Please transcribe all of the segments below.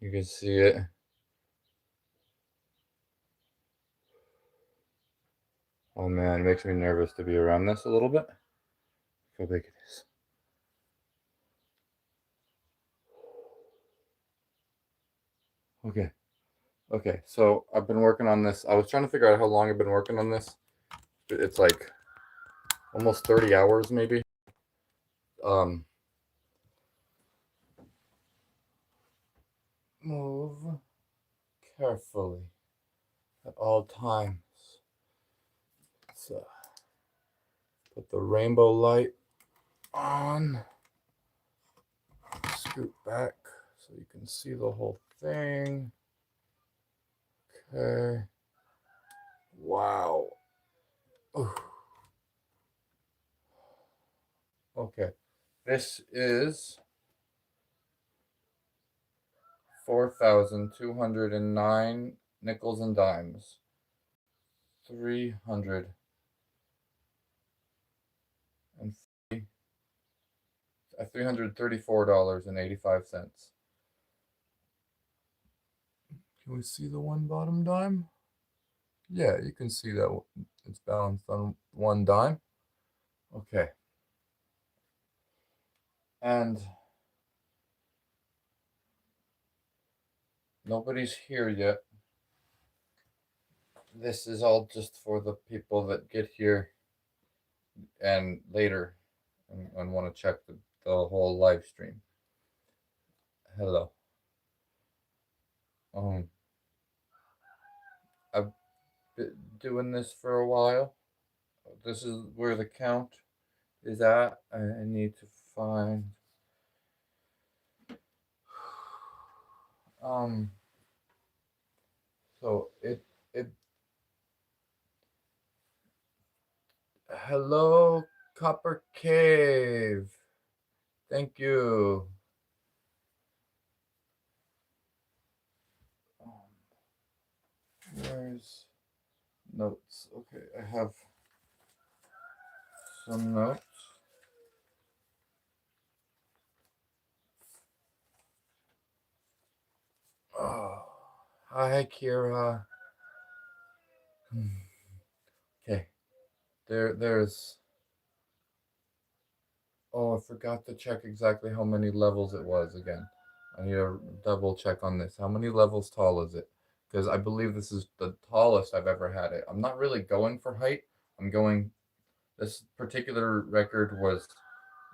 You can see it. Oh man, it makes me nervous to be around this a little bit. Look how big it is. Okay. Okay, so I've been working on this. I was trying to figure out how long I've been working on this. It's like almost 30 hours maybe. Um Move carefully at all times. So put the rainbow light on. Scoot back so you can see the whole thing. Okay. Wow. Ooh. Okay. This is 4,209 nickels and dimes. 300 and $334.85. Can we see the one bottom dime? Yeah, you can see that it's balanced on one dime. Okay. And nobody's here yet. This is all just for the people that get here and later and want to check the whole live stream. Hello. I've been doing this for a while. This is where the count is at. I need to find so it hello Copper Cave. Thank you. Where's notes? Okay, I have some notes. Oh, hi Kira. Okay, there's. Oh, I forgot to check exactly how many levels it was again. I need to double check on this. How many levels tall is it? Because I believe this is the tallest I've ever had it. I'm not really going for height. I'm going. This particular record was,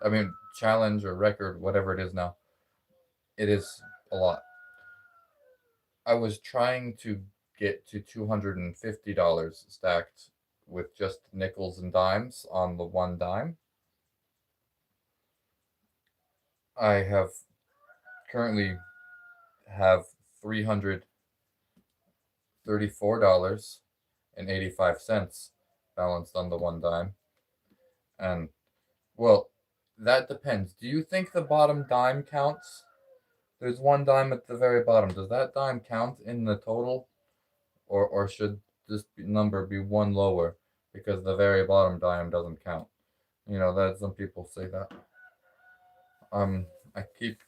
I mean, challenge or record, whatever it is now. It is a lot. I was trying to get to $250 stacked with just nickels and dimes on the one dime. I have currently have $334.85 balanced on the one dime. And well, that depends. Do you think the bottom dime counts? There's one dime at the very bottom. Does that dime count in the total? Or should this number be one lower because the very bottom dime doesn't count? You know, that some people say that. I keep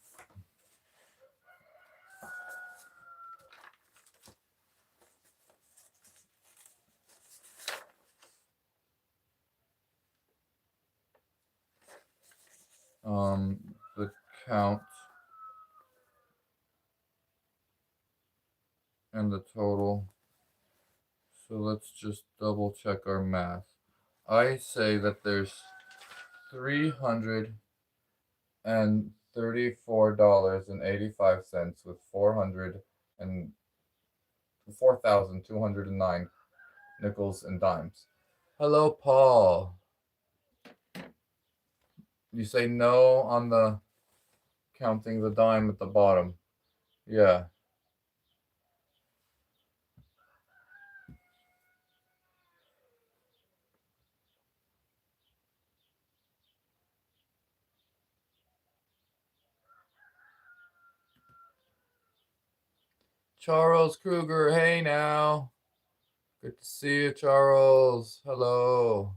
the count and the total. So let's just double check our math. I say that there's $334.85 with 4,209 nickels and dimes. Hello, Paul. You say no on the counting the dime at the bottom. Yeah. Charles Kruger, hey now. Good to see you, Charles. Hello.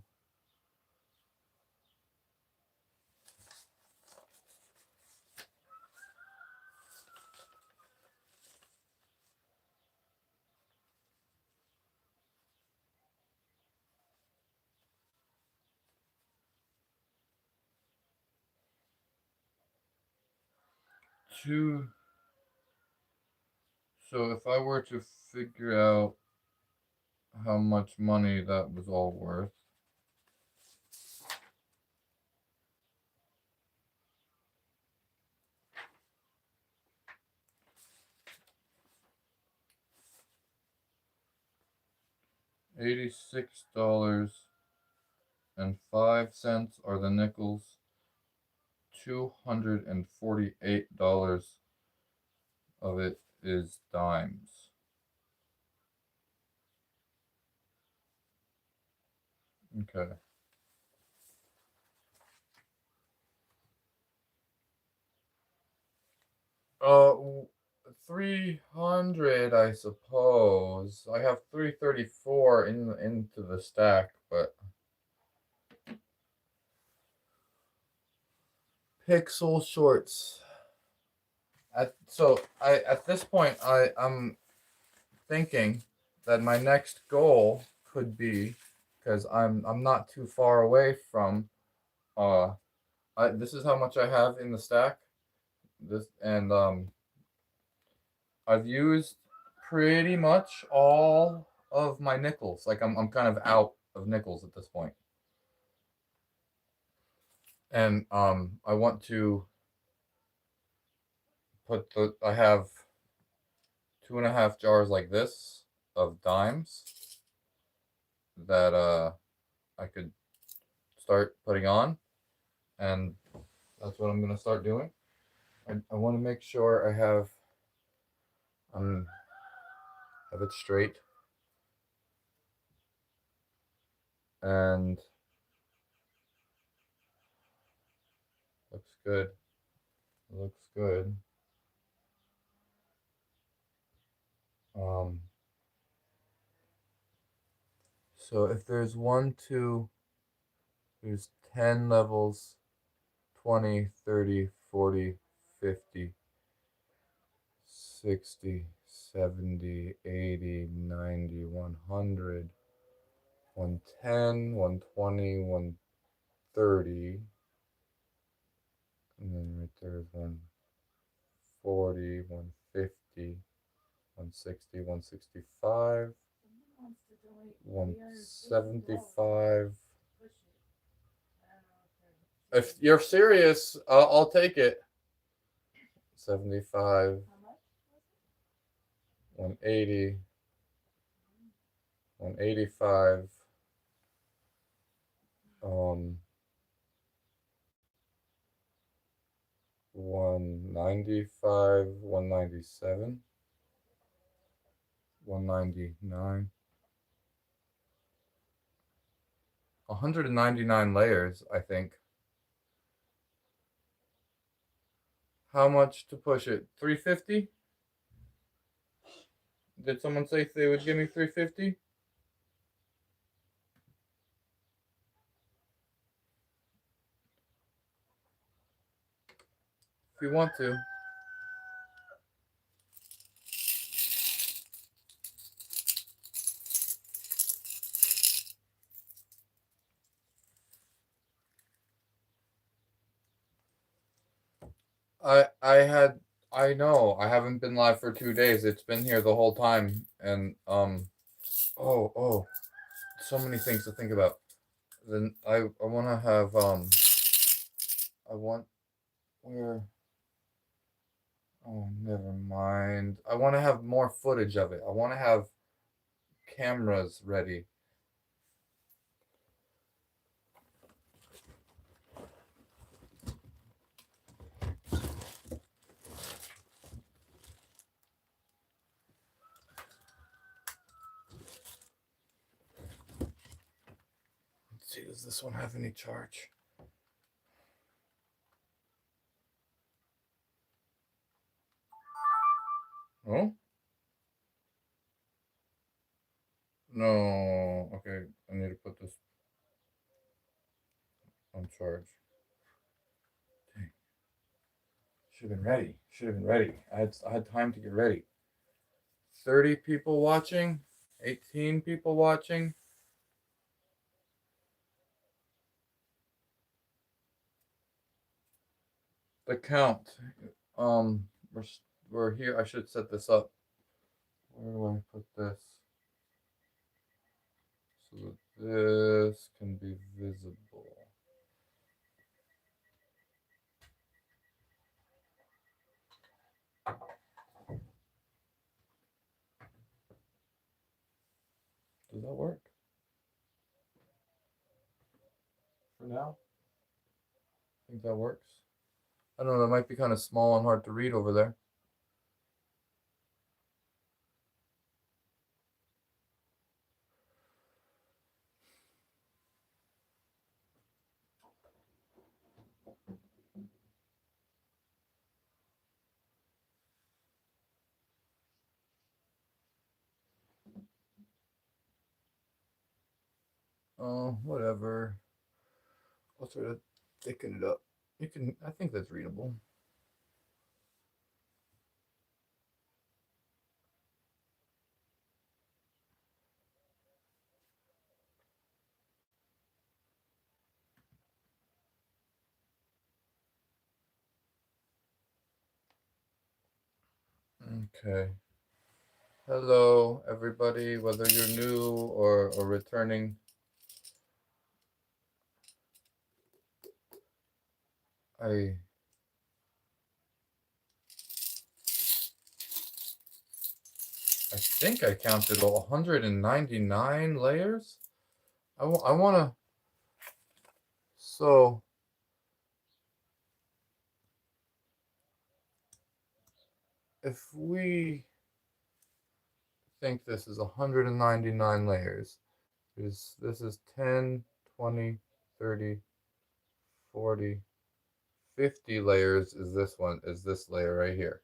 two. So if I were to figure out how much money that was all worth, $86.05 are the nickels. $248 of it is dimes. Okay. 300, I suppose. I have 334 into the stack, but pixel shorts. At this point I'm thinking that my next goal could be, because I'm not too far away from this is how much I have in the stack. This and I've used pretty much all of my nickels. Like I'm kind of out of nickels at this point. And I want to I have 2.5 jars like this of dimes that I could start putting on, and that's what I'm gonna start doing. I want to make sure I have it straight, and looks good. Looks good. Um, so if there's one, two, there's 10 levels, 20, 30, 40, 50, 60, 70, 80, 90, 100, 110, 120, 130, and then right there is 140, 150, 160, 165, 175. If you're serious, I'll take it. 75, 180, 185, 195, 197, 199, 199 layers, I think. How much to push it? 350? Did someone say they would give me 350? If you want to. I know I haven't been live for 2 days. It's been here the whole time, and oh, so many things to think about. Then I want to have I want where oh, never mind. I want to have more footage of it. I want to have cameras ready. Let's see, does this one have any charge? Oh? No. Okay, I need to put this on charge. Dang. Should have been ready. Should have been ready. I had time to get ready. 30 people watching, 18 people watching. The count. Um, we're we're here. I should set this up. Where do I put this so that this can be visible? Does that work for now? I think that works. I don't know. That might be kind of small and hard to read over there. Oh, whatever. I'll try to thicken it up. You can. I think that's readable. Okay. Hello, everybody. Whether you're new or returning, I I think I counted 199 layers. I want to. So if we think this is 199 layers, this is 10, 20, 30, 40, 50 layers is this one, is this layer right here.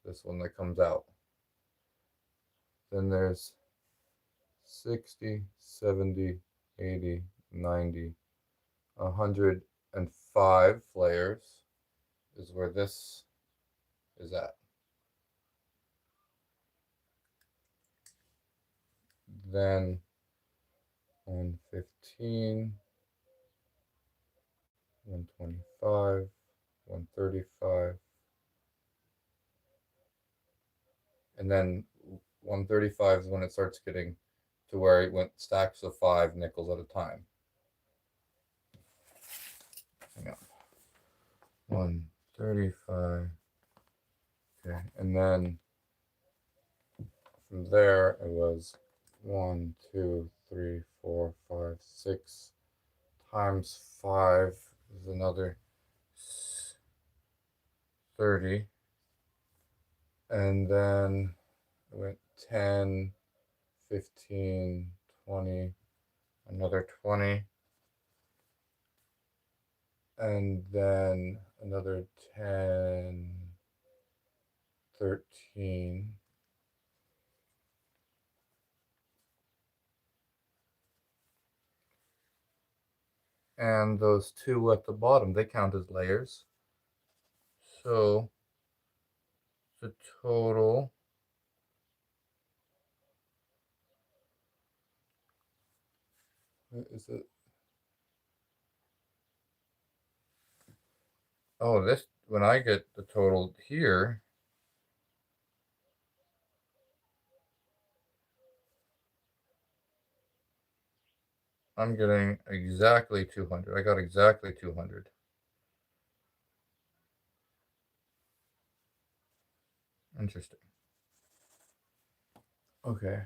This one that comes out. Then there's 60, 70, 80, 90, 105 layers is where this is at. Then 115, 125, 135, and then 135 is when it starts getting to where it went stacks of 5 nickels at a time. Hang on. 135. Okay, and then from there it was 1, 2, 3, 4, 5, 6 times 5 is another 30, and then it went 10, 15, 20, another 20, and then another 10, 13, and those 2 at the bottom, they count as layers. So the total is it? Oh, this, when I get the total here, I'm getting exactly 200. I got exactly 200. Interesting. Okay.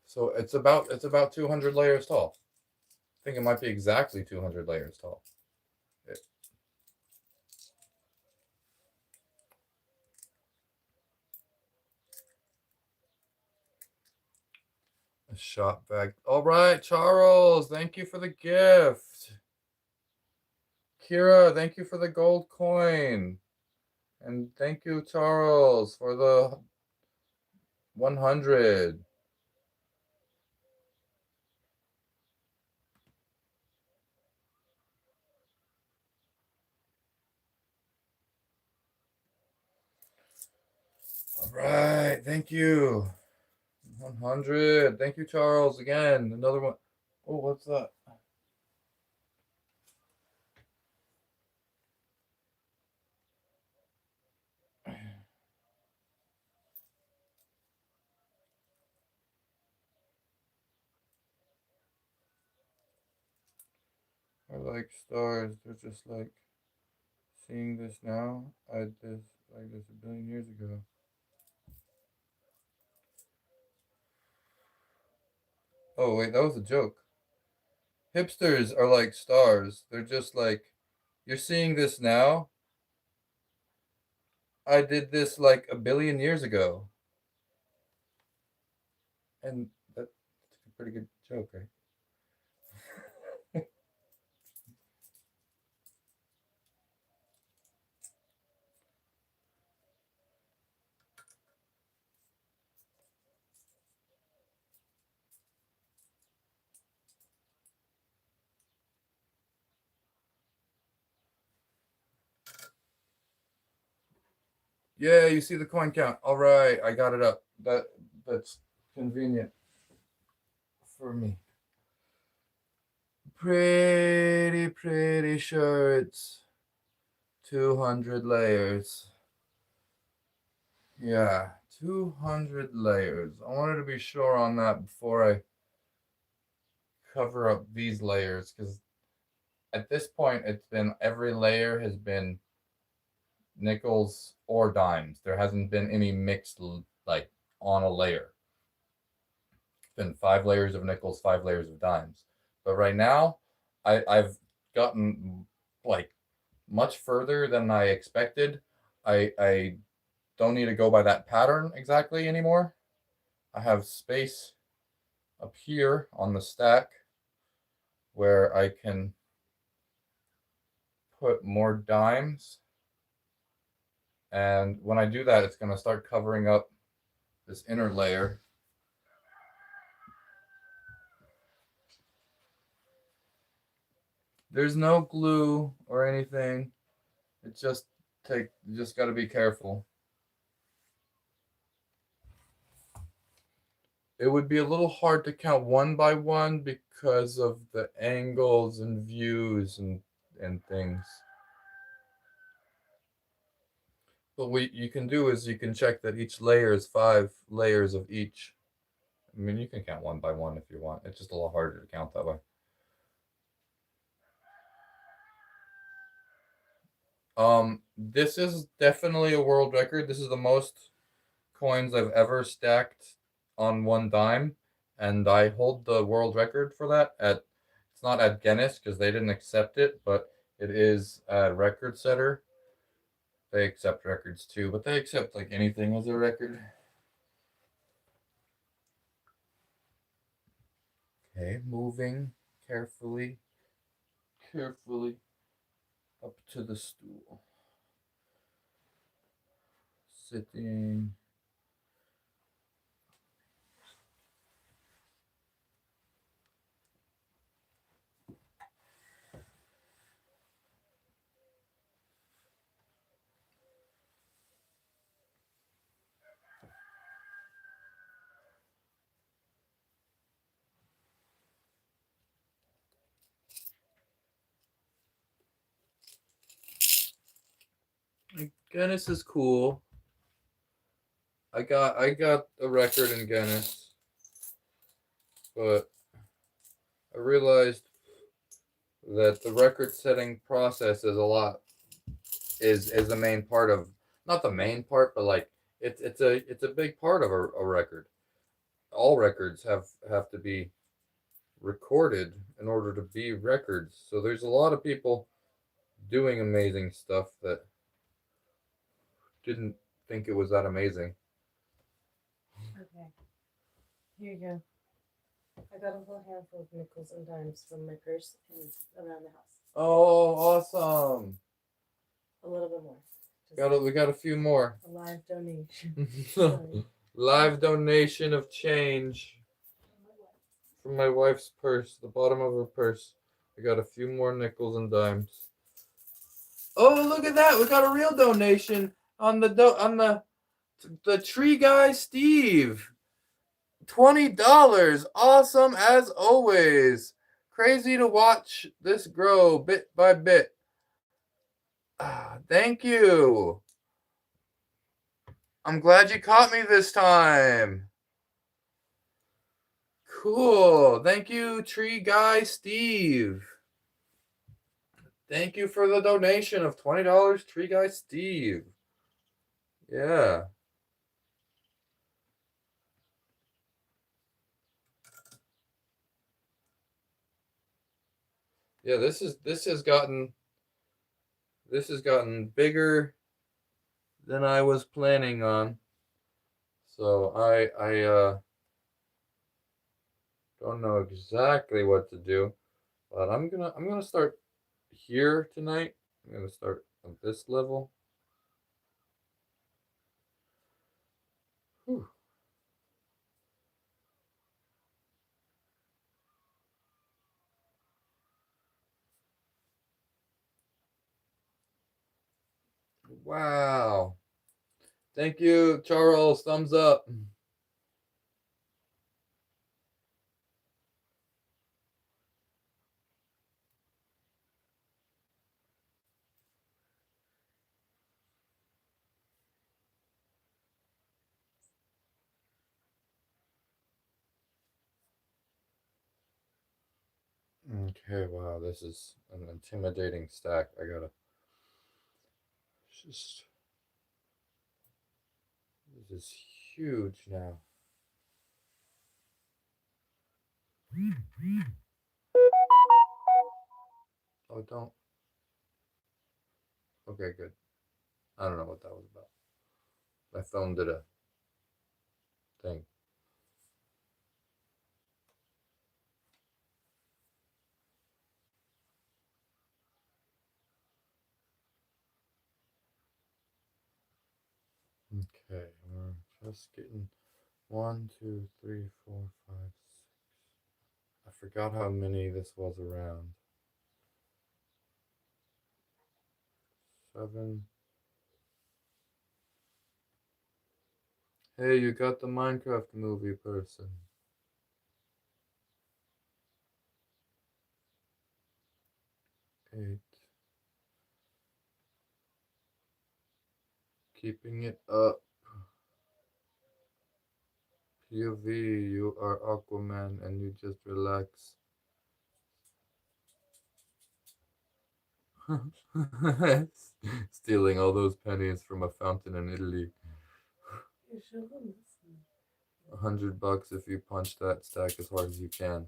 So it's about 200 layers tall. I think it might be exactly 200 layers tall. It, a shop bag. All right, Charles, thank you for the gift. Kira, thank you for the gold coin. And thank you, Charles, for the 100. All right, thank you. 100. Thank you, Charles. Again, another one. Oh, what's that? are like stars. They're just like seeing this now. I did this like this a billion years ago. Oh wait, that was a joke. Hipsters are like stars. They're just like, you're seeing this now. I did this like a billion years ago. And that's a pretty good joke, right? Yeah, you see the coin count. All right, I got it up. That's convenient for me. Pretty sure it's 200 layers. Yeah, 200 layers. I wanted to be sure on that before I cover up these layers because at this point it's been every layer has been nickels or dimes. There hasn't been any mixed like on a layer. It's been 5 layers of nickels, 5 layers of dimes. But right now, I've gotten like much further than I expected. I don't need to go by that pattern exactly anymore. I have space up here on the stack where I can put more dimes. And when I do that, it's going to start covering up this inner layer. There's no glue or anything. It just you just got to be careful. It would be a little hard to count one by one because of the angles and views and things. But what you can do is you can check that each layer is 5 layers of each. I mean, you can count one by one if you want. It's just a little harder to count that way. This is definitely a world record. This is the most coins I've ever stacked on one dime, and I hold the world record for that at. It's not at Guinness because they didn't accept it, but it is a record setter. They accept records too, but they accept like anything as a record. Okay, moving carefully, carefully up to the stool. Sitting. Guinness is cool. I got a record in Guinness, but I realized that the record setting process is a lot is the main part of, not the main part, but like it's a big part of a record. All records have to be recorded in order to be records. So there's a lot of people doing amazing stuff that didn't think it was that amazing. Okay, here you go. I got a whole handful of nickels and dimes from my purse and around the house. Oh, awesome! A little bit more. We got a few more. A live donation. Live donation of change from my wife's purse, the bottom of her purse. We got a few more nickels and dimes. Oh, look at that! We got a real donation on the tree guy Steve. $20. Awesome as always. Crazy to watch this grow bit by bit. Thank you. I'm glad you caught me this time. Cool. Thank you, Tree Guy Steve. Thank you for the donation of $20, Tree Guy Steve. Yeah. Yeah, this has gotten bigger than I was planning on. So I don't know exactly what to do, but I'm gonna start here tonight. I'm gonna start on this level. Whew. Wow. Thank you, Charles. Thumbs up. Okay, wow, this is an intimidating stack. I gotta just. This is huge now. Oh, don't. Okay, good. I don't know what that was about. My phone did a thing. Okay, we're just getting 1, 2, 3, 4, 5, 6. I forgot how many this was around. 7. Hey, you got the Minecraft movie person. 8. Keeping it up. POV, you are Aquaman and you just relax. Stealing all those pennies from a fountain in Italy. You should listen. $100 if you punch that stack as hard as you can.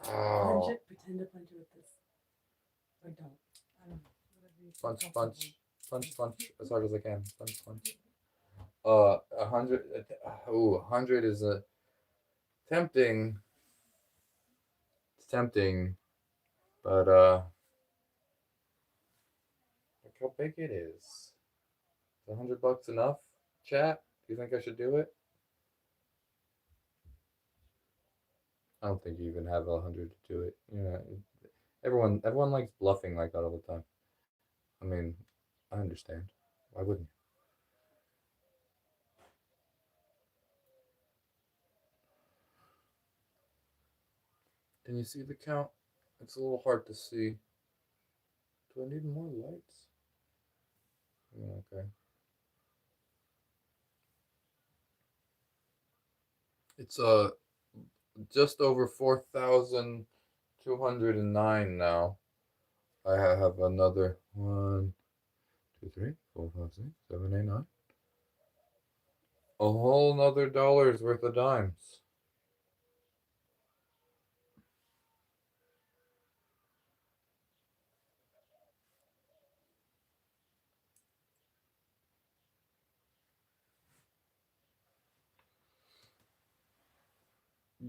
Punch Ow. it. Pretend to punch it with this. Or don't. I don't know. Whatever you feel Punch, comfortable. punch as hard as I can. Punch. 100. Ooh, 100 is a tempting. It's tempting, but look how big it is. Is $100 enough? Chat, do you think I should do it? I don't think you even have 100 to do it. You know, everyone likes bluffing like that all the time. I mean, I understand. Why wouldn't you? Can you see the count? It's a little hard to see. Do I need more lights? Okay. It's just over 4,209 now. I have another 1, 2, 3, 4, 5, 6, 7, 8, 9. A whole nother dollar's worth of dimes.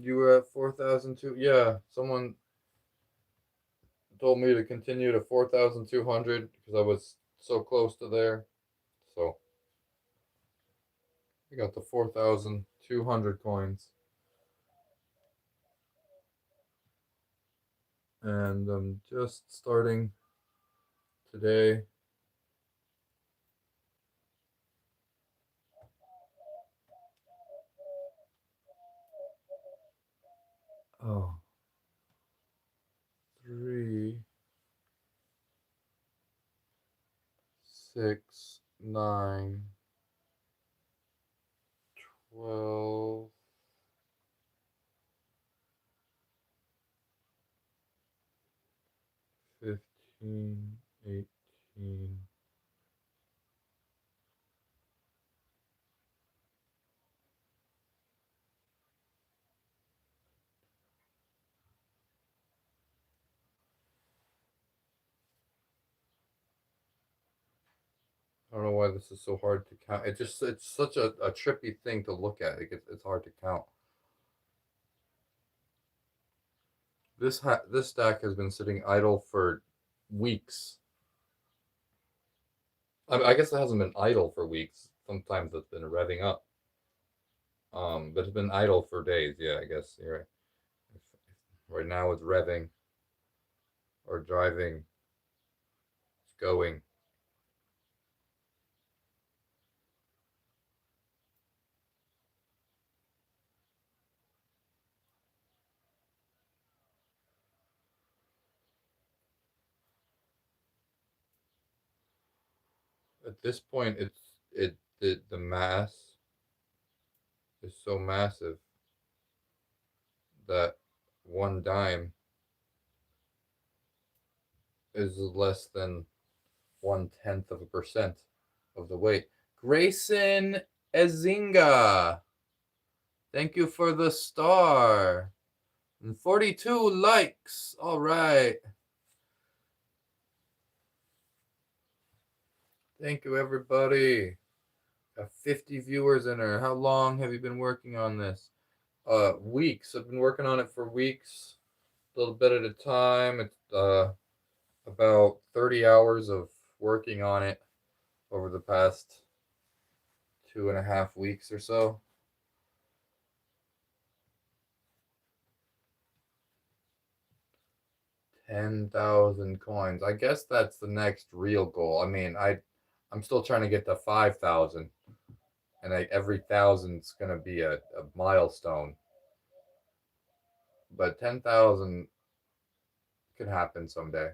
You were at 4,002. Yeah, someone told me to continue to 4,200 because I was so close to there. So I got the 4,200 coins. And I'm just starting today. Oh, 3, 6, 9, 12, 15. 19, 18. I don't know why this is so hard to count. It's such a trippy thing to look at. It's hard to count. This stack has been sitting idle for weeks. I guess it hasn't been idle for weeks. Sometimes it's been revving up. But it's been idle for days. Yeah, I guess you're right. Right now it's revving or driving. It's going. At this point, the mass is so massive that 1 dime is less than 1/10 of a % of the weight. Grayson Ezinga, thank you for the star. And 42 likes. All right. Thank you, everybody. Got 50 viewers in her. How long have you been working on this? Weeks. I've been working on it for weeks, a little bit at a time. It's about 30 hours of working on it over the past 2.5 weeks or so. 10,000 coins. I guess that's the next real goal. I mean, I'm still trying to get to 5,000, and every thousand's gonna be a milestone. But 10,000 could happen someday.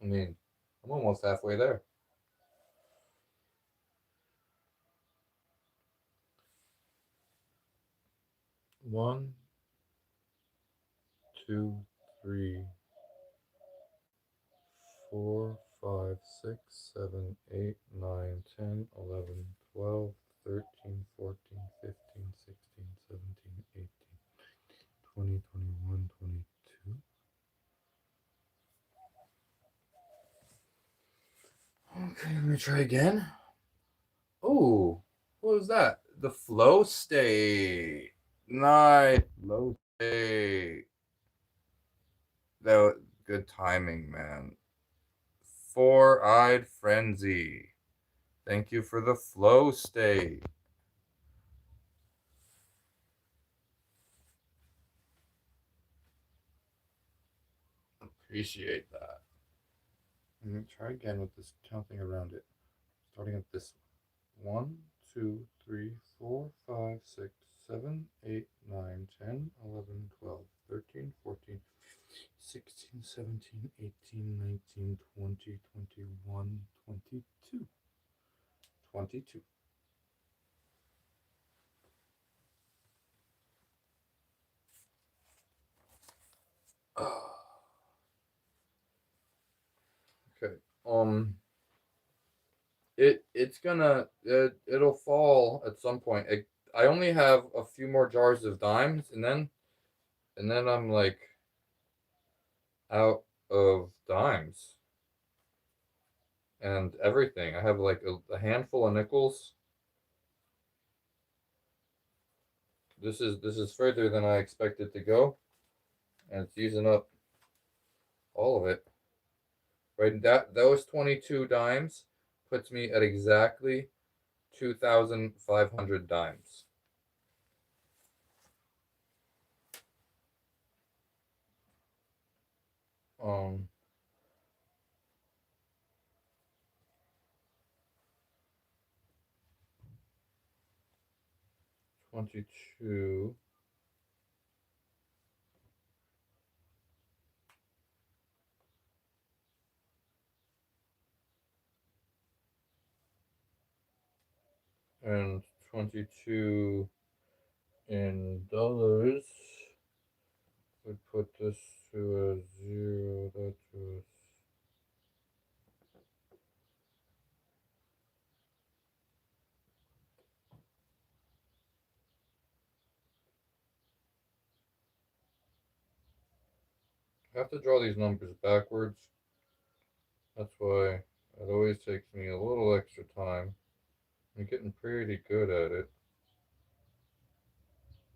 I mean, I'm almost halfway there. One, two, three, 4, 5, 6, 7, 8, 9, 10, 11, 12, 13, 14, 15, 16, 17, 18, 20, 21, 22. Okay, let me try again. Oh, what was that? The flow state. Nice. Flow state. That was good timing, man. Four-eyed frenzy. Thank you for the flow state. Appreciate that. Let me try again with this counting around it. Starting at this 1, 2, 3, 4, 5, 6, 7, 8, 9, 10, 11, 12, 13, 14, 16, 17, 18, 19, 20, 21, 22. 22. Okay. It's gonna it'll fall at some point. I only have a few more jars of dimes, and then I'm like out of dimes and everything. I have like a handful of nickels. This is further than I expected to go, and it's using up all of it. Right, that those 22 dimes puts me at exactly 2,500 dimes. 22 and 22 in dollars would put this to a 0, that to a... I have to draw these numbers backwards. That's why it always takes me a little extra time. I'm getting pretty good at it.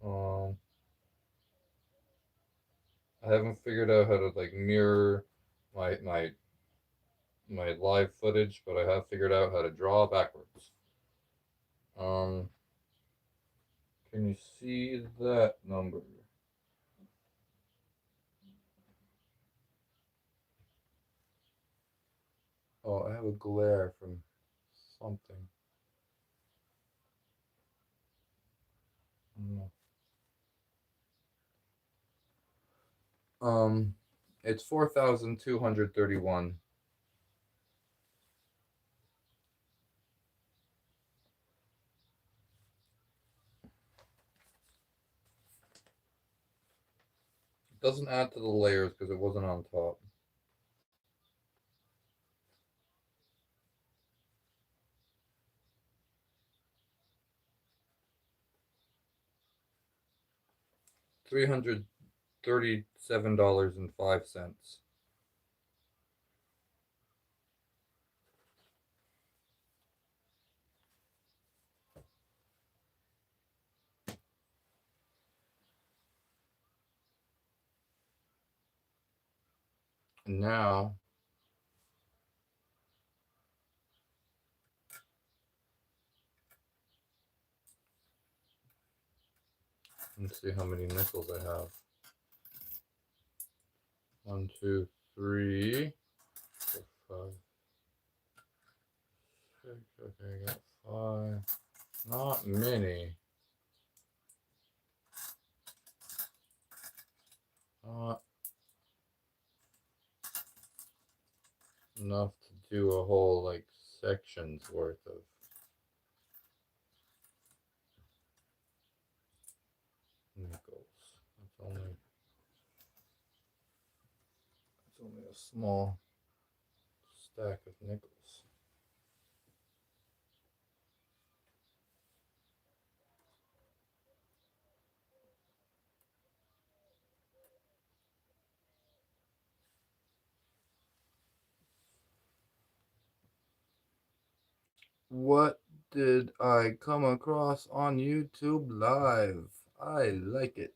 Um, I haven't figured out how to like mirror my live footage, but I have figured out how to draw backwards. Um, can you see that number? Oh, I have a glare from something. No. It's 4,231. It doesn't add to the layers because it wasn't on top. $337.05. Now, let's see how many nickels I have. 1, 2, 3, 4, 5, 6. Okay, I got 5. Not many. Not enough to do a whole like section's worth of nickels. It's only a small stack of nickels. What did I come across on YouTube Live? I like it.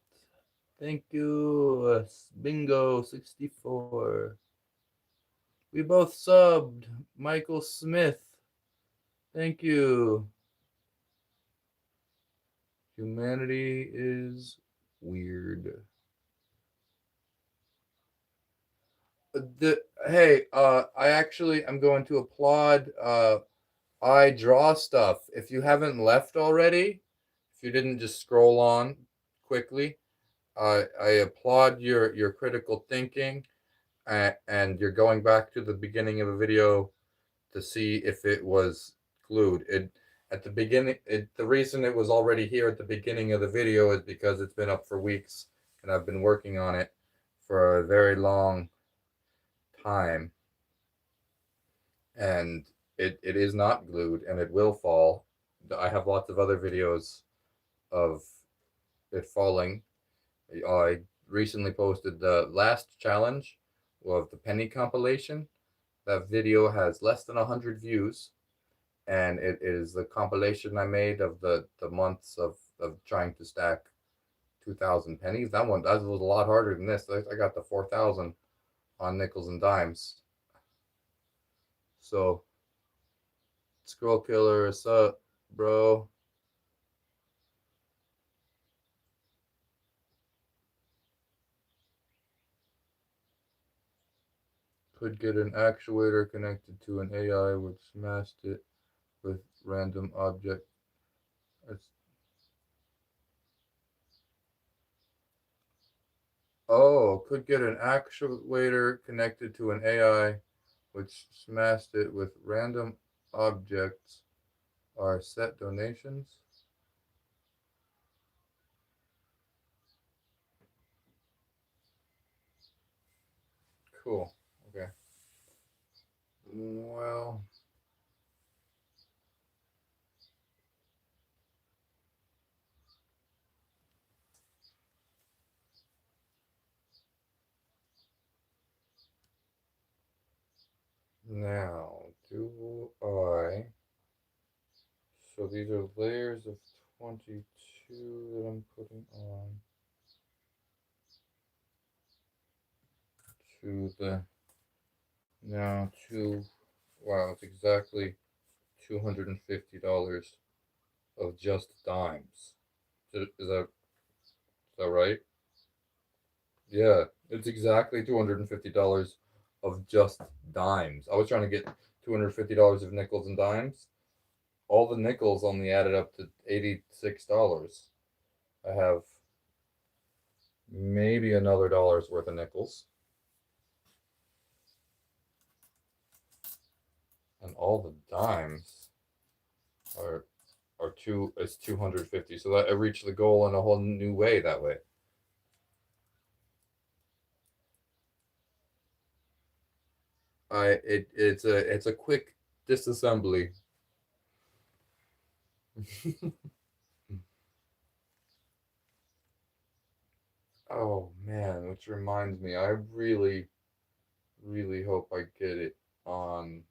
Thank you, Bingo64. We both subbed. Michael Smith. Thank you. Humanity is weird. Hey, I'm going to applaud I draw stuff. If you haven't left already, if you didn't just scroll on quickly, I applaud your critical thinking, and you're going back to the beginning of a video to see if it was glued. It at the beginning. The reason it was already here at the beginning of the video is because it's been up for weeks, and I've been working on it for a very long time, and it is not glued, and it will fall. I have lots of other videos of it falling. I recently posted the last challenge of the penny compilation. That video has less than 100 views, and it is the compilation I made of the months of trying to stack 2,000 pennies. That was a lot harder than this. I got the 4,000 on nickels and dimes. So, Scroll Killer, what's up, bro? Could get an actuator connected to an AI which smashed it with random object. Oh, could get an actuator connected to an AI which smashed it with random objects are set donations. Cool. Okay. Well, now, do I... So these are layers of 22 that I'm putting on to the... Now to... Wow, it's exactly $250 of just dimes. Is that right? Yeah, it's exactly $250 of just dimes. I was trying to get $250 of nickels and dimes. All the nickels only added up to $86. I have maybe another dollar's worth of nickels, and all the dimes are it's 250. So that I reached the goal in a whole new way that way. It's a quick disassembly. Oh man, which reminds me, I really, really hope I get it on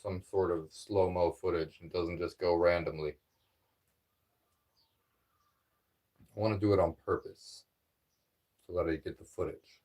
some sort of slow-mo footage and doesn't just go randomly. I want to do it on purpose so that I get the footage.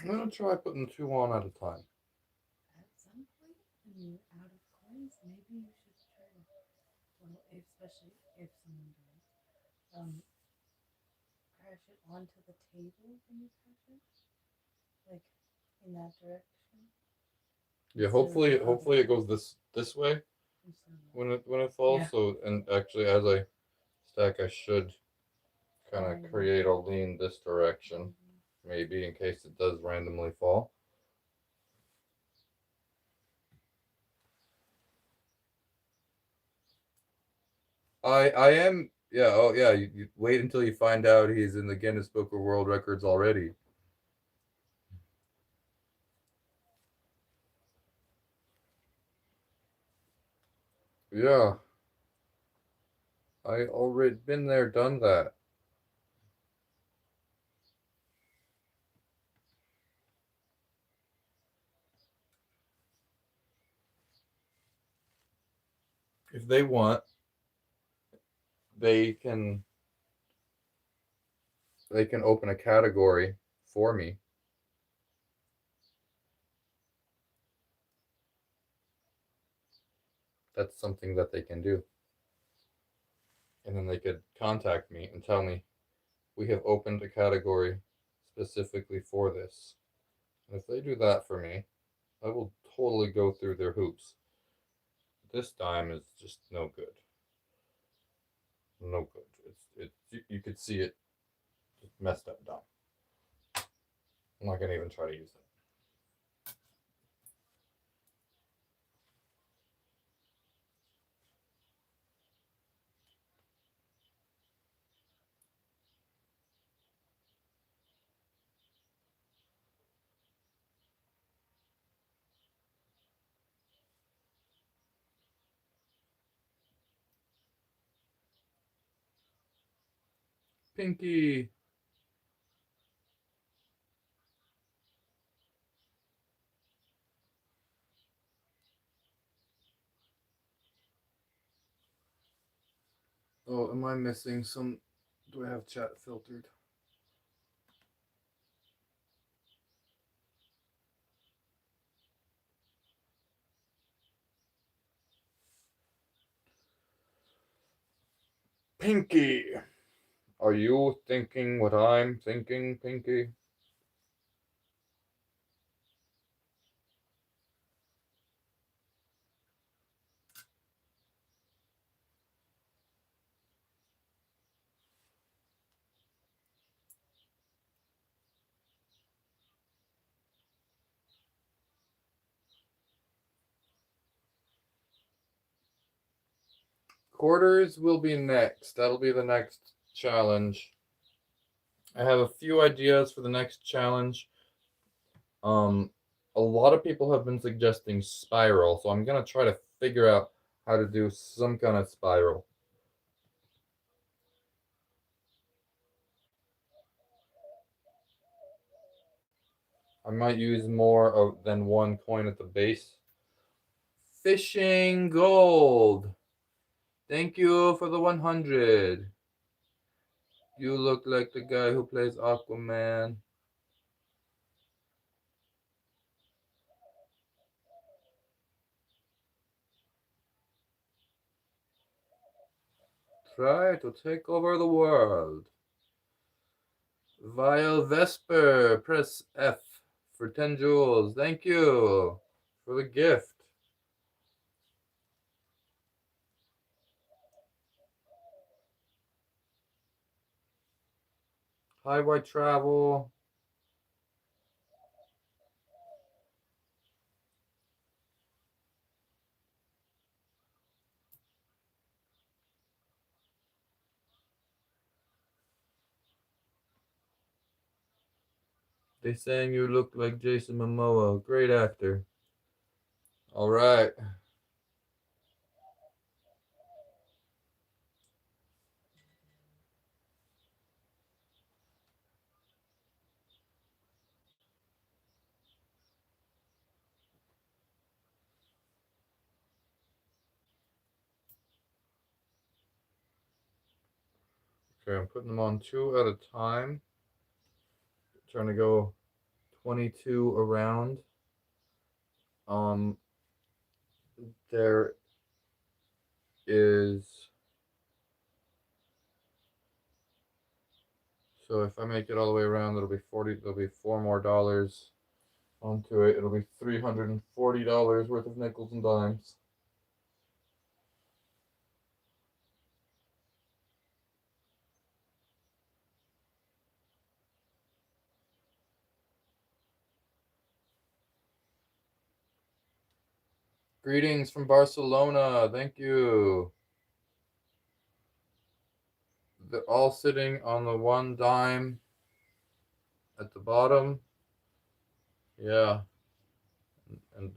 I'm gonna try putting two on at a time. At some point, when you're out of coins, maybe you should try to, well, especially if someone dies, crash it onto the table when you crash it, like in that direction. Yeah, Instead of the hopefully other it goes this way instead of when it falls. Yeah. So and actually as I stack, I should kind of Triangle. create a lean this direction, Mhm. maybe in case it does randomly fall. I am, yeah, oh yeah, you wait until you find out he's in the Guinness Book of World Records already. Yeah, I already been there, done that. If they want, they can they can open a category for me. That's something that they can do. And then they could contact me and tell me, we have opened a category specifically for this. And if they do that for me, I will totally go through their hoops. This dime is just no good. No good. You could see it just messed up dime. I'm not gonna even try to use it. Pinky. Oh, am I missing some? Do I have chat filtered? Pinky. Are you thinking what I'm thinking, Pinky? Quarters will be next. That'll be the next challenge. I have a few ideas for the next challenge. Um, a lot of people have been suggesting spiral, so I'm gonna try to figure out how to do some kind of spiral. I might use more than one coin at the base. Fishing gold. Thank you for the 100. You look like the guy who plays Aquaman. Try to take over the world. Vile Vesper, press F for 10 jewels. Thank you for the gift. Highway travel. They saying you look like Jason Momoa. Great actor. All right. Okay, I'm putting them on 2 at a time. Trying to go 22 around. There is, so if I make it all the way around, it'll be 40. There'll be $4 more onto it. It'll be $340 worth of nickels and dimes. Greetings from Barcelona. Thank you. They're all sitting on the 1 dime at the bottom. Yeah. And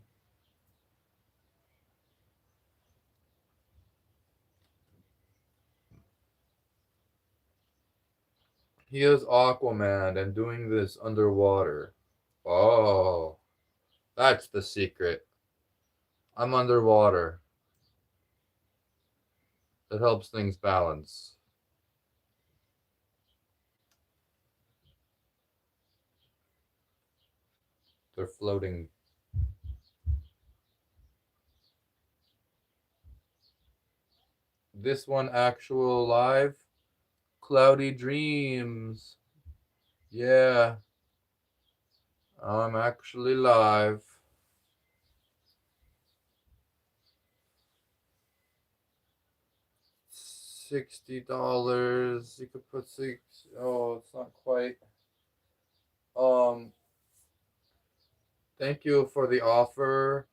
he is Aquaman and doing this underwater. Oh, that's the secret. I'm underwater. That helps things balance. They're floating. This one actual live. Cloudy Dreams. Yeah, I'm actually live. $60. You could put six. Oh, it's not quite. Um, Thank you for the offer,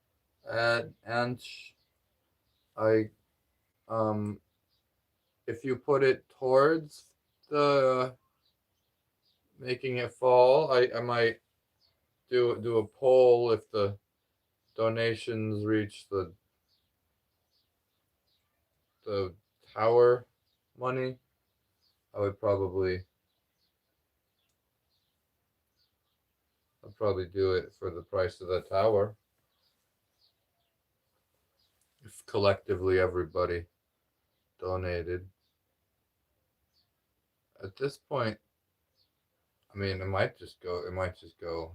and I if you put it towards the making it fall, I might do a poll if the donations reach the tower money. I would probably I'd probably do it for the price of the tower. If collectively everybody donated. At this point, I mean, it might just go. It might just go.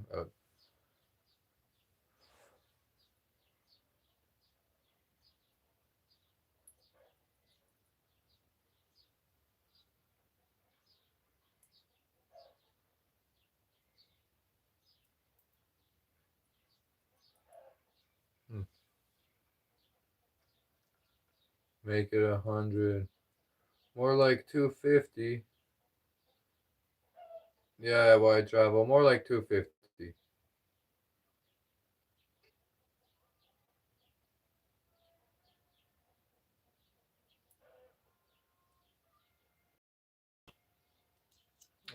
Make it 100. More like 250. Yeah, wide travel. More like 250.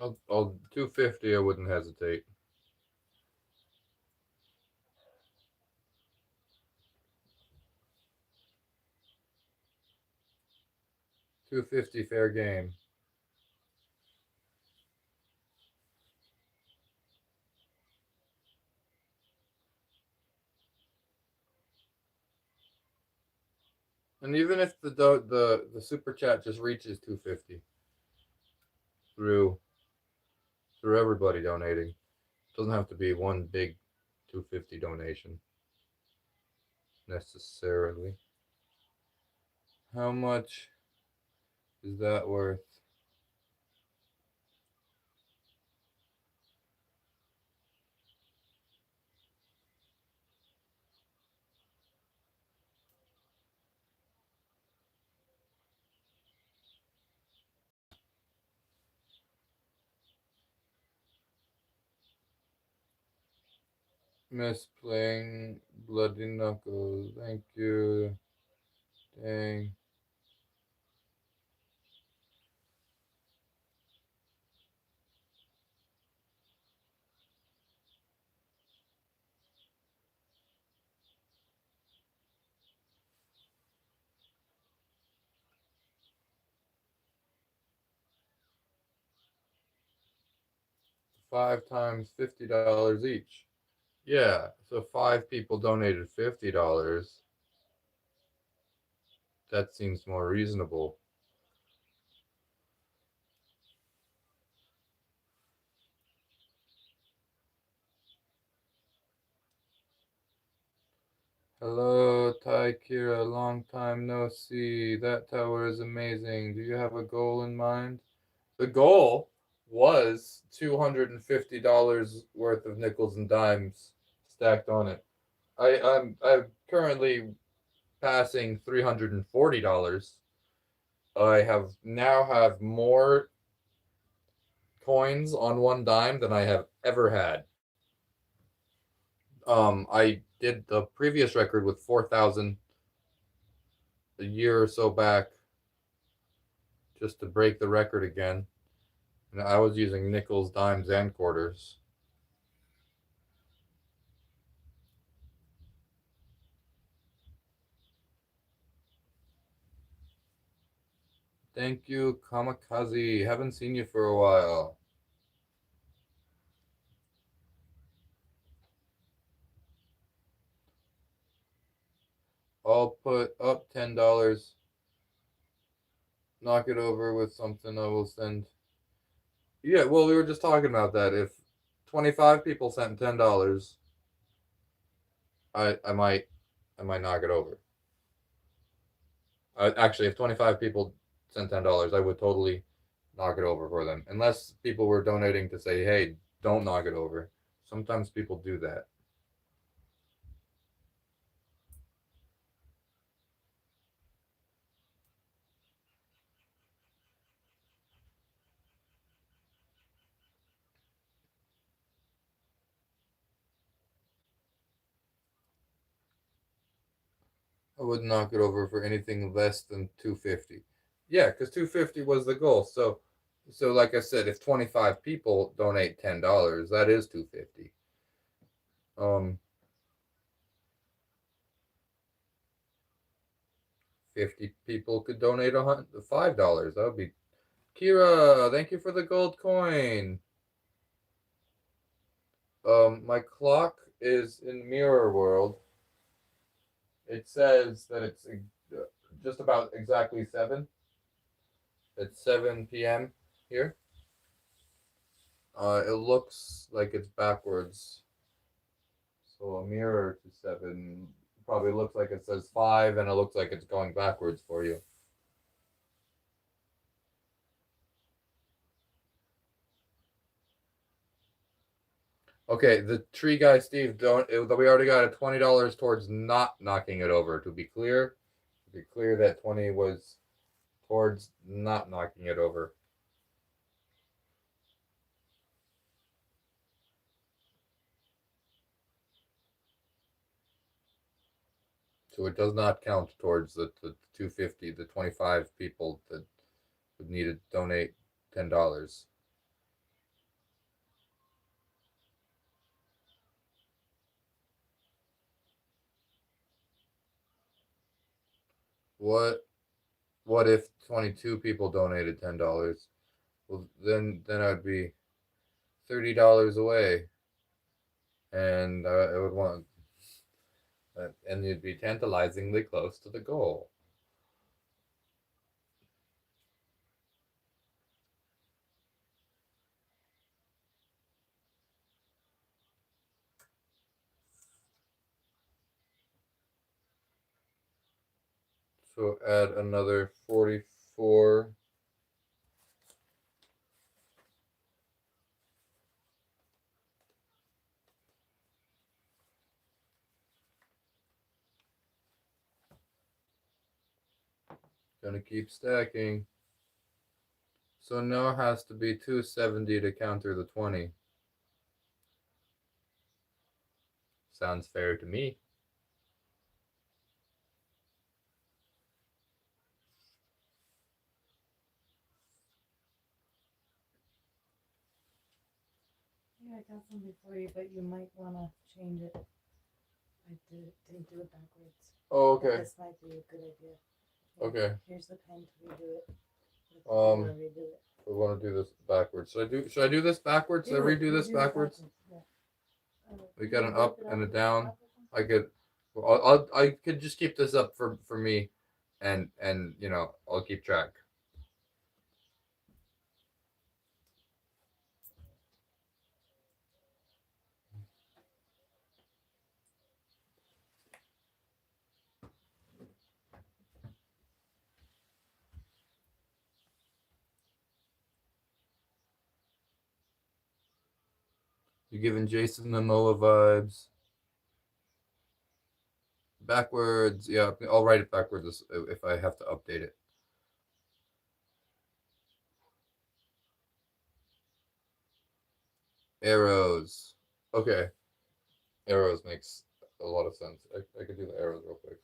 250. I wouldn't hesitate. 250 fair game. And even if the super chat just reaches 250 through through everybody donating, it doesn't have to be one big 250 donation necessarily. How much is that worth? Miss playing Bloody Knuckles. Thank you. Dang. Five times $50 each. Yeah, so five people donated $50. That seems more reasonable. Hello, Tai Kira. Long time no see. That tower is amazing. Do you have a goal in mind? The goal was $250 worth of nickels and dimes stacked on it. I'm currently passing $340. I have more coins on one dime than I have ever had. I did the previous record with 4,000 a year or so back just to break the record again. And I was using nickels, dimes, and quarters. Thank you, Kamikaze. Haven't seen you for a while. I'll put up $10. Knock it over with something I will send. Yeah, well, we were just talking about that. If 25 people sent $10, I I might I might knock it over. Actually, if 25 people sent $10, I would totally knock it over for them. Unless people were donating to say, "Hey, don't knock it over." Sometimes people do that. I wouldn't knock it over for anything less than 250. Yeah, because 250 was the goal. So like I said, if 25 people donate $10, that is 250. 50 people could donate $5. That would be Kira. Thank you for the gold coin. My clock is in Mirror World. It says that it's just about exactly 7. It's 7 p.m. here. It looks like it's backwards. So a mirror to 7 probably looks like it says 5, and it looks like it's going backwards for you. Okay, the tree guy Steve, don't. We already got a $20 towards not knocking it over. To be clear, be clear that 20 was towards not knocking it over. So it does not count towards the 250, the 25 people that would need to donate $10. What what if 22 people donated $10? Well, then I'd be $30 away, and I would want, and you'd be tantalizingly close to the goal. So add another 44. Gonna keep stacking. So now it has to be 270 to counter the 20. Sounds fair to me. Yeah, I got some before you, but you might want to change it. I didn't do it backwards. Oh, But okay. this might be a good idea. Yeah, Okay. here's the pen to redo it. If you Um, want to redo it. We want to do this backwards. Should I do this backwards? Should I redo this backwards? Yeah. We Can got you an rip up it and a with the down. top or something? I could, well, I could just keep this up for me, and I'll keep track. You're giving Jason the Moa vibes. Backwards, yeah. I'll write it backwards if I have to update it. Arrows. Okay, arrows makes a lot of sense. I could do the arrows real quick.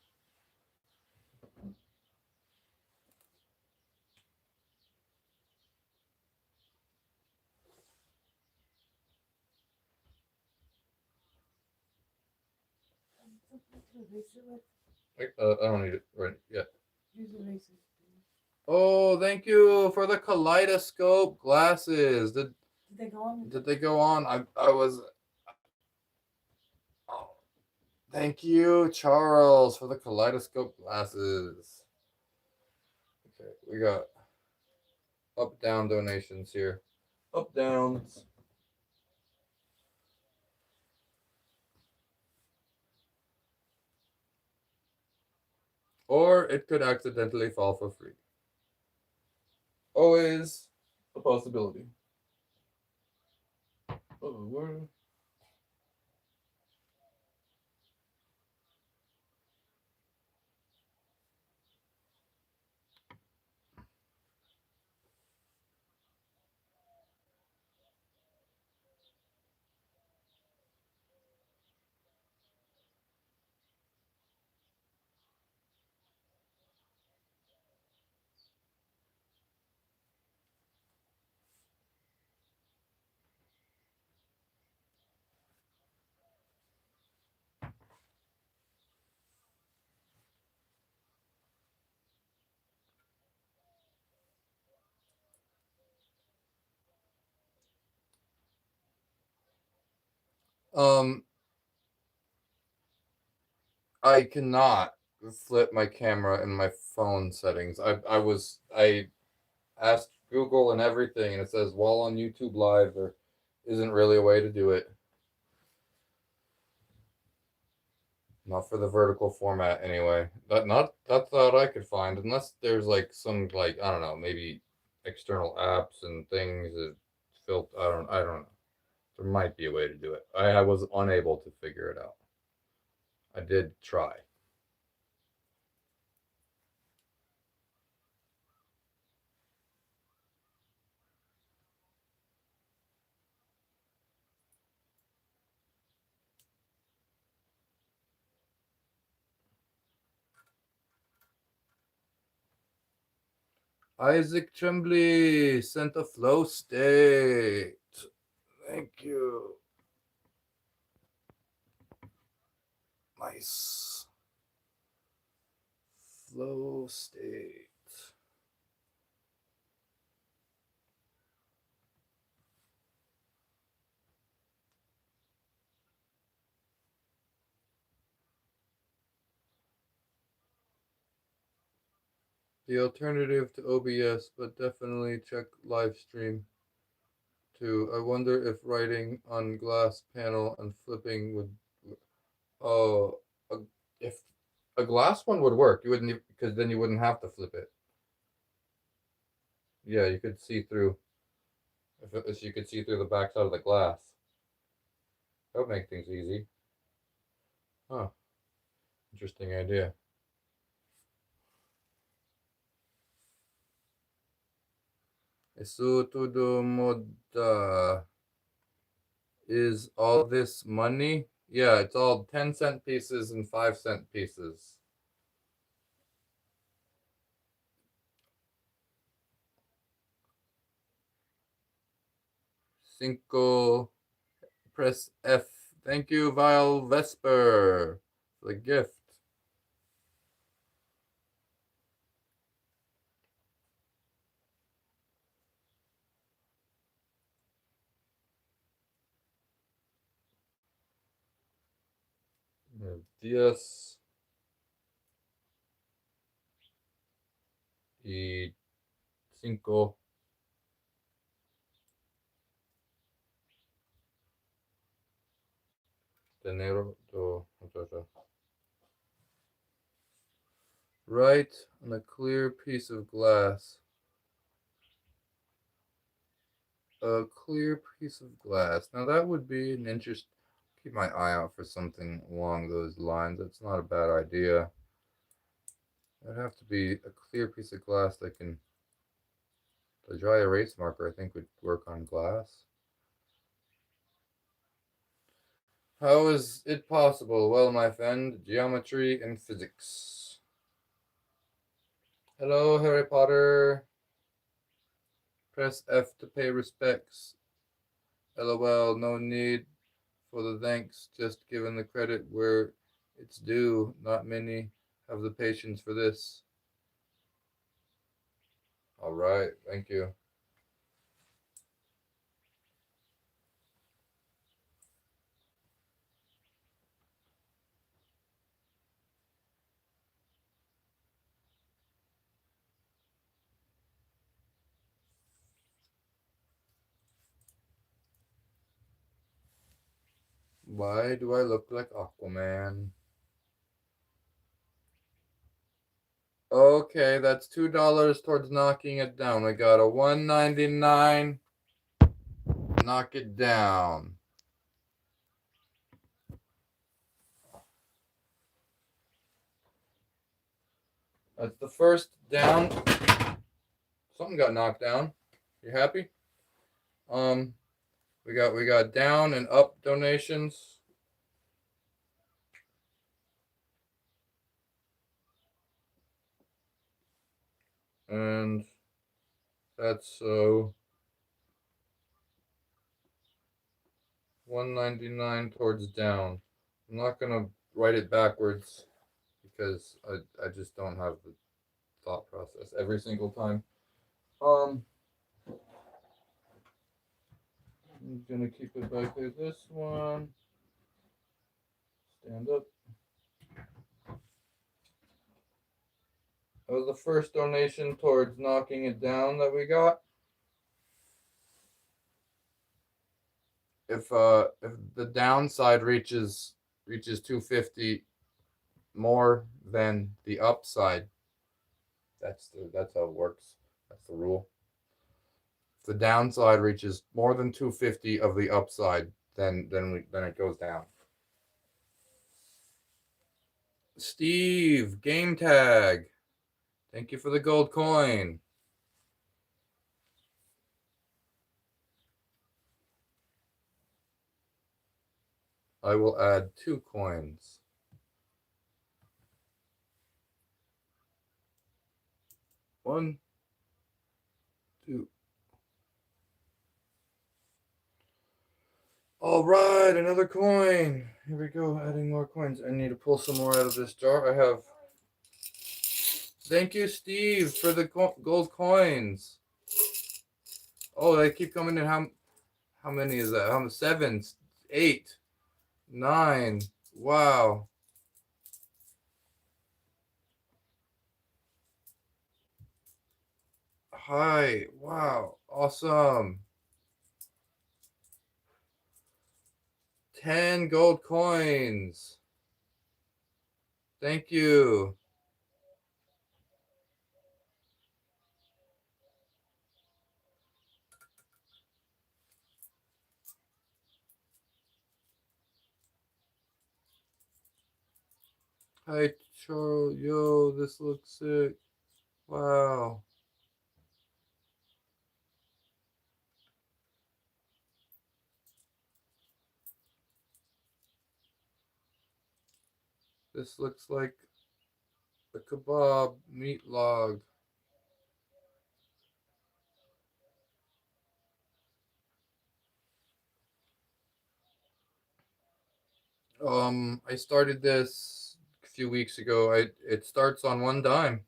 Something to erase it with. I don't need it right yet. Use erasers. Oh, thank you for the kaleidoscope glasses. Did they go on? Did they go on? I was. Oh, thank you, Charles, for the kaleidoscope glasses. Okay, we got up down donations here. Up downs. Or it could accidentally fall for free. Always a possibility. Oh, where? Um, I cannot flip my camera in my phone settings. I asked Google and everything, and it says while on YouTube Live, there isn't really a way to do it. Not for the vertical format, anyway. That's that I could find, unless there's like some like I don't know, maybe external apps and things that filter. I don't know. There might be a way to do it. I was unable to figure it out. I did try. Isaac Tremblay sent a flow state. Thank you. Nice. Flow state. The alternative to OBS, but definitely check live stream too. I wonder if writing on glass panel and flipping would. Oh, if a glass one would work, you wouldn't because then you wouldn't have to flip it. Yeah, you could see through. If you could see through the backside of the glass, that would make things easy. Huh? Interesting idea. Isso tudo muda. Is all this money? Yeah, it's all 10-cent pieces and 5-cent pieces. Cinco. Press F. Thank you, Vile Vesper, for the gift. Diez y cinco de enero. Right on a clear piece of glass. A clear piece of glass. Now that would be an interest. Keep my eye out for something along those lines. That's not a bad idea. It'd have to be a clear piece of glass that can. The dry erase marker, I think, would work on glass. How is it possible? Well, my friend, geometry and physics. Hello, Harry Potter. Press F to pay respects. LOL, no need for the thanks, just giving the credit where it's due. Not many have the patience for this. All right, thank you. Why do I look like Aquaman? Okay, that's $2 towards knocking it down. We got a $1.99. Knock it down. That's the first down. Something got knocked down. You happy? We got down and up donations. And that's $1.99 towards down. I'm not gonna write it backwards because I just don't have the thought process every single time. I'm gonna keep it back there. This one. Stand up. That was the first donation towards knocking it down that we got. If the downside reaches 250 more than the upside, that's how it works. That's the rule. If the downside reaches more than 250 of the upside, then it goes down. Steve, game tag. Thank you for the gold coin. I will add 2 coins. One, 2. All right, another coin. Here we go, adding more coins. I need to pull some more out of this jar. I have. Thank you, Steve, for the gold coins. Oh, they keep coming in. How many is that? 7, 8, 9. Wow. Hi. Wow. Awesome. 10 gold coins. Thank you. Hi, Charles. Yo, this looks sick. Wow. This looks like a kebab meat log. I started this a few weeks ago. It starts on 1 dime.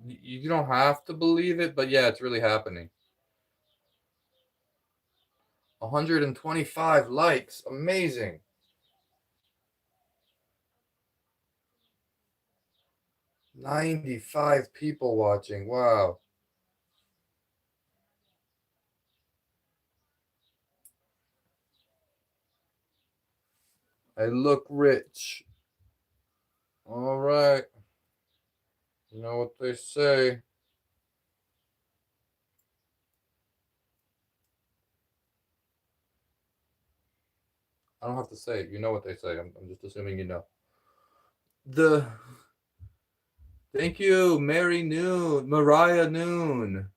You don't have to believe it, but yeah, it's really happening. 125 likes. Amazing. 95 people watching. Wow. I look rich. All right. You know what they say. I don't have to say it. You know what they say. I'm just assuming you know. The Thank you, Mary Noon, Mariah Noon.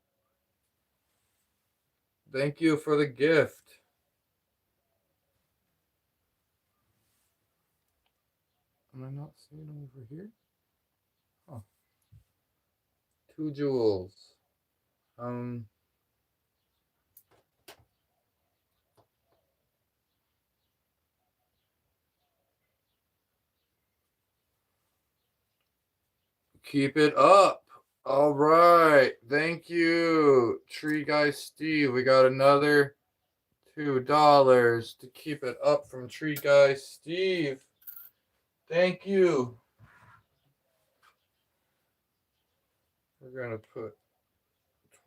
Thank you for the gift. Am I not seeing them over here? Oh, 2 jewels. Um, Keep it up. All right. Thank you, Tree Guy Steve. We got another $2 to keep it up from Tree Guy Steve. Thank you. We're going to put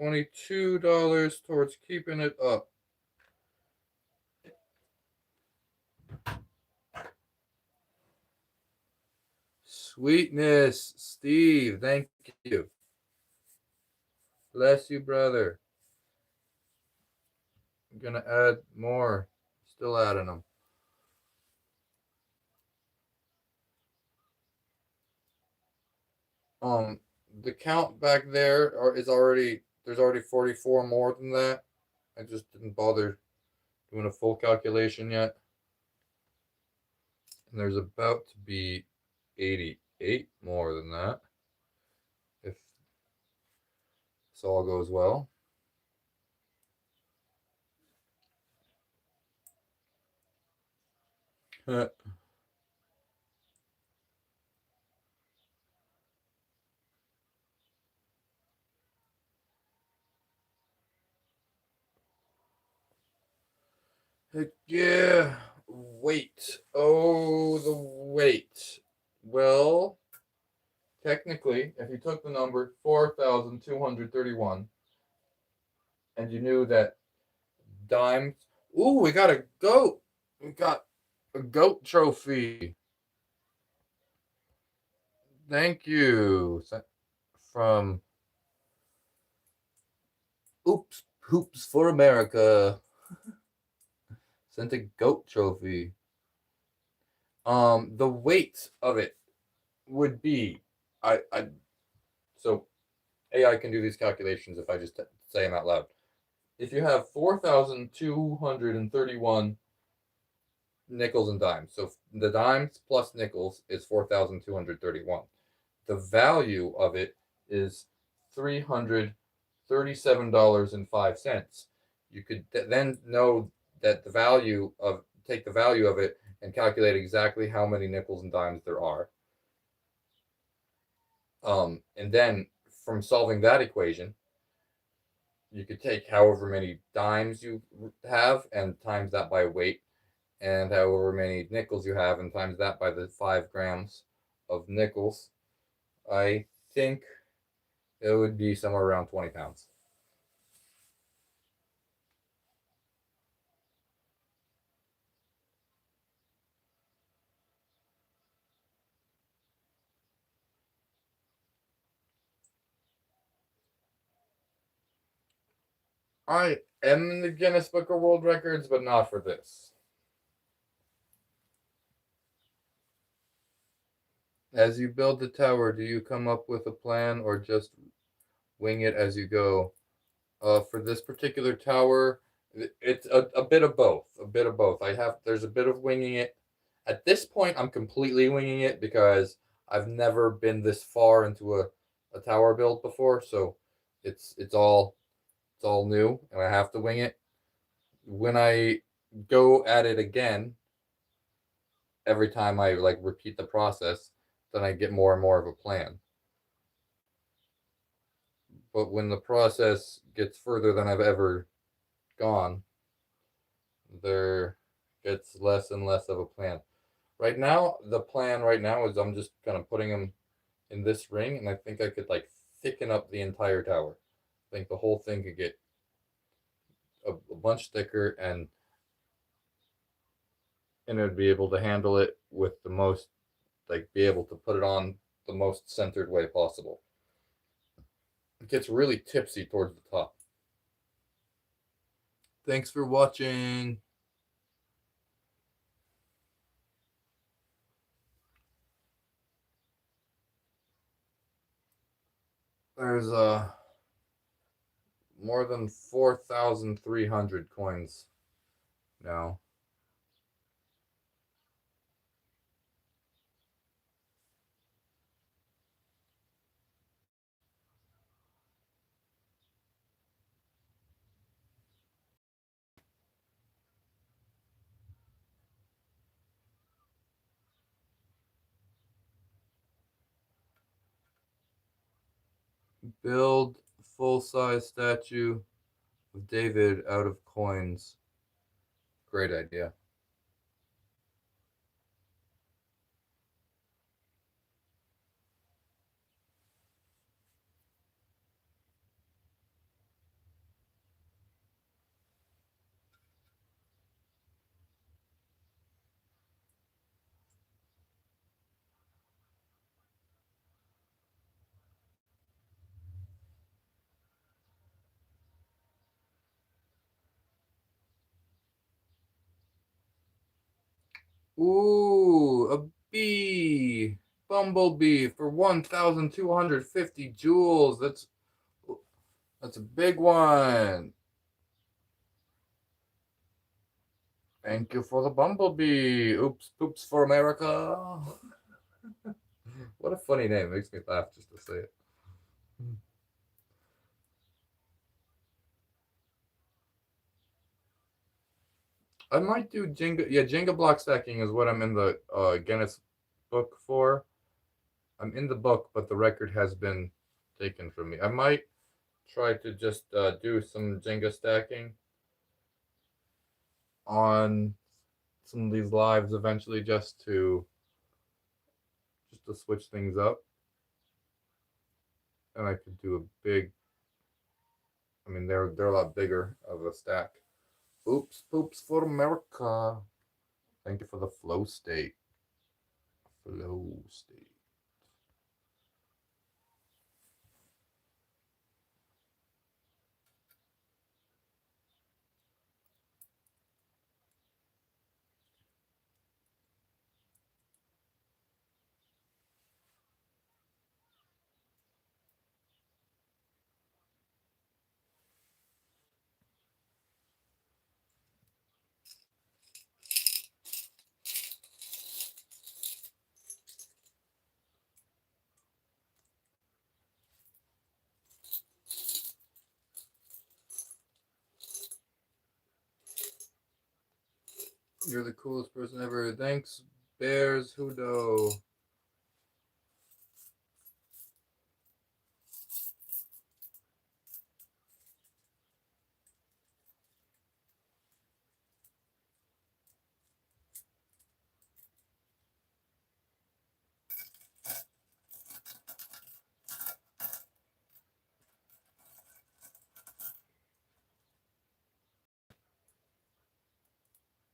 $22 towards keeping it up. Sweetness, Steve. Thank you. Bless you, brother. I'm going to add more. Still adding them. The count back there is already, there's already 44 more than that. I just didn't bother doing a full calculation yet. And there's about to be 88 more than that if this all goes well. Heck yeah. Wait. Oh, the wait. Well, technically, if you took the number 4,231 and you knew that dimes. Ooh, we got a goat. We got a goat trophy. Thank you. From Oops Hoops for America. Sent a goat trophy. The weight of it would be, I so AI can do these calculations if I just say them out loud. If you have 4,231 nickels and dimes. So the dimes plus nickels is 4,231. The value of it is $337.05. You could then know that the value of take the value of it and calculate exactly how many nickels and dimes there are. And then from solving that equation, you could take however many dimes you have and times that by weight, and however many nickels you have and times that by the 5 grams of nickels. I think it would be somewhere around 20 pounds. I am in the Guinness Book of World Records, but not for this. As you build the tower, do you come up with a plan or just wing it as you go? For this particular tower, it's a bit of both. A bit of both. There's a bit of winging it. At this point, I'm completely winging it because I've never been this far into a tower build before, so it's all new, and I have to wing it. When I go at it again, every time I like repeat the process, then I get more and more of a plan. But when the process gets further than I've ever gone, there gets less and less of a plan. Right now, the plan right now is I'm just kind of putting them in this ring, and I think I could like thicken up the entire tower. I think the whole thing could get a bunch thicker, and it would be able to handle it with the most, like, be able to put it on the most centered way possible. It gets really tipsy towards the top. Thanks for watching. There's more than 4,300 coins now. Build full-size statue of David out of coins. Great idea. Ooh, a bee. Bumblebee for 1,250 jewels. That's a big one. Thank you for the bumblebee. Oops, poops for America. What a funny name. It makes me laugh just to say it. I might do Jenga. Yeah, Jenga block stacking is what I'm in the Guinness book for. I'm in the book, but the record has been taken from me. I might try to just do some Jenga stacking on some of these lives eventually, just to switch things up. And I could do a big. I mean, they're a lot bigger of a stack. Oops, poops for America. Thank you for the flow state. Flow state. You're the coolest person ever. Thanks, Bears Hudo.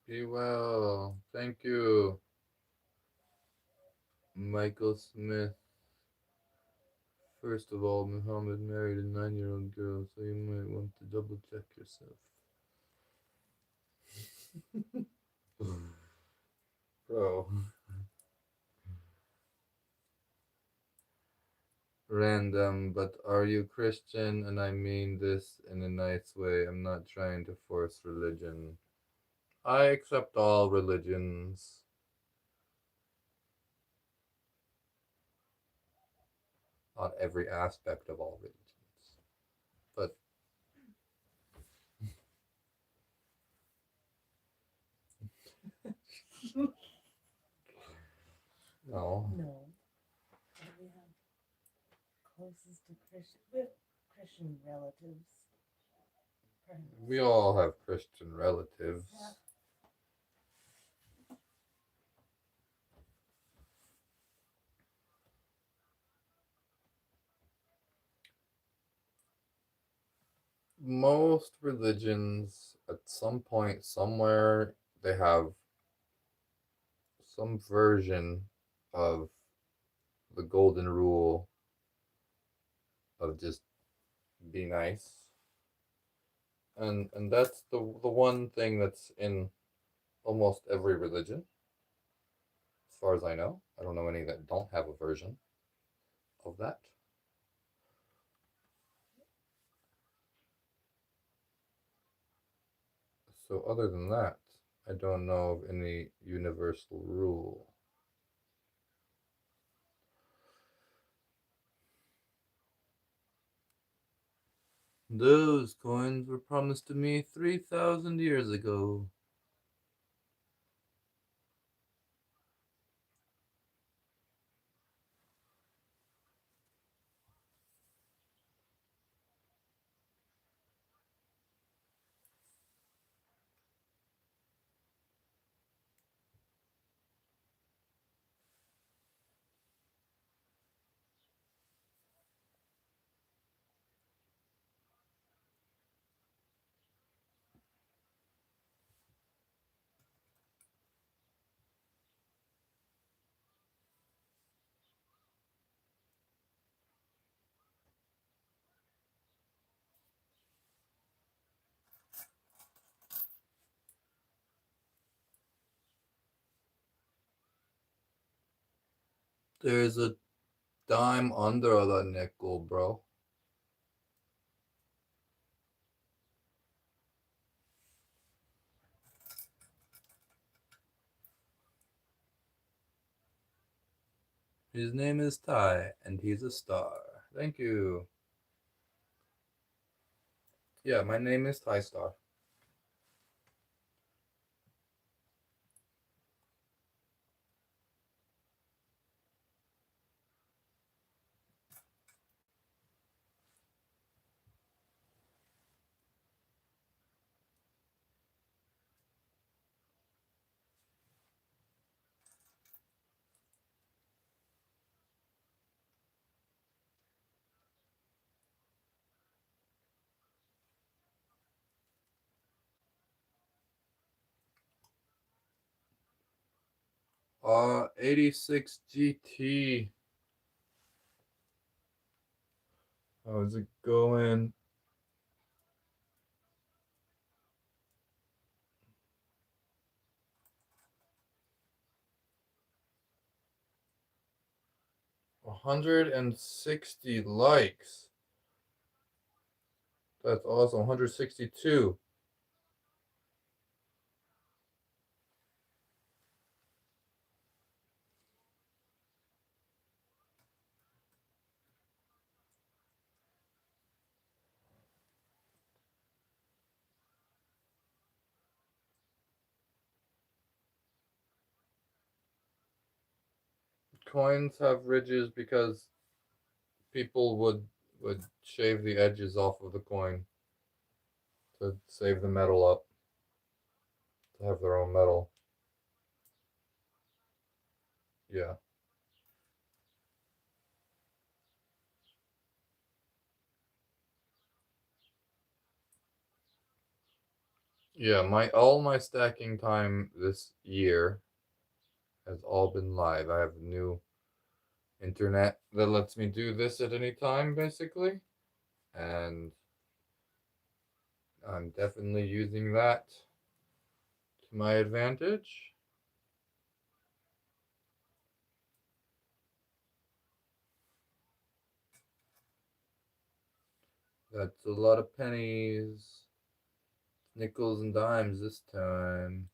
Be well. Thank you. Michael Smith. First of all, Muhammad married a 9-year-old girl, so you might want to double check yourself. Bro. Random, but are you Christian? And I mean this in a nice way. I'm not trying to force religion. I accept all religions. On every aspect of all religions. But no. No. What do we have closest to Christian? We have Christian relatives. Perhaps. We all have Christian relatives. Yeah. Most religions, at some point, somewhere, they have some version of the golden rule of just be nice. And that's the one thing that's in almost every religion, as far as I know. I don't know any that don't have a version of that. So other than that, I don't know of any universal rule. Those coins were promised to me 3,000 years ago. There's a dime under the nickel, bro. His name is Tai, and he's a star. Thank you. Yeah, my name is TaiStar. '86 GT. How's it going? $160 likes. That's awesome. 162. Coins have ridges because people would shave the edges off of the coin to save the metal up, to have their own metal. Yeah. Yeah, my all my stacking time this year has all been live. I have new internet that lets me do this at any time, basically, and I'm definitely using that to my advantage. That's a lot of pennies, nickels, and dimes this time.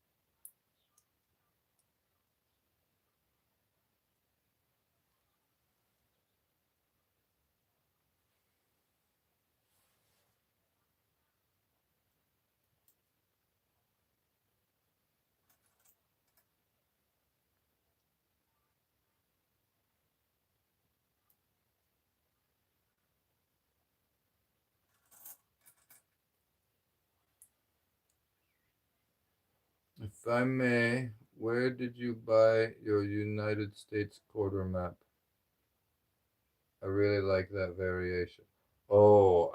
If I may, where did you buy your United States quarter map? I really like that variation. Oh,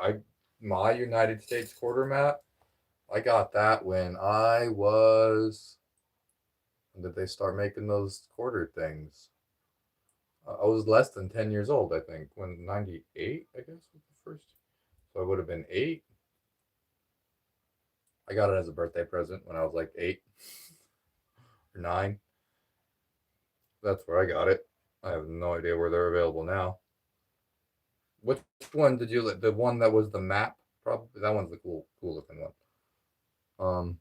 my United States quarter map, I got that when I was. When did they start making those quarter things? I was less than 10 years old, I think, when 98, I guess, was the first. So I would have been 8. I got it as a birthday present when I was like 8 or 9. That's where I got it. I have no idea where they're available now. Which one did you like? The one that was the map? Probably that one's the cool looking one. Um,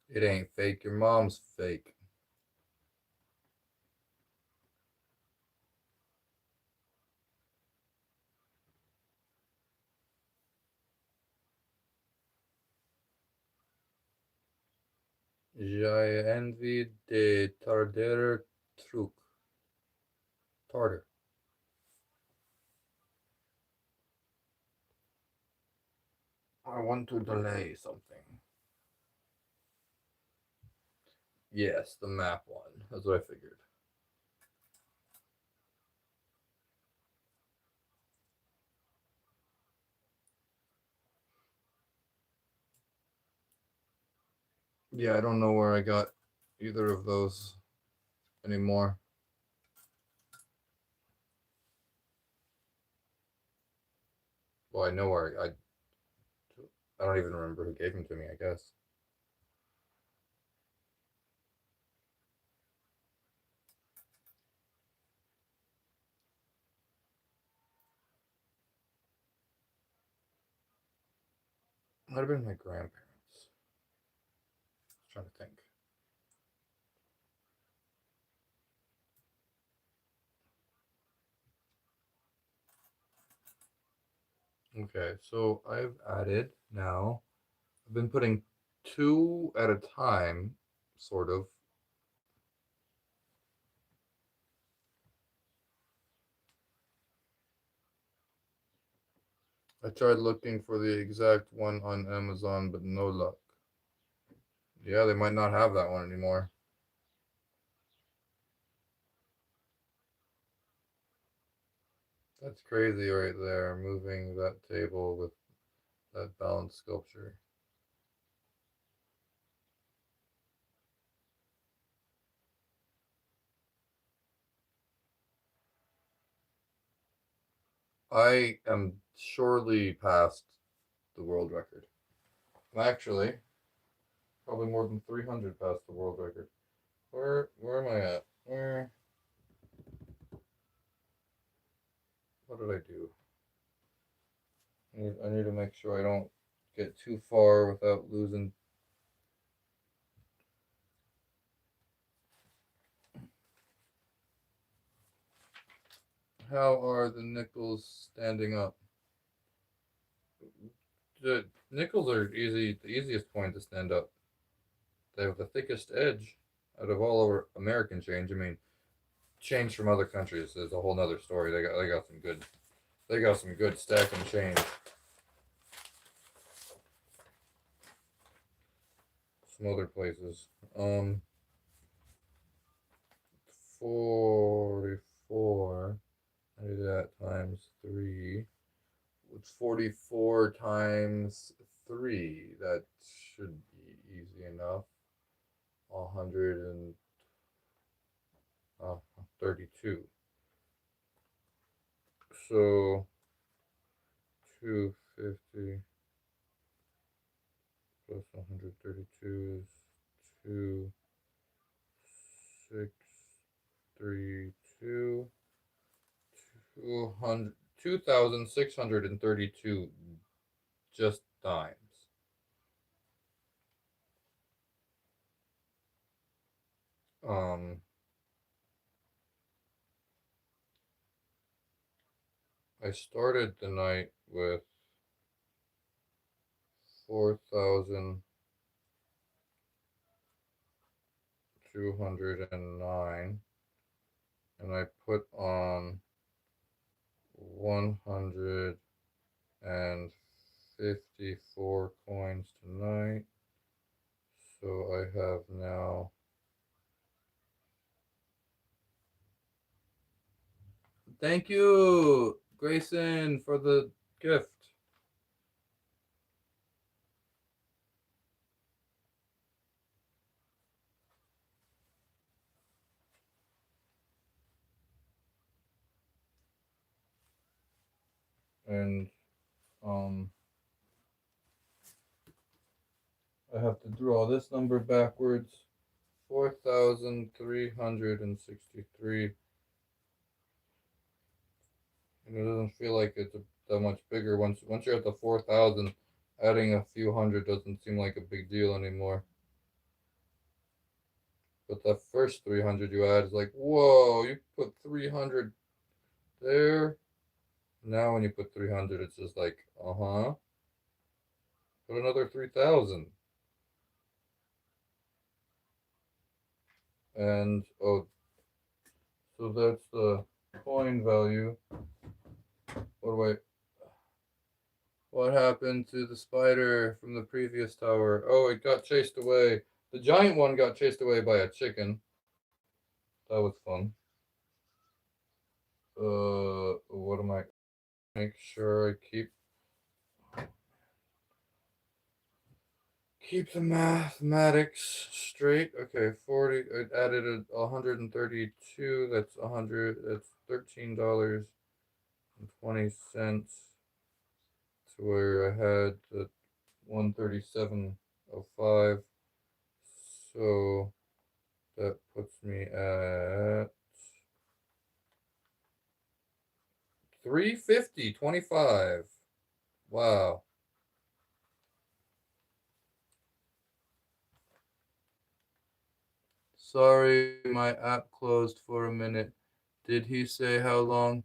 it ain't fake. Your mom's fake. J'ai envie de tarder truc. Tartar. I want to delay something. Yes, the map one. That's what I figured. Yeah, I don't know where I got either of those anymore. Well, I know where I don't even remember who gave them to me, I guess. Might have been my grandparents. I was trying to think. Okay, so I've added now. I've been putting 2 at a time, sort of. I tried looking for the exact one on Amazon, but no luck. Yeah, they might not have that one anymore. That's crazy right there, moving that table with that balanced sculpture. I am surely past the world record. Actually, probably more than 300 past the world record. Where am I at? What did I do? I need to make sure I don't get too far without losing. How are the nickels standing up? the nickels are easy, the easiest coin to stand up. They have the thickest edge out of all over American change. I mean, change from other countries is a whole nother story. They got some good stacking change. Some other places. 44. I do that times 3. It's 44 times 3. That should be easy enough. 132. So 250 plus 132 is 2632. 2,632 just dimes. Um, I started the night with 4,209, and I put on 154 coins tonight. So I have now. Thank you, Grayson, for the gift. And I have to draw this number backwards. 4,363. And it doesn't feel like it's that much bigger. Once you're at the 4,000, adding a few hundred doesn't seem like a big deal anymore. But the first 300 you add is like, whoa, you put 300 there. Now when you put 300, it's just like, uh-huh. Put another 3,000. And, oh, so that's the coin value. What happened to the spider from the previous tower? Oh, it got chased away. The giant one got chased away by a chicken. That was fun. What am I? Make sure I keep the mathematics straight. Okay, 40. I added 132. That's 100. That's $13.20 to where I had the 137.05. So that puts me at 350.25. Wow. Sorry, my app closed for a minute. Did he say how long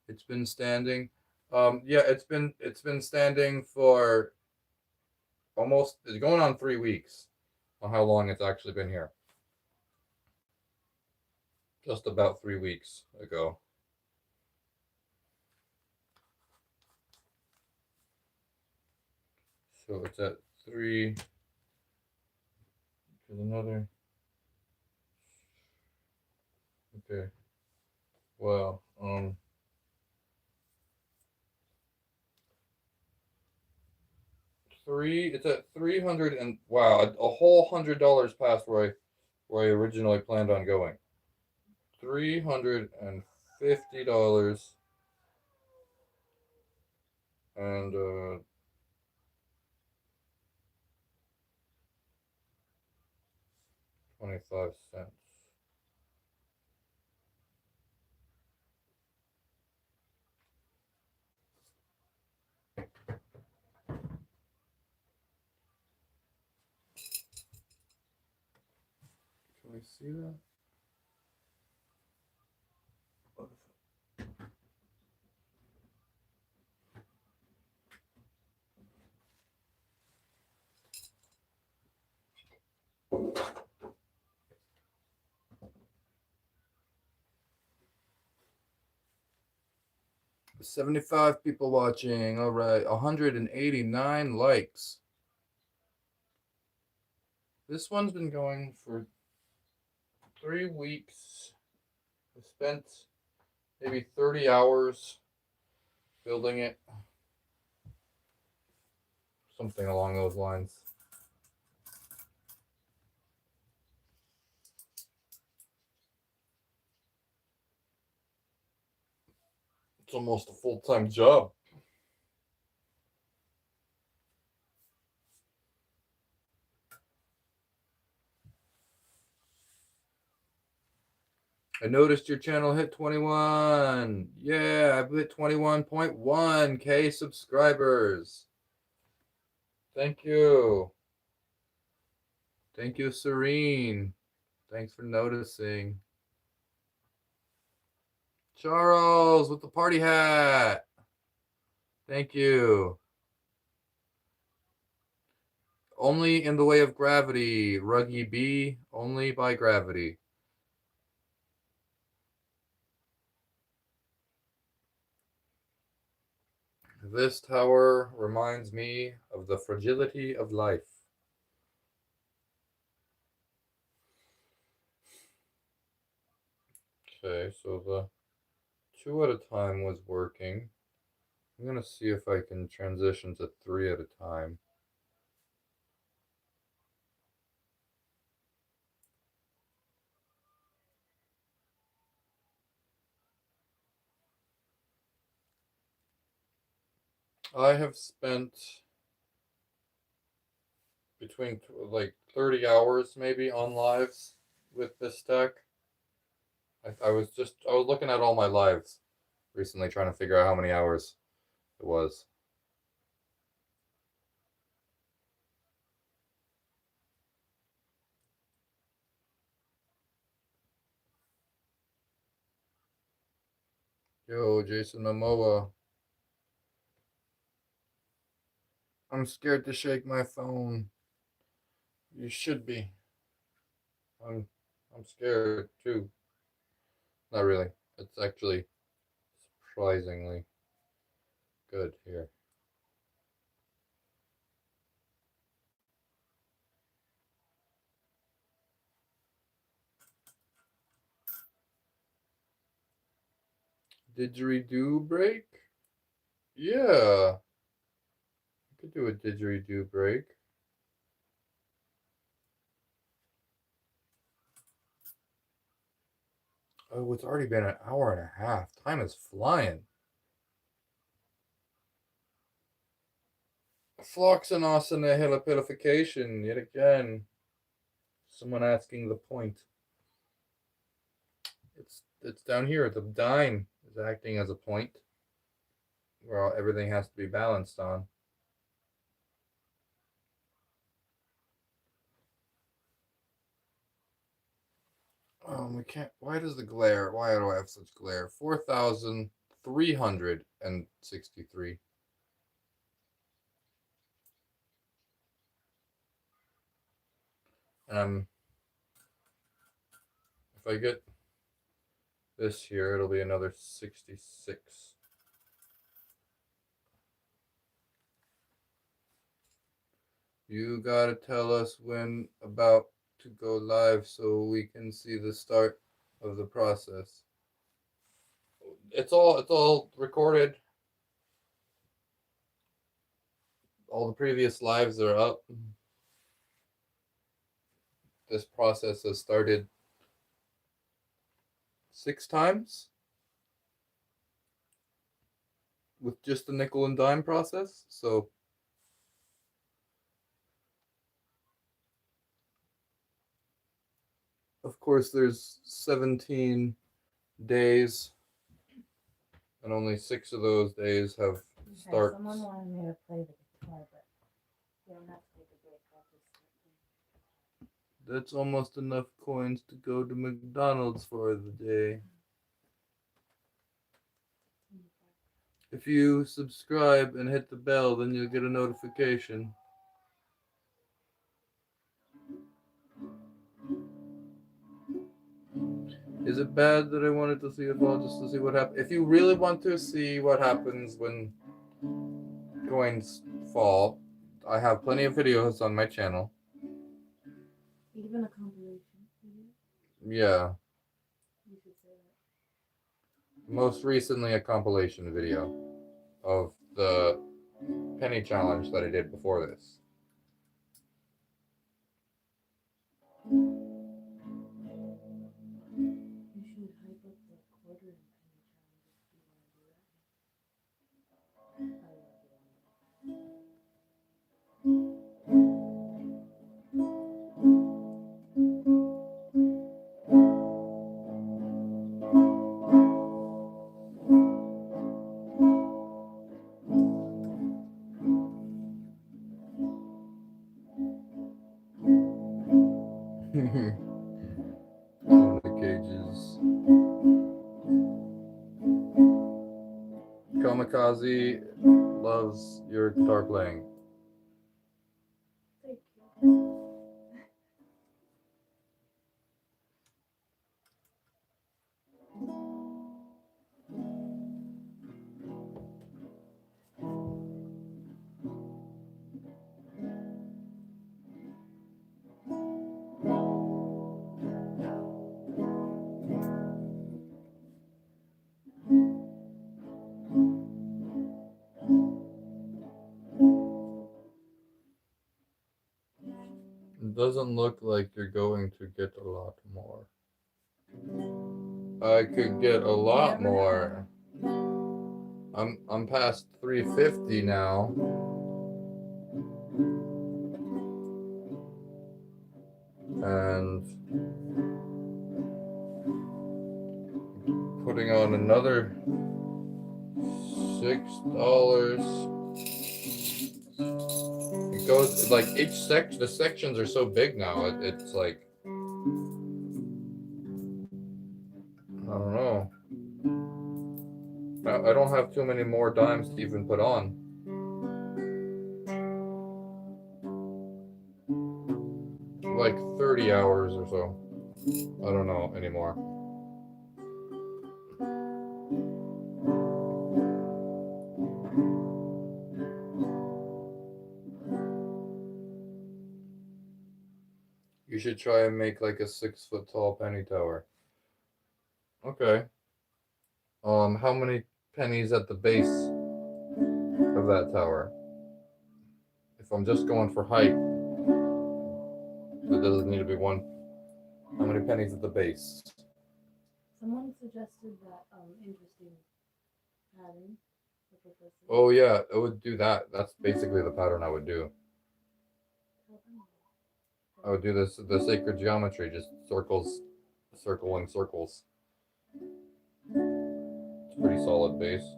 it's been standing? Yeah, it's been standing for almost, it's going on 3 weeks on how long it's actually been here. Just about 3 weeks ago. So it's at 3. There's another. Okay. Well, it's at 300 and wow, a whole $100 past where I originally planned on going. $350 and 25 cents. Can we see that? 75 people watching. All right, 189 likes. This one's been going for 3 weeks. I spent maybe 30 hours building it. Something along those lines. It's almost a full-time job. I noticed your channel hit 21. Yeah, I've hit 21.1K subscribers. Thank you. Thank you, Serene. Thanks for noticing. Charles with the party hat. Thank you. Only in the way of gravity. Ruggy B, only by gravity. This tower reminds me of the fragility of life. Okay, so the 2 at a time was working. I'm going to see if I can transition to 3 at a time. I have spent between like 30 hours maybe on lives with this deck. I was looking at all my lives recently trying to figure out how many hours it was. Yo, Jason Momoa. I'm scared to shake my phone. You should be. I'm scared too. Not really. It's actually surprisingly good here. Didgeridoo break? Yeah. I could do a didgeridoo break. Oh, it's already been an hour and a half. Time is flying. Floxanosina hilipilification, yet again. Someone asking the point. It's down here. The dime is acting as a point where everything has to be balanced on. We can't. Why does the glare? Why do I have such glare? 4,363. Um, if I get this here, it'll be another 66. You gotta tell us when about to go live so we can see the start of the process. It's all recorded. All the previous lives are up. This process has started 6 times with just the nickel and dime process. So of course there's 17 days and only 6 of those days have starts. Someone wanted me to play the guitar, but you don't have to take a break. I'll just That's almost enough coins to go to McDonald's for the day. If you subscribe and hit the bell, then you'll get a notification. Is it bad that I wanted to see it fall just to see what happens? If you really want to see what happens when coins fall, I have plenty of videos on my channel. Even a compilation video. Yeah, You should say that. most recently a compilation video of the penny challenge that I did before this. You should hype up the quarter and penny challenge if you want to do that. I don't know if you want to. In the cages. Kamikaze loves your guitar playing. Thank you. It doesn't look like you're going to get a lot more. I could get a lot more. I'm past 350 now. And putting on another $6. It goes like each section. The sections are so big now. It's like I don't know. I don't have too many more dimes to even put on. Like 30 hours or so. I don't know anymore. You should try and make like a 6-foot tall penny tower. Okay. How many pennies at the base of that tower? If I'm just going for height, there doesn't need to be one. How many pennies at the base? Someone suggested that interesting pattern. The professor. Oh yeah, it would do that. That's basically the pattern I would do. I would do this the sacred geometry, just circles, circling circles. It's a pretty solid base.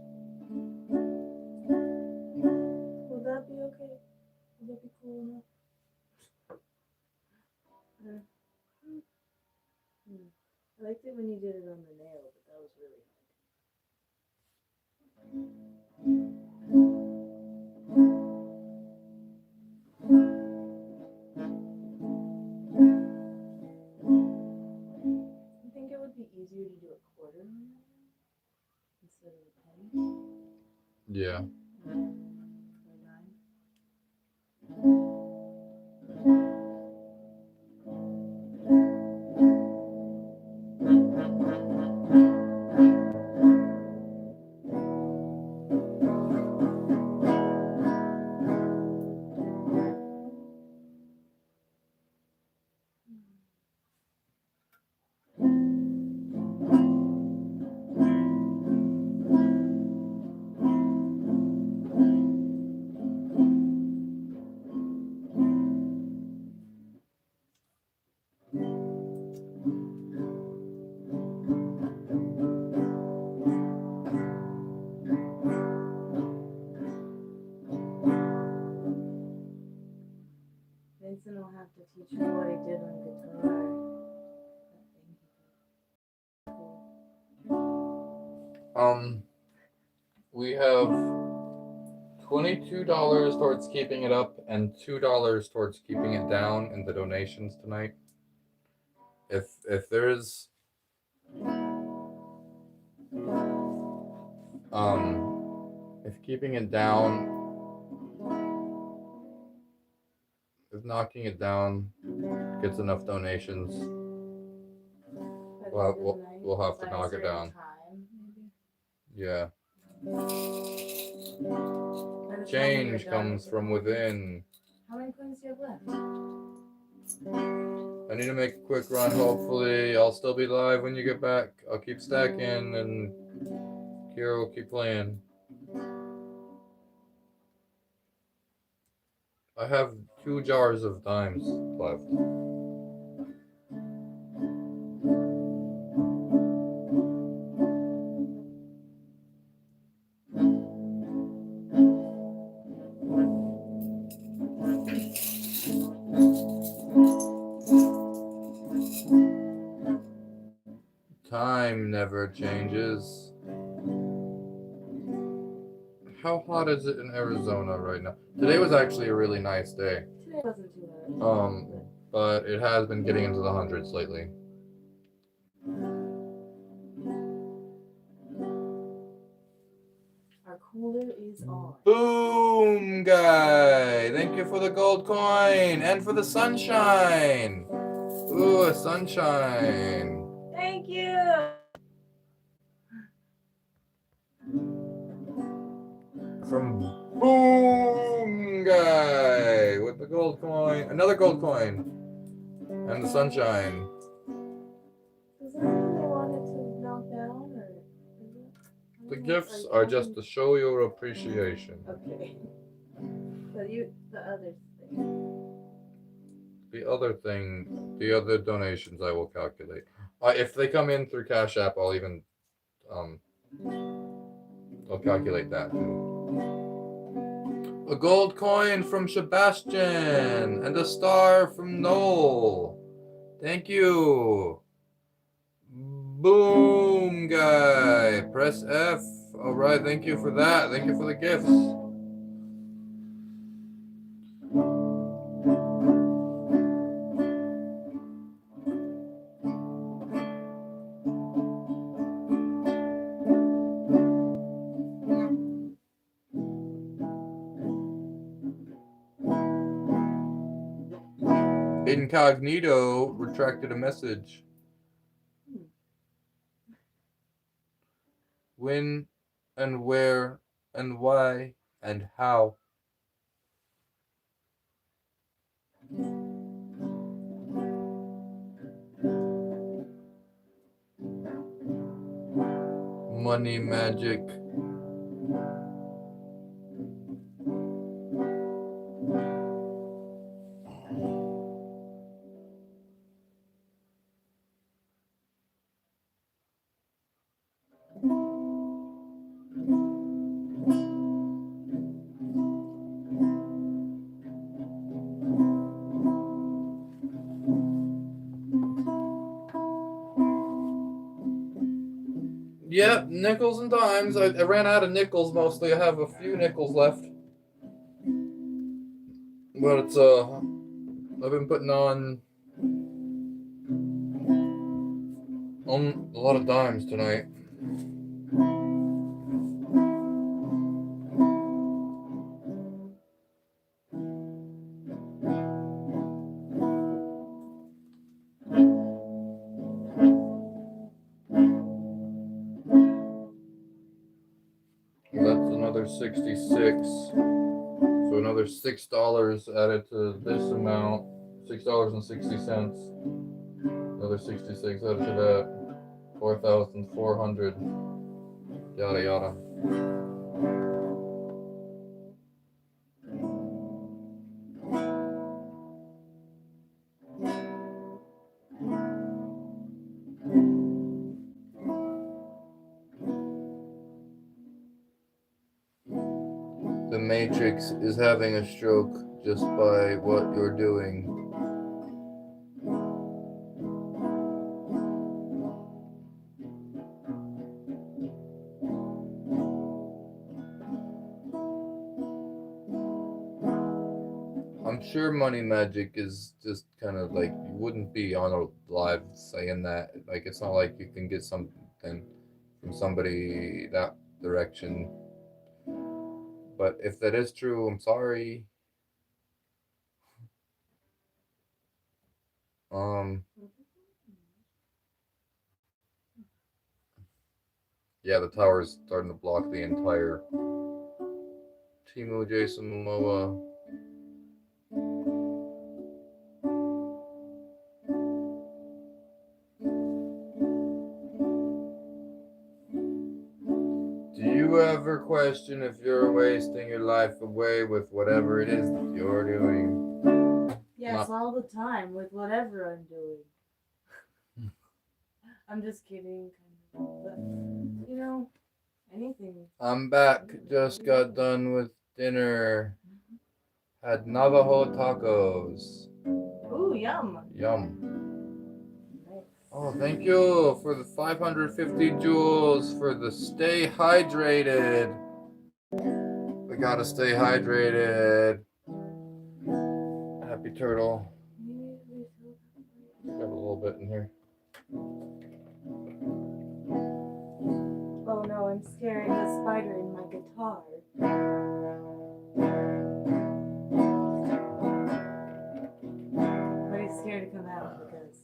Would that be okay? Would that be cool enough? I liked it when you did it on the nail, but that was really I think it would be easier to do a quarter on that instead of a penny. Yeah. Or a dime. Vincent will have to teach me what he did on guitar. We have $22 towards keeping it up and $2 towards keeping it down in the donations tonight. If there's If keeping it down, if knocking it down gets enough donations, we'll have to knock it down. Yeah. Change comes from within. How many coins do you have left? I need to make a quick run. Hopefully, I'll still be live when you get back. I'll keep stacking, and Kira will keep playing. I have 2 jars of dimes left. Time never changes. How hot is it in Arizona right now? Today was actually a really nice day. Today wasn't too hot. But it has been getting into the hundreds lately. Our cooler is on. Boom, guy! Thank you for the gold coin and for the sunshine. Ooh, a sunshine. Thank you. From Boom Guy with the gold coin, another gold coin, and the sunshine. Does that mean they want it to knock down, or is it? The gifts are just to show your appreciation. Okay. So the other thing. The other donations I will calculate. If they come in through Cash App, I'll even, I'll calculate that too. A gold coin from Sebastian and a star from Noel. Thank you. Boom, guy. Press F. All right, thank you for that. Thank you for the gifts. Incognito retracted a message. When and where and why and how. Money magic. Yep, nickels and dimes. I ran out of nickels mostly. I have a few nickels left. But it's, I've been putting on a lot of dimes tonight. That's another 66. So another $6 added to this amount. $6.60. Another 66 added to that. 4,400. Yada yada. The Matrix is having a stroke just by what you're doing. I'm sure money magic is just kind of like you wouldn't be on a live saying that. Like it's not like you can get something from somebody that direction. But if that is true, I'm sorry. Um, yeah, the tower's starting to block the entire Timu Jason Momoa. Do you ever question if you're wasting your life away with whatever it is that you're doing? Yes, Not- all the time with whatever I'm doing. I'm just kidding, kind of. But, you know, anything. I'm back. Just got done with dinner. Had Navajo tacos. Ooh, yum. Yum. Nice. Oh, thank you for the 550 joules for the stay hydrated. We gotta stay hydrated. Happy turtle. Got a little bit in here. Oh no, I'm scaring the spider in my guitar. But he's scared to come out because.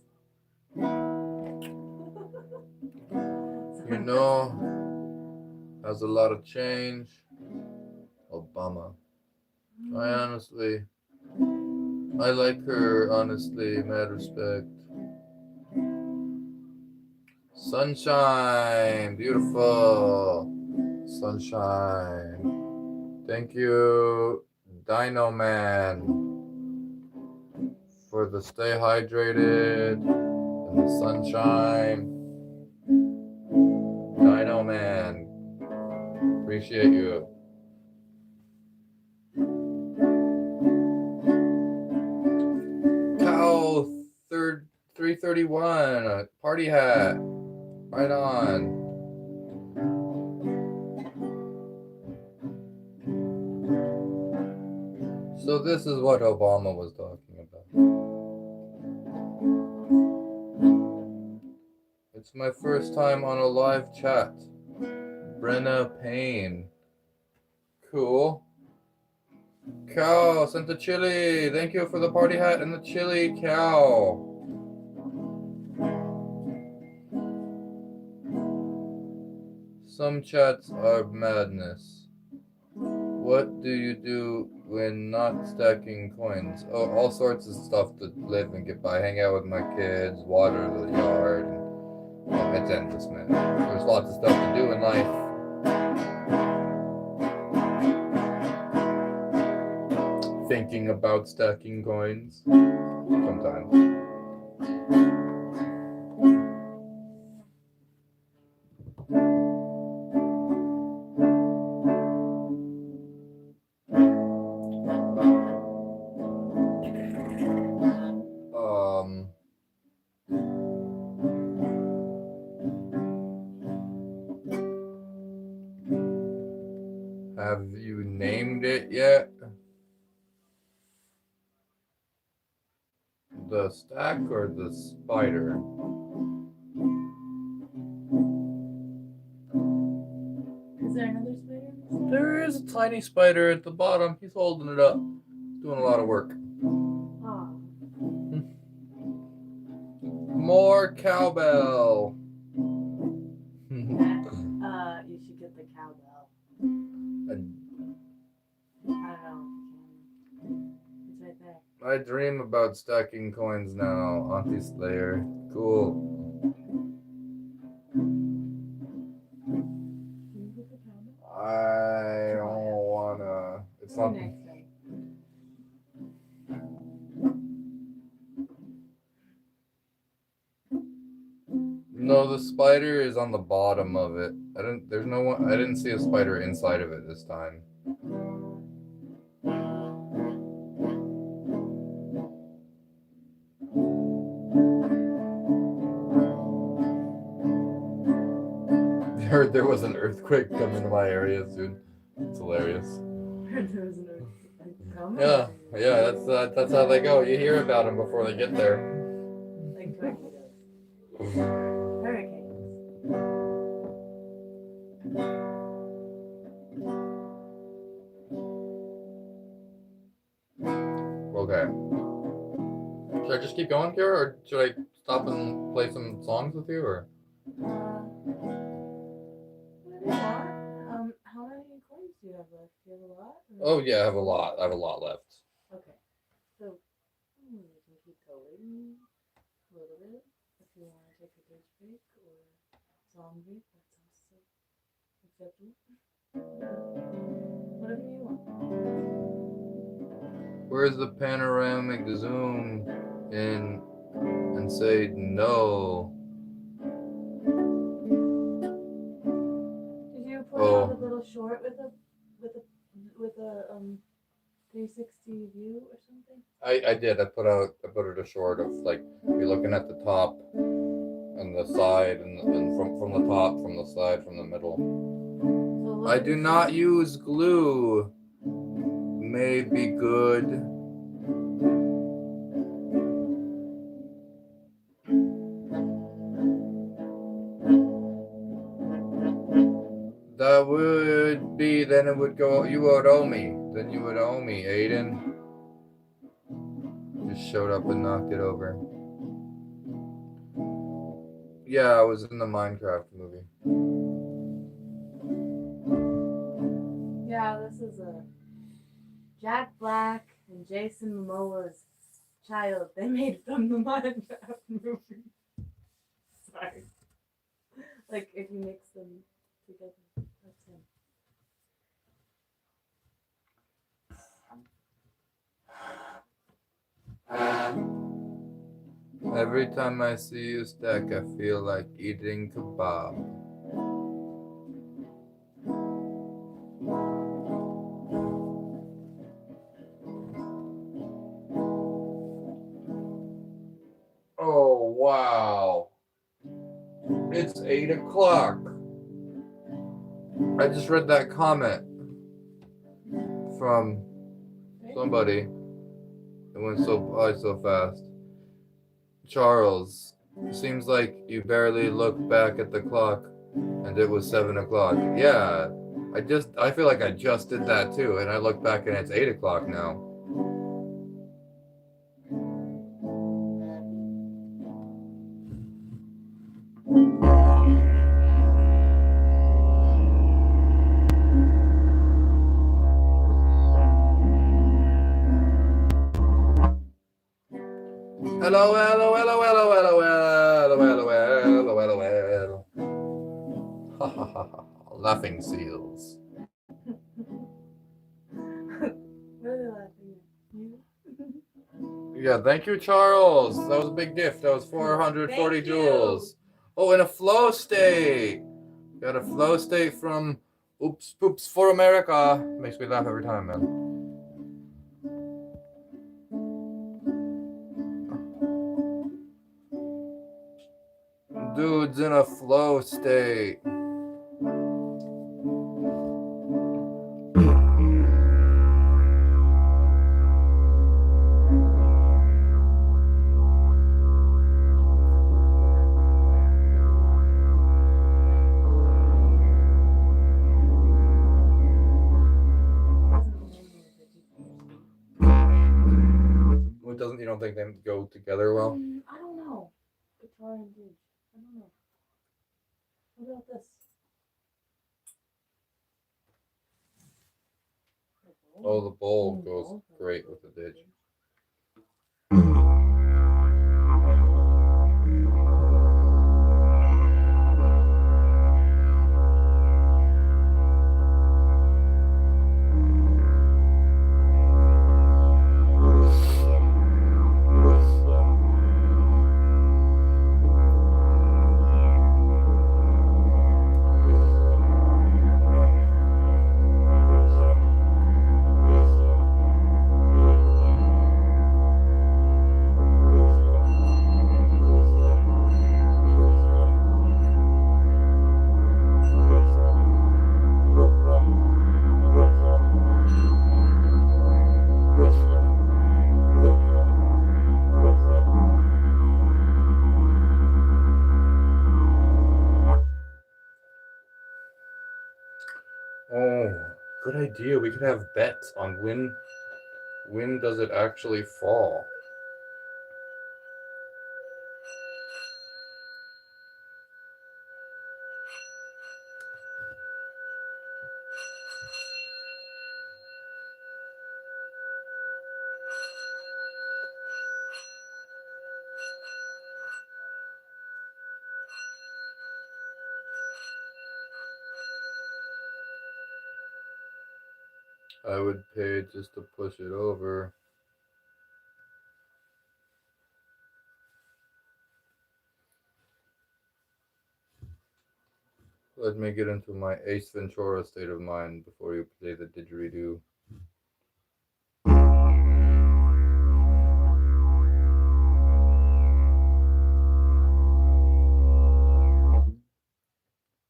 You know, has a lot of change. Obama. I like her, honestly, mad respect. Sunshine, beautiful. Sunshine. Thank you, Dino Man, for the stay hydrated and the sunshine. Dino Man, appreciate you. Cow 331, party hat, right on. So this is what Obama was talking about. It's my first time on a live chat. Brenna Payne. Cool. Cow sent the chili. Thank you for the party hat and the chili, Cow. Some chats are madness. What do you do when not stacking coins? Oh, all sorts of stuff to live and get by. Hang out with my kids, water the yard. It's endless, man. There's lots of stuff to do in life. Thinking about stacking coins. Sometimes. Have you named it yet? The stack or the spider? Is there another spider? There is a tiny spider at the bottom. He's holding it up. He's doing a lot of work. Oh. More cowbell. You should get the cowbell. I I don't know if you can. It's right there. I dream about stacking coins now. Auntie Slayer. Cool. Can you get the cowbell? I don't wanna. It's not. Next time. No, the spider is on the bottom of it. There's no one. I didn't see a spider inside of it this time. Heard there was an earthquake coming to my area soon. It's hilarious. There was an Come Yeah, on. yeah, that's how they go. You hear about them before they get there. Like tornadoes. Hurricanes. Okay. Should I just keep going, Kira, or should I stop and play some songs with you, or? Whatever you want. How many coins do you have left? Do you have a lot? Oh yeah, I have a lot. I have a lot left. Okay. So you can keep going a little bit if you want to take a bridge break or song break. That's also acceptable. Whatever you want. Where's the panoramic zoom in and say no? Did you put out a little short with a 360 view or something? I did. I put it a short of like you're looking at the top and the side and from the top, from the side, from the middle. So I do not use glue. May be good. That would be, then it would go, you would owe me. Then you would owe me, Aiden. Just showed up and knocked it over. Yeah, I was in the Minecraft movie. Yeah, this is a Jack Black and Jason Momoa's child they made from the Minecraft movie. Sorry. Like if you mix them together, that's him. Every time I see you stack, I feel like eating kebab. Oh, wow. It's 8 o'clock. I just read that comment from somebody. It went so fast. Charles, seems like you barely looked back at the clock and it was 7 o'clock. Yeah, I feel like I just did that too, and I look back and it's 8 o'clock now. Hello, hello, hello, hello, hello, hello, hello, hello, hello, hello. Ha ha ha ha. Laughing seals. What are they laughing at? You? Yeah, thank you, Charles. That was a big gift. That was 440 jewels. Oh, in a flow state. Got a flow state from Oops Poops for America. Makes me laugh every time, man. Dude's in a flow state. You don't think they go together well? I don't know. Guitar and bridge. I don't know. What about this? Oh, the bowl goes great with the ditch. Good idea. We could have bets on when does it actually fall. I would pay just to push it over. Let me get into my Ace Ventura state of mind before you play the didgeridoo.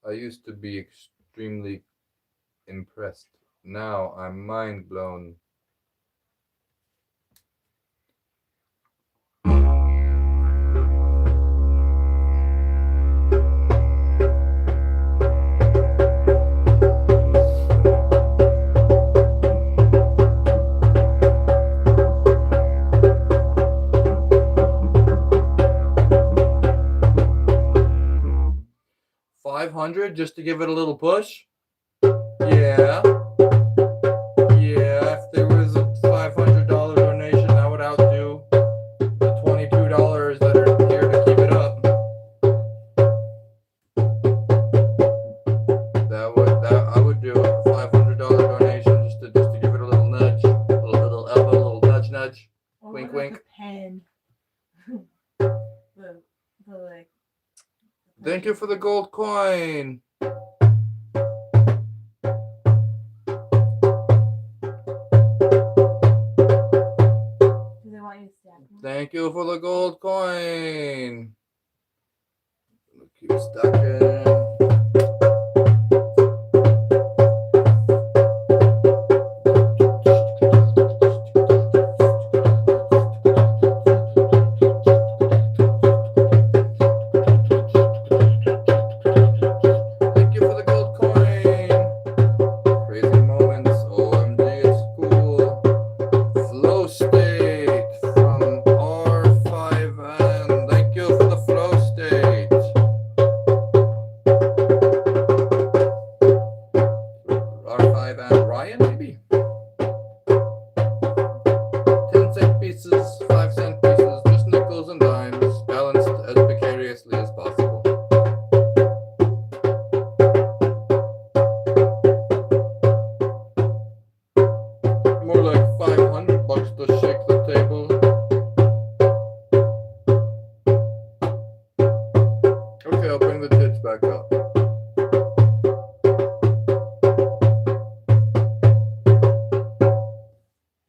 I used to be extremely impressed. Now I'm mind blown. $500 just to give it a little push? Yeah. Yeah, if there was a $500 donation, that would outdo the $22 that are here to keep it up. I would do a $500 donation just to give it a little nudge, a little elbow, a little nudge. Or Wink, what about wink. the pen? the like. Thank you for the gold coin. Do they want you to stack them? Thank you for the gold coin. Keep stacking. Thank you for the gold coin. Crazy moments. OMG, it's cool. Flow state from R5N. Thank you for the flow state. R5N Ryan, maybe? 10-cent pieces, 5-cent pieces, just nickels and dimes, balanced as precariously as possible. More like $500 to shake the table. Okay, I'll bring the tits back up.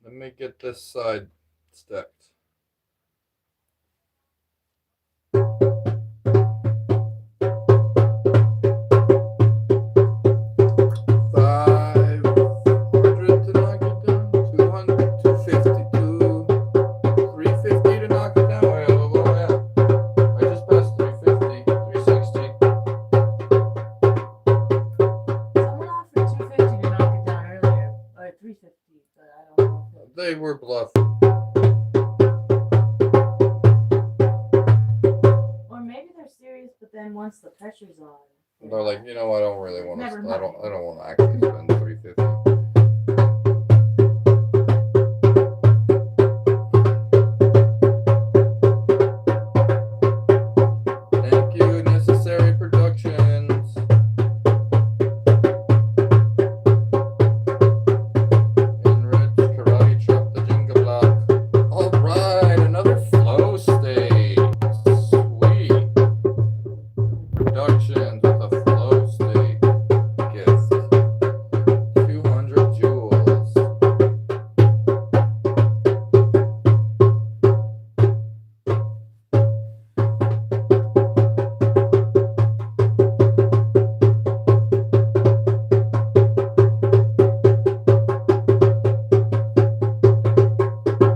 Let me get this side stacked. $500 to knock it down, $200, $250, $350 to knock it down. Wait, yeah. I just passed $350, $360. Someone offered $250 to knock it down earlier, or $350, but I don't know. They were bluffing. Or maybe they're serious, but then once the pressure's on, They're like, you know, I don't really want to. Never I don't mind. want to actually spend $350. Thank you, Necessary Productions. Enrich Karate Chop the Jenga Block. All right, another flow state. Sweet. Productions with a flow state gift. 200 jewels.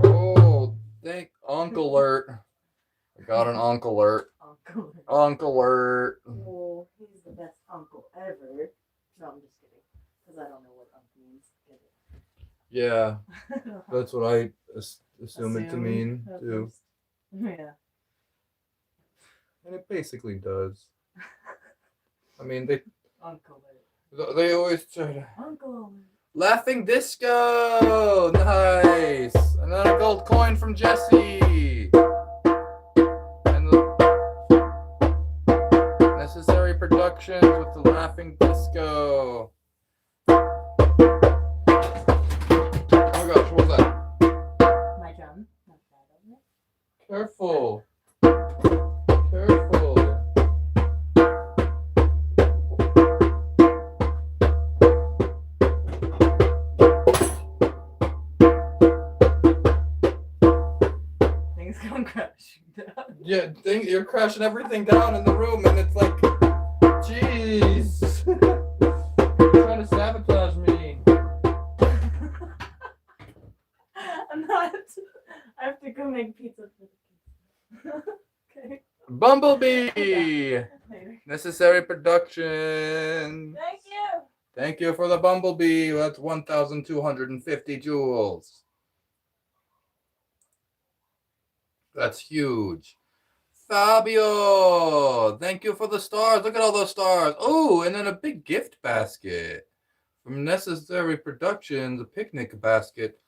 Oh, thank Uncle Alert. I got an Uncle Alert. Uncle. Uncle Alert. Oh, he's the best uncle ever. No, I'm just kidding, because I don't know what uncle means. get Yeah, it. that's what I assume it to mean at too. least. Yeah. And it basically does. I mean, they Uncle. always try to. Uncle. Laughing Disco! Nice! Another gold coin from Jesse! And the necessary productions with the Laughing Disco. Oh my gosh, what was that? My drum. Not bad, isn't it? Careful. Careful. Things come crashing down. Yeah, you're crashing everything down in the room, and it's like, jeez. You're trying to sabotage me. I'm not. I have to go make pizza for the kids. Okay. Bumblebee! Later. Necessary production. Thank you. Thank you for the Bumblebee. That's 1,250 joules. That's huge. Fabio! Thank you for the stars. Look at all those stars. Oh, and then a big gift basket. From Necessary Productions, a picnic basket.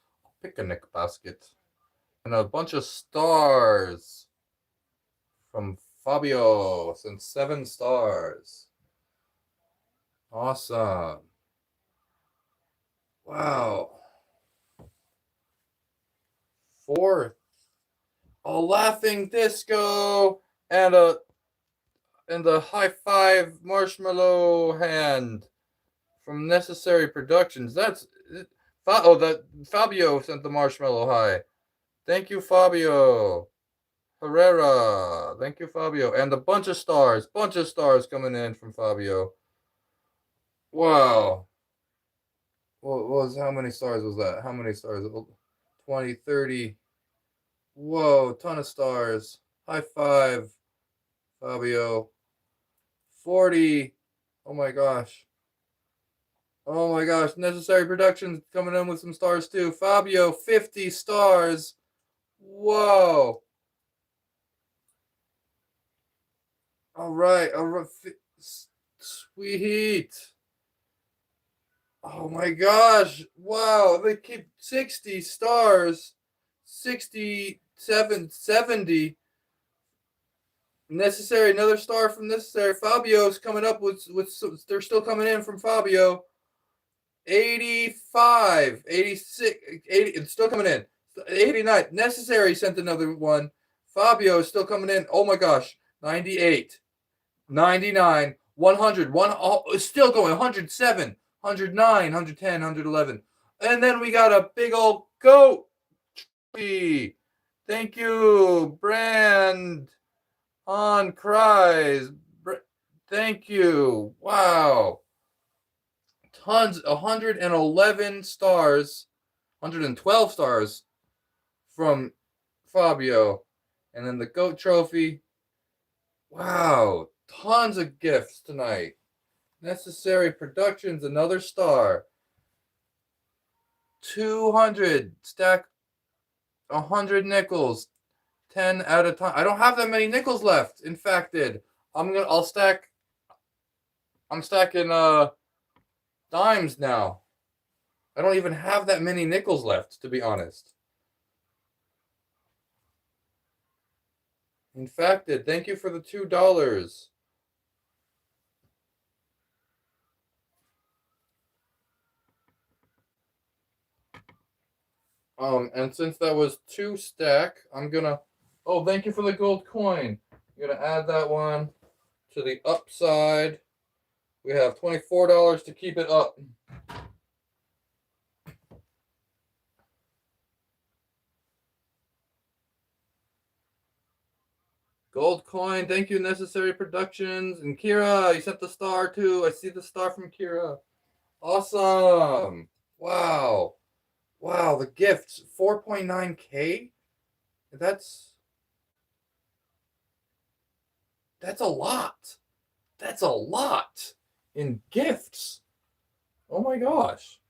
And a bunch of stars. From Fabio. And 7 stars. Awesome. Wow. 4. A laughing disco and a high five marshmallow hand from Necessary Productions. That Fabio sent the marshmallow high. Thank you, Fabio Herrera. Thank you, Fabio, and a bunch of stars coming in from Fabio. Wow. What was how many stars was that? How many stars? 20, 30. Whoa, ton of stars. High five, Fabio. 40. Oh my gosh. Oh my gosh. Necessary Productions coming in with some stars too. Fabio, 50 stars. Whoa. All right. All right. Sweet. Oh my gosh. Wow. They keep 60 stars. 67, 70. Necessary, another star from Necessary. Fabio's coming up with they're still coming in from Fabio. 85, 86, 80, it's still coming in. 89. Necessary sent another one. Fabio is still coming in. Oh my gosh. 98, 99, 100, it's still going. 107, 109, 110, 111. And then we got a big old goat tree. Thank you, Brand on cries. Thank you. Wow. Tons, 111 stars, 112 stars from Fabio. And then the GOAT trophy. Wow. Tons of gifts tonight. Necessary Productions, another star. 200. Stack 100 nickels. 10 at a time. I don't have that many nickels left. In fact, I'm stacking dimes now. I don't even have that many nickels left, to be honest. In fact, thank you for the $2. And since that was 2 stack, I'm gonna. Oh, thank you for the gold coin. I'm gonna add that one to the upside. We have $24 to keep it up. Gold coin. Thank you, Necessary Productions. And Kira, you sent the star too. I see the star from Kira. Awesome. Wow. Wow, the gifts. 4.9K? That's a lot. That's a lot in gifts. Oh my gosh.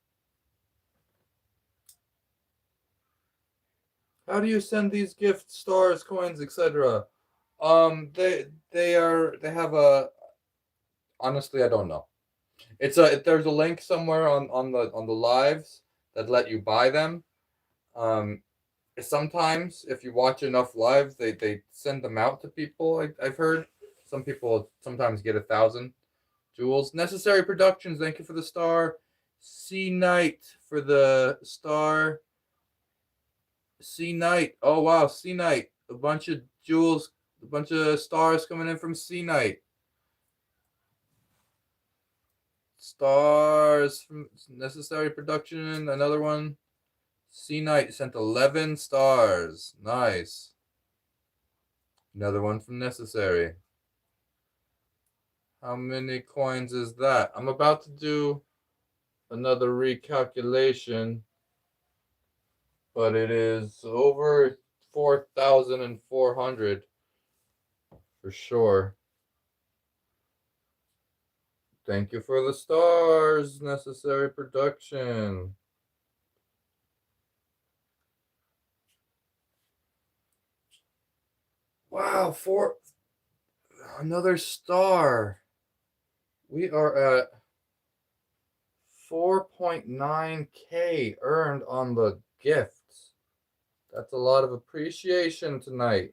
How do you send these gifts, stars, coins, etc.? They have a. Honestly, I don't know. There's a link somewhere on the lives that let you buy them. Um, Sometimes if you watch enough lives, they send them out to people. I've heard some people sometimes get 1,000 jewels. Necessary Productions, thank you for the star. C Knight for the star. C Knight. Oh wow, C Knight. A bunch of jewels, a bunch of stars coming in from C Knight. Stars from Necessary Production. Another one. C Knight sent 11 stars. Nice. Another one from Necessary. How many coins is that? I'm about to do another recalculation, but it is over 4,400 for sure. Thank you for the stars, Necessary Production. Wow, another star. We are at 4.9K earned on the gifts. That's a lot of appreciation tonight.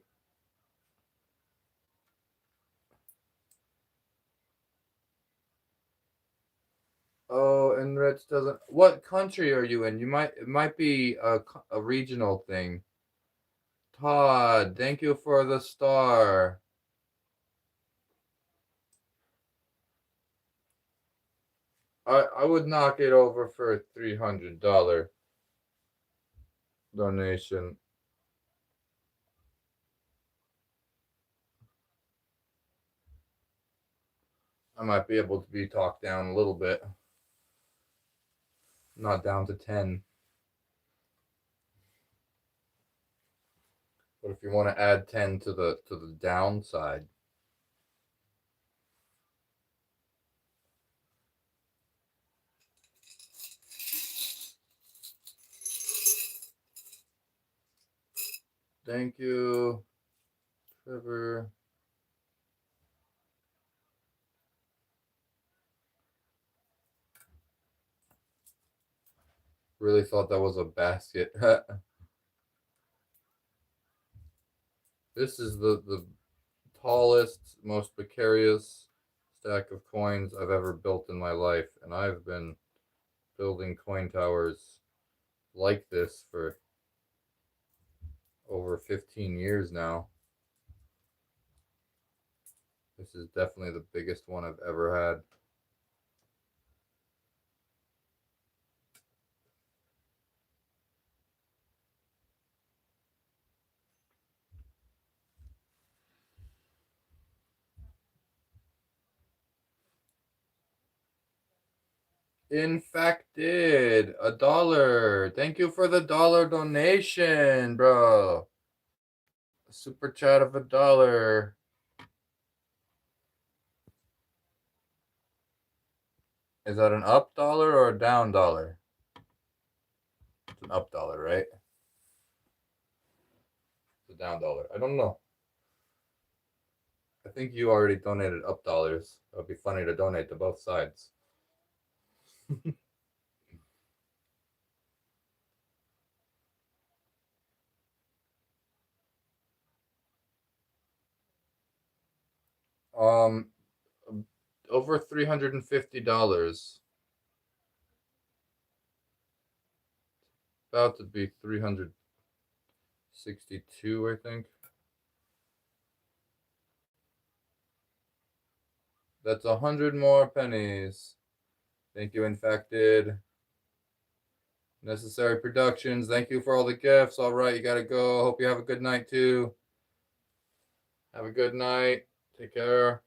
Oh, and Rich doesn't. What country are you in? It might be a regional thing. Todd, thank you for the star. I would knock it over for a $300 donation. I might be able to be talked down a little bit. Not down to 10. But if you want to add 10 to the downside. Thank you, Trevor. Really thought that was a basket. This is the tallest, most precarious stack of coins I've ever built in my life, and I've been building coin towers like this for over 15 years now. This is definitely the biggest one I've ever had. Infected, $1. Thank you for the dollar donation, bro. Super chat of $1. Is that an up dollar or a down dollar? It's an up dollar, right? It's a down dollar. I don't know. I think you already donated up dollars. It would be funny to donate to both sides. um, over $350. About to be 362, I think. That's 100 more pennies. Thank you, Infected. Necessary Productions. Thank you for all the gifts. All right, you gotta go. Hope you have a good night too. Have a good night. Take care.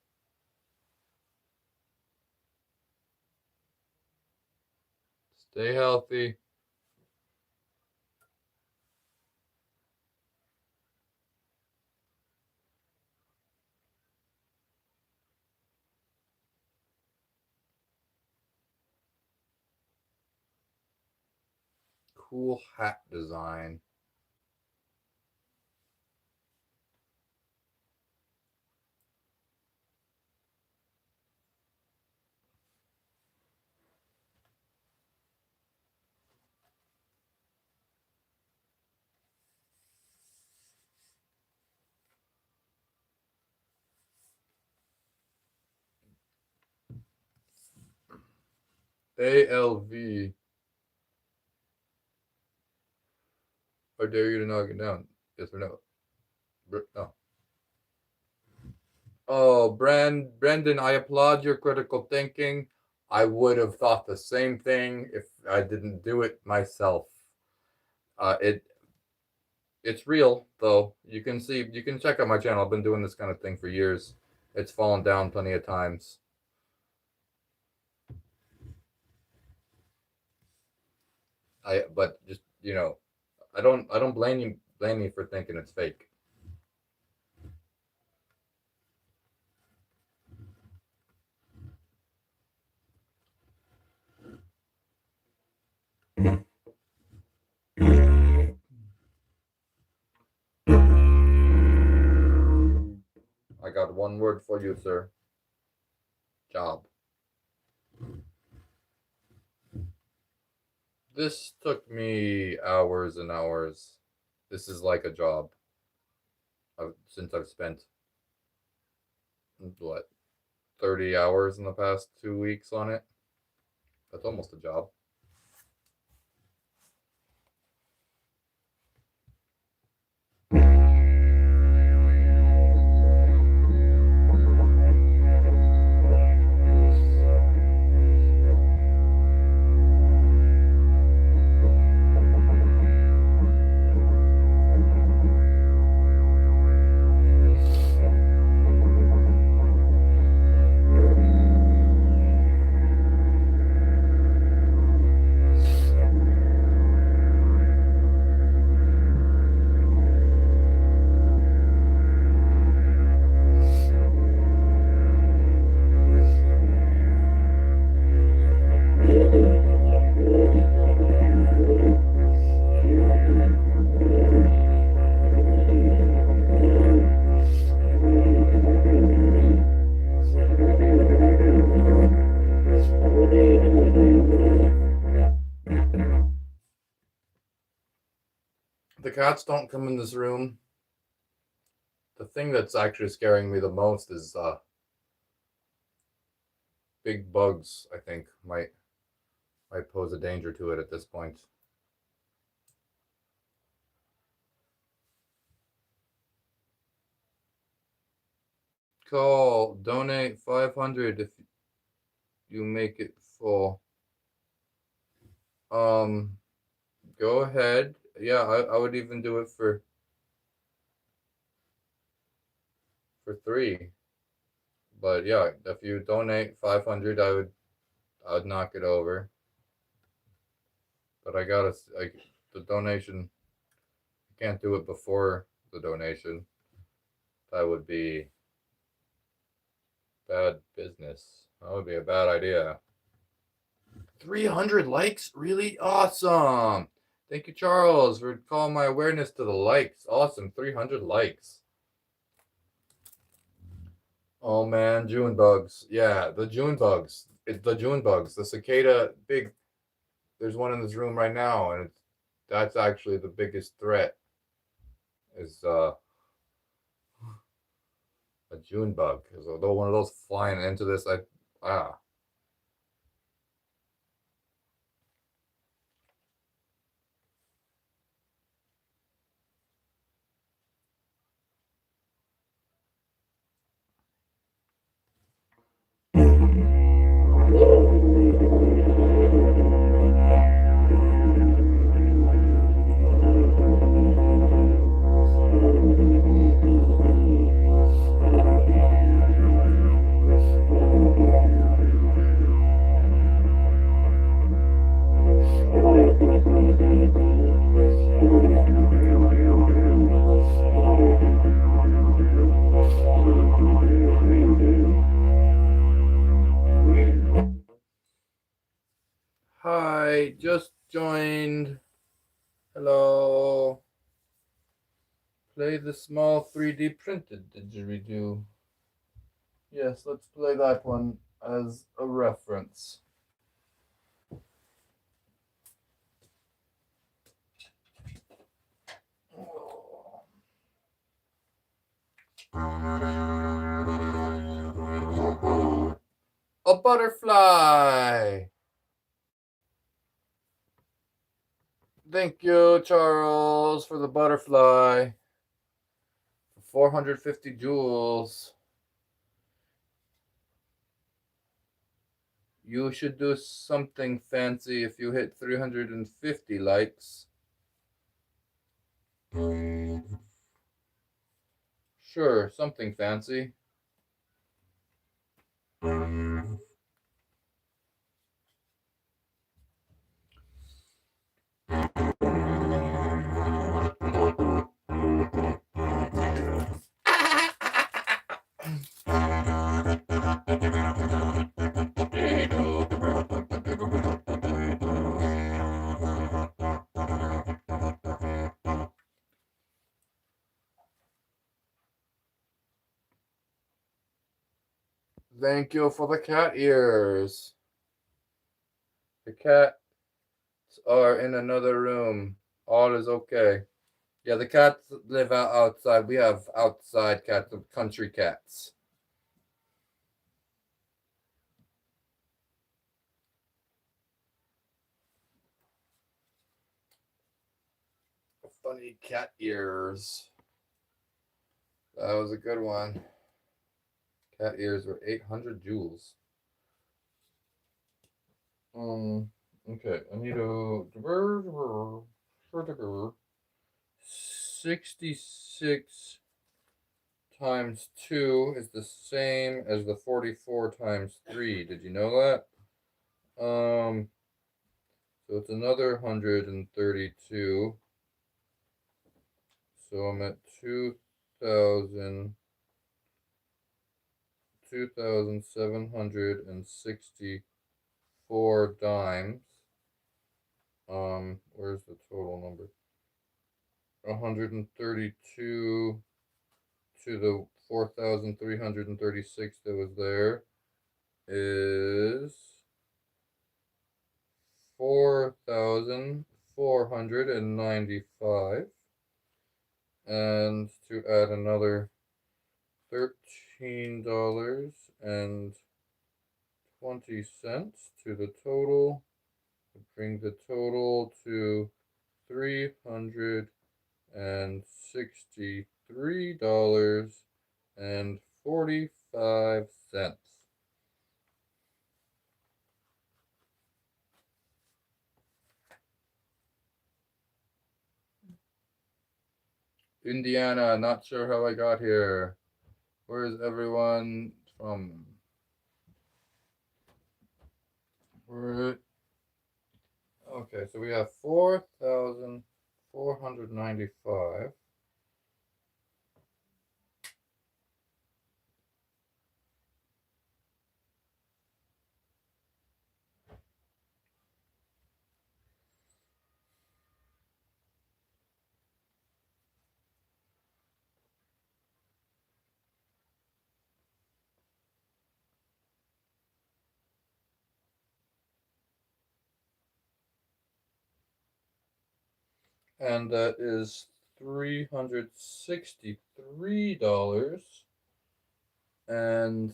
Stay healthy. Cool hat design. ALV. I dare you to knock it down. Yes or no? No. Oh, Brendan, I applaud your critical thinking. I would have thought the same thing if I didn't do it myself. It's real though. You can see, you can check out my channel. I've been doing this kind of thing for years. It's fallen down plenty of times. But just I don't blame you for thinking it's fake. I got one word for you, sir. Job. This took me hours and hours. This is like a job. Since I've spent what 30 hours in the past 2 weeks on it. That's almost a job. The cats don't come in this room. The thing that's actually scaring me the most is big bugs. I think might pose a danger to it at this point. Call, donate 500 if you make it full. Go ahead. Yeah, I would even do it for 3. But yeah, if you donate 500, I would knock it over. But I gotta the donation. I can't do it before the donation. That would be bad business. That would be a bad idea. 300 likes? Really awesome. Thank you, Charles, for calling my awareness to the likes. Awesome. 300 likes. Oh man, June bugs. Yeah, the June bugs. It's the June bugs. The cicada big. There's one in this room right now, and that's actually the biggest threat. Is a June bug. Is although one of those flying into this, ah. Hi, just joined. Hello. Play the small 3D printed didgeridoo. Yes, let's play that one as a reference. A butterfly. Thank you, Charles, for the butterfly. 450 joules. You should do something fancy if you hit 350 likes. Sure, something fancy. Thank you for the cat ears. The cats are in another room. All is okay. Yeah, the cats live outside. We have outside cats, country cats. Funny cat ears. That was a good one. Cat ears were 800 joules. Okay, I need a 66 times 2 is the same as the 44 times 3. Did you know that? So it's another 132. So I'm at 2,764 dimes. Where's the total number? 132 to the 4,336 that was there is 4,495. And to add another $13.20 to the total, bring the total to $363.45. Indiana, not sure how I got here. Where is everyone from? Where? Okay, so we have 4,495. And that is $363 and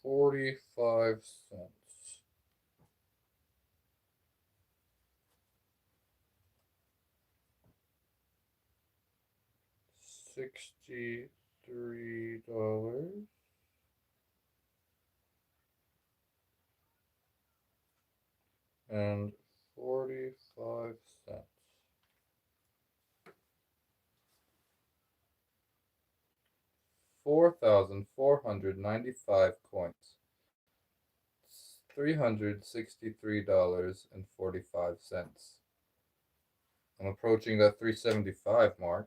45 cents. $63 and 45 cents. 4,495 coins. $363.45. I'm approaching that 375 mark.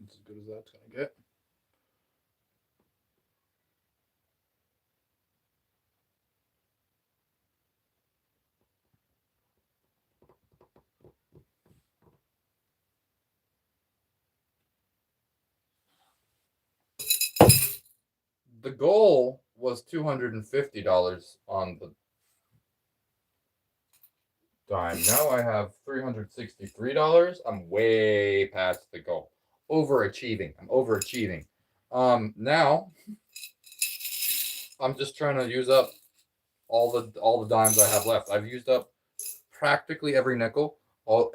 It's as good as that's gonna get. the goal was $250 on the dime. Now I have $363. I'm way past the goal. Overachieving. I'm overachieving. Now I'm just trying to use up all the dimes I have left. I've used up practically every nickel.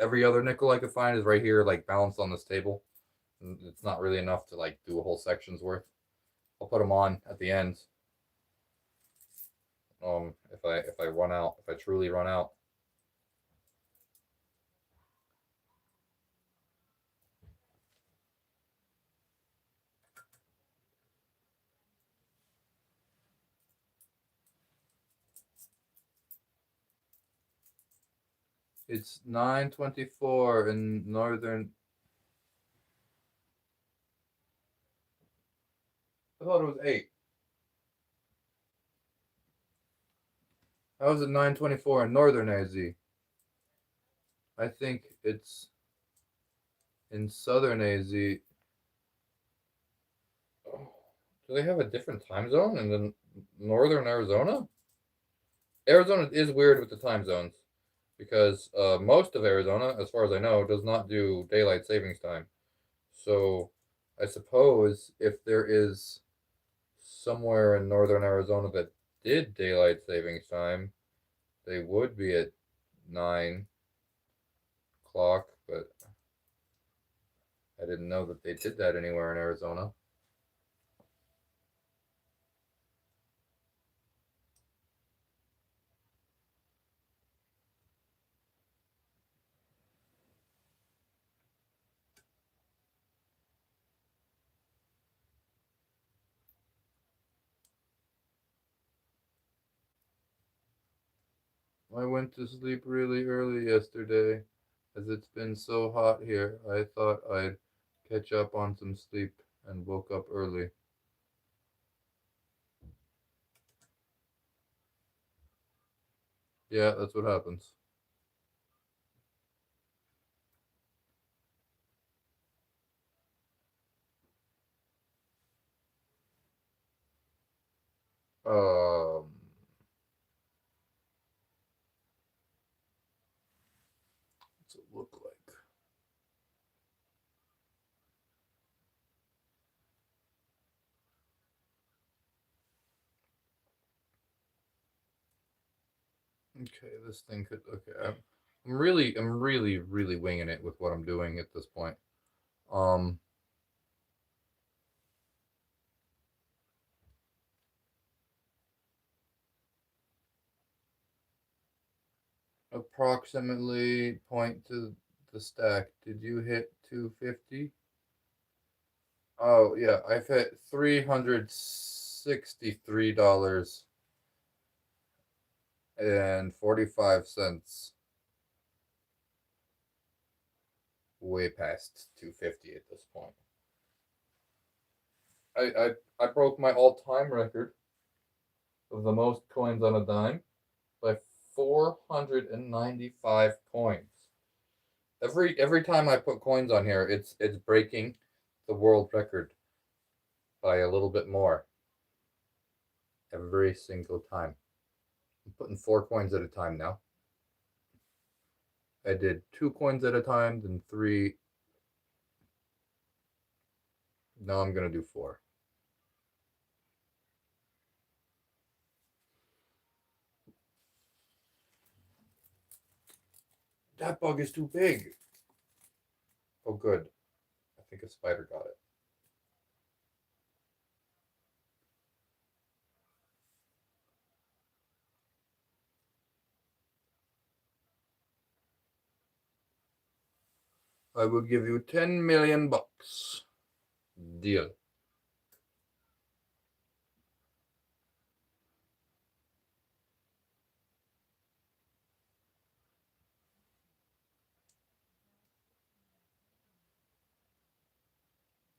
Every other nickel I could find is right here, like balanced on this table. It's not really enough to like do a whole section's worth. I'll put them on at the end. If I run out, if I truly run out. It's 9:24 in northern. I thought it was 8. How is it 9:24 in northern AZ? I think it's in southern AZ. Oh, do they have a different time zone in the northern Arizona? Arizona is weird with the time zones because most of Arizona, as far as I know, does not do daylight savings time. So I suppose if there is somewhere in northern Arizona that did daylight savings time, they would be at 9 o'clock, but I didn't know that they did that anywhere in Arizona. I went to sleep really early yesterday, as it's been so hot here. I thought I'd catch up on some sleep and woke up early. Yeah, that's what happens. Um, what's it look like? Okay, this thing could. Okay, I'm really winging it with what I'm doing at this point. Um, approximately point to the stack. Did you hit 250? Oh yeah, I've hit $363.45. Way past 250 at this point. I broke my all-time record of the most coins on a dime by 495 coins. Every time I put coins on here, it's breaking the world record by a little bit more. Every single time. I'm putting 4 coins at a time now. I did 2 coins at a time, then 3. Now I'm gonna do 4. That bug is too big. Oh, good. I think a spider got it. I will give you 10 million bucks. Deal.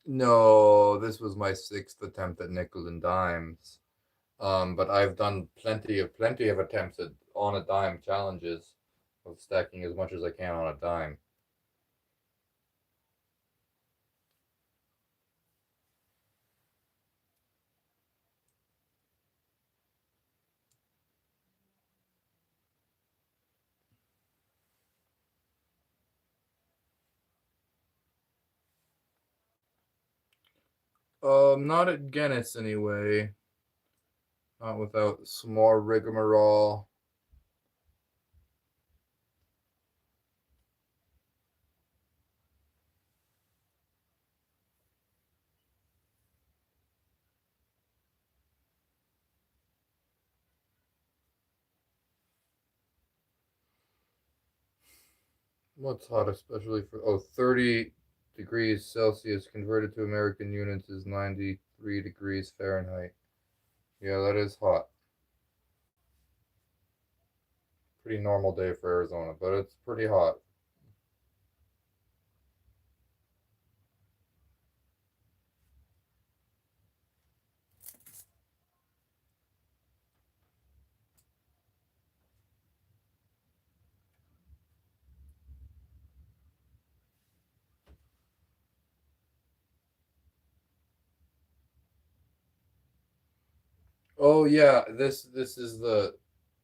No, this was my 6th attempt at nickel and dimes. But I've done plenty of attempts at on a dime challenges of stacking as much as I can on a dime. Not at Guinness anyway. Not without some more rigmarole. What's hot, especially for 30 degrees Celsius converted to American units is 93 degrees Fahrenheit. Yeah, that is hot. Pretty normal day for Arizona, but it's pretty hot. Oh yeah, this is the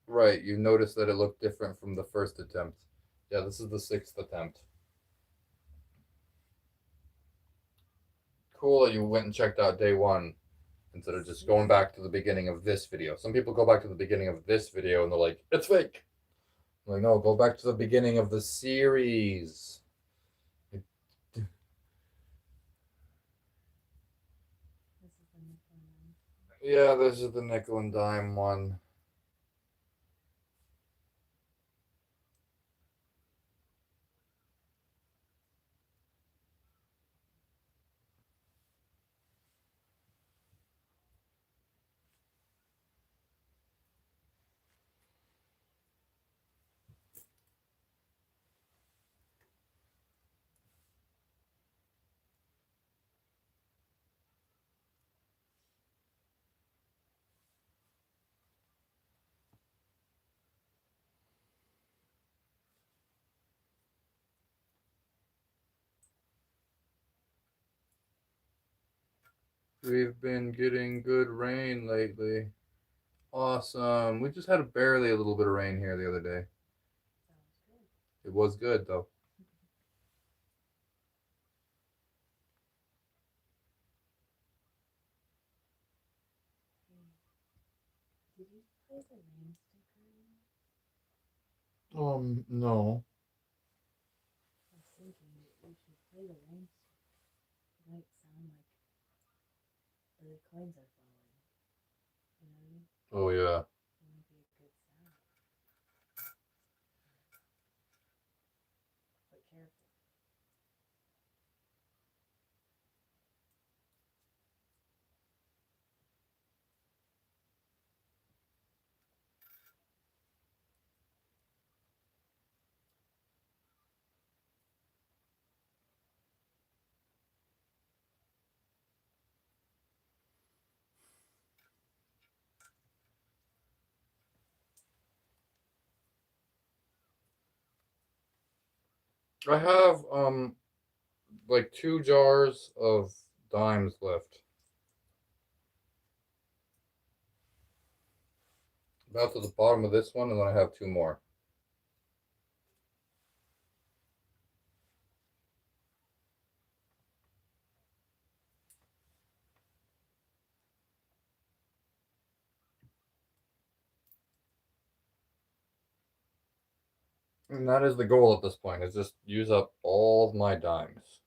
right. You notice that it looked different from the first attempt. Yeah, this is the sixth attempt. Cool that you went and checked out day one instead of just going back to the beginning of this video. Some people go back to the beginning of this video and they're like, it's fake. I'm like, no, go back to the beginning of the series. Yeah, this is the nickel and dime one. We've been getting good rain lately. Awesome. We just had barely a little bit of rain here the other day. It was good though. Did you play the rain sticker? No. I was thinking you should play the rain sticker. It might sound like the coins are falling. You know what I mean? Oh yeah. It might be a good sound. But careful. I have like 2 jars of dimes left. About to the bottom of this one, and then I have 2 more. And that is the goal at this point, is just use up all of my dimes.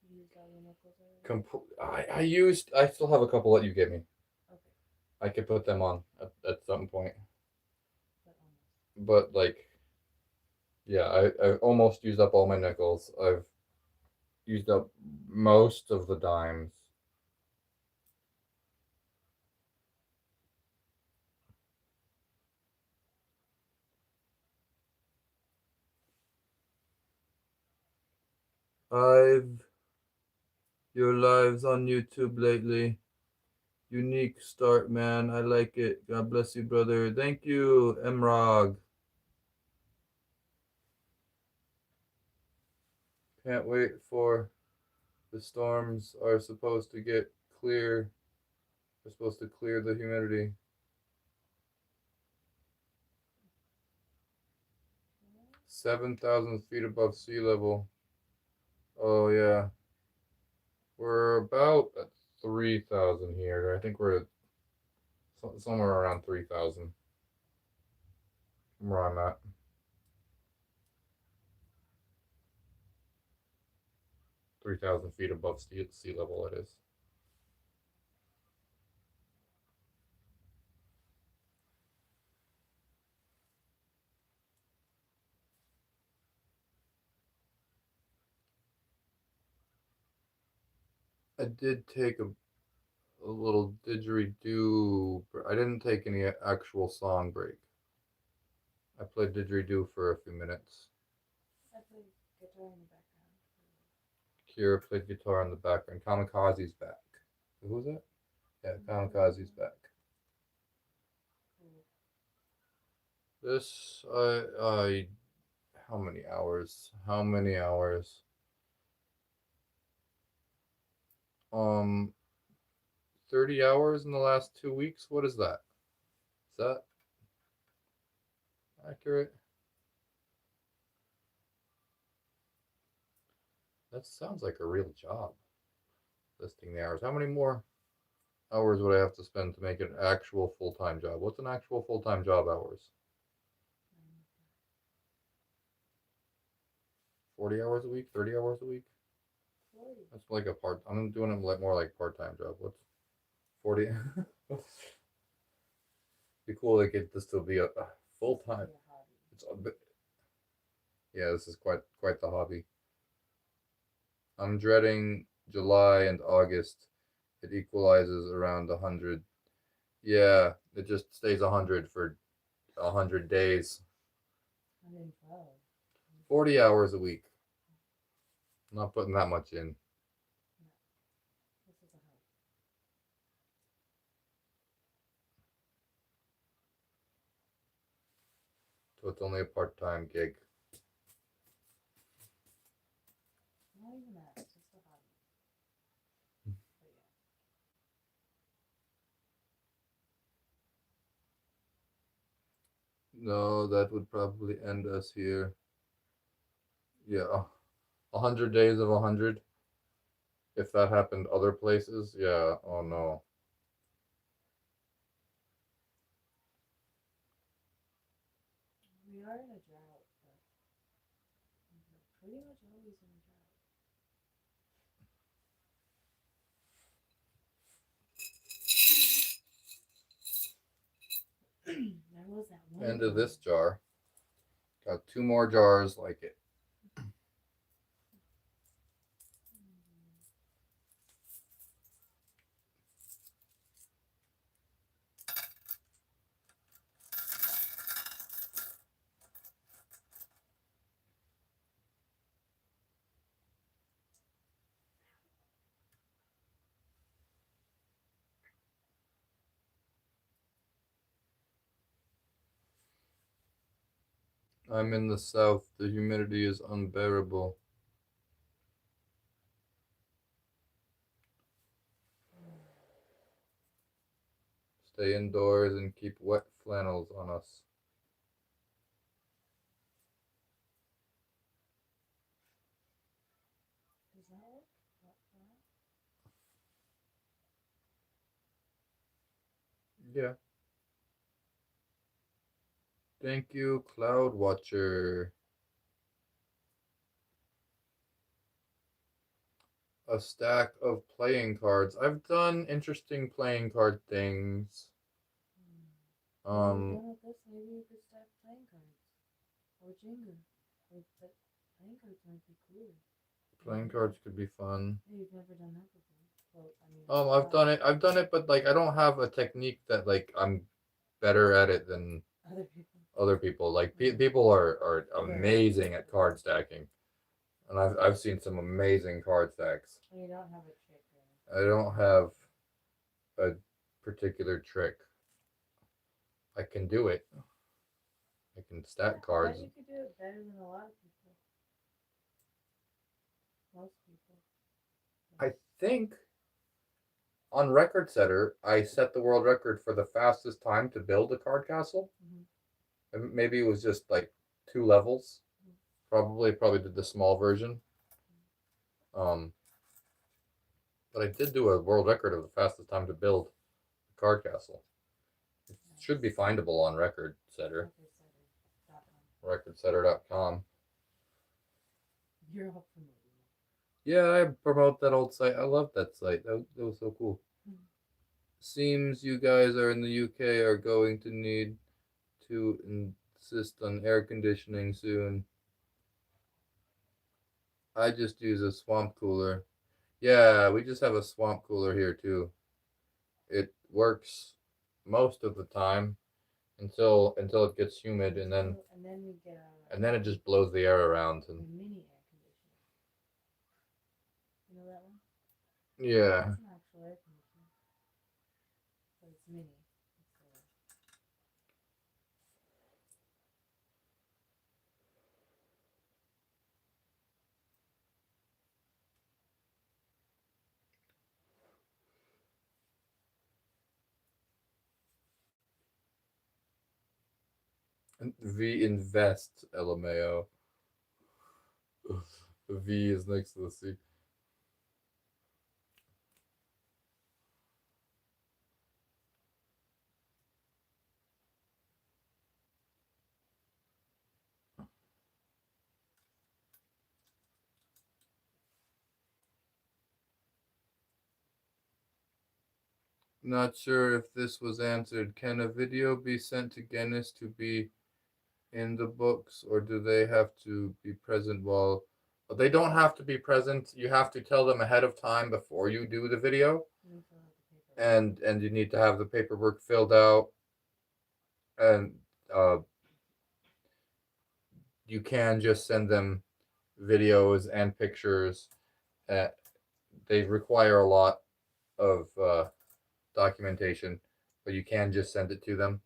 You used all your knuckles already? I still have a couple that you gave me. Okay. I could put them on at some point. But almost. But like, yeah, I've almost used up all my nickels. I've used up most of the dimes. I've your lives on YouTube lately. Unique start, man. I like it. God bless you, brother. Thank you, Emrog. Can't wait for the storms are supposed to get clear. They're supposed to clear the humidity. 7,000 feet above sea level. Oh yeah. 3,000 here. I think we're somewhere around 3,000. Where I'm at. $3,000 feet above sea level. It is. I did take a little didgeridoo. I didn't take any actual song break. I played didgeridoo for a few minutes. I played guitar in the background. Kira played guitar in the background. Kamikaze's back. Who was that? Yeah, Kamikaze's back. This, how many hours? How many hours? 30 hours in the last 2 weeks. What is that? Is that accurate? That sounds like a real job. Listing the hours. How many more hours would I have to spend to make it an actual full-time job? What's an actual full-time job hours? 40 hours a week? 30 hours a week? 40. That's like a part. I'm doing it like more like part-time job. What's 40? Be cool to get this to be a full-time. It's a bit. Yeah, this is quite the hobby. I'm dreading July and August. It equalizes around 100. Yeah, it just stays 100 for 100 days. 112. 40 hours a week. I'm not putting that much in. This is a hobby. So it's only a part-time gig. Not even that. It's just a hobby. But yeah. No, that would probably end us here. Yeah, 100 days of 100. If that happened other places, yeah. Oh no. We are in a drought, but we're pretty much always in a drought. There was that one. End of this jar. Got 2 more jars like it. I'm in the south. The humidity is unbearable. Stay indoors and keep wet flannels on us. Does that work? Yeah. Thank you, Cloud Watcher. A stack of playing cards. I've done interesting playing card things. What are you doing with this? Maybe you could start playing cards. Or Jenga. Or playing cards might be cool. Playing cards could be fun. Yeah, you've never done that before. Well, I've done it. I've done it, but like I don't have a technique that like I'm better at it than other people. Other people. Like people are amazing at card stacking, and I've seen some amazing card stacks. And you don't have a trick. I don't have a particular trick. I can do it. I can stack cards. I bet you could do it better than a lot of people. Most people. I think on Record Setter, I set the world record for the fastest time to build a card castle. Mm-hmm. Maybe it was just like 2 levels. Mm-hmm. Probably did the small version. But I did do a world record of the fastest time to build a card castle. It should be findable on Record Setter. Recordsetter.com. You're all promoting. Yeah, I promote that old site. I love that site. That was so cool. Seems you guys are in the UK are going to need to insist on air conditioning soon. I just use a swamp cooler. Yeah, we just have a swamp cooler here too. It works most of the time until it gets humid, and then we get it just blows the air around a and mini air conditioner. You know that one? yeah. It's an actual air conditioner, but it's mini. V invest LMAO. The V is next to the C. Not sure if this was answered. Can a video be sent to Guinness to be in the books, or do they have to be present while? They don't have to be present. You have to tell them ahead of time before you do the video, and you need to have the paperwork filled out, and you can just send them videos and pictures. They require a lot of documentation, but you can just send it to them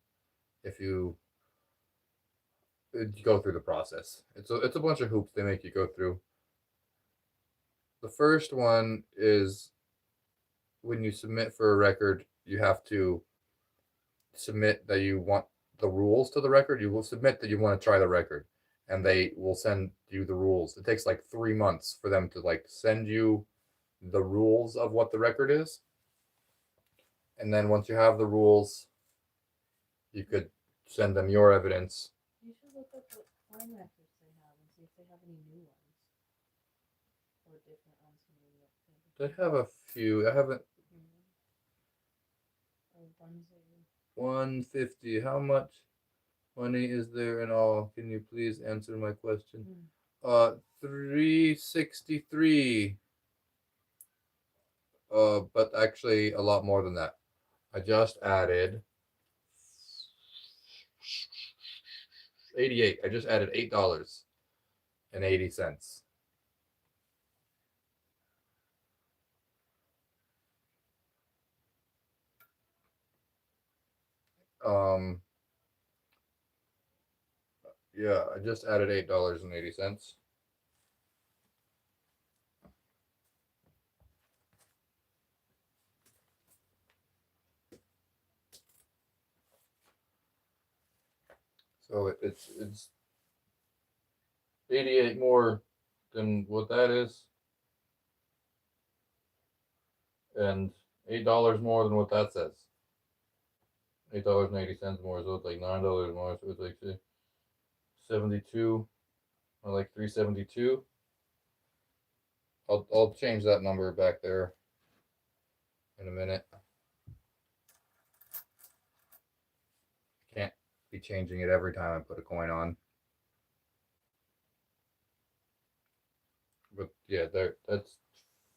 if you go through the process. It's a bunch of hoops they make you go through. The first one is when you submit for a record, you have to submit that you want the rules to the record. You will submit that you want to try the record, and they will send you the rules. It takes like 3 months for them to like send you the rules of what the record is. And then once you have the rules, you could send them your evidence. You should look up what wine records they have and see if they have any new ones or different ones from the They have a few. I haven't. Or ones that you 150. How much money is there in all? Can you please answer my question? 363. But actually a lot more than that. I just added 88. I just added $8.80. Yeah, I just added $8.80. So it's 88 more than what that is, and $8 more than what that says. $8.80 more, so it's like $9 more. So it's like 72, or like 372. I'll change that number back there in a minute. Can't be changing it every time I put a coin on. But yeah, that's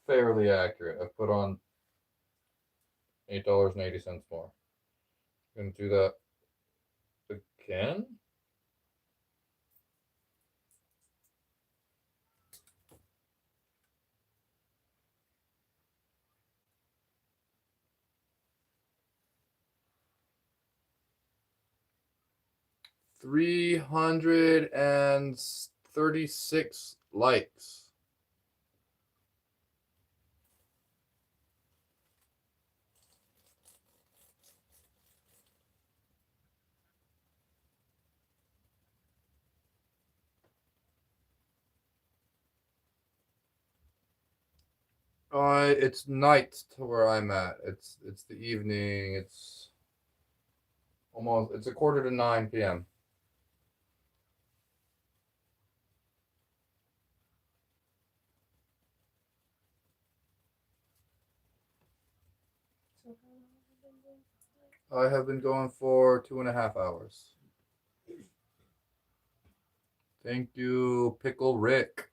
fairly accurate. I've put on $8.80 more. Gonna do that again. $336 likes. It's night to where I'm at. It's the evening. It's a quarter to 9 p.m. So how long have you been doing I have been going for 2.5 hours. Thank you, Pickle Rick.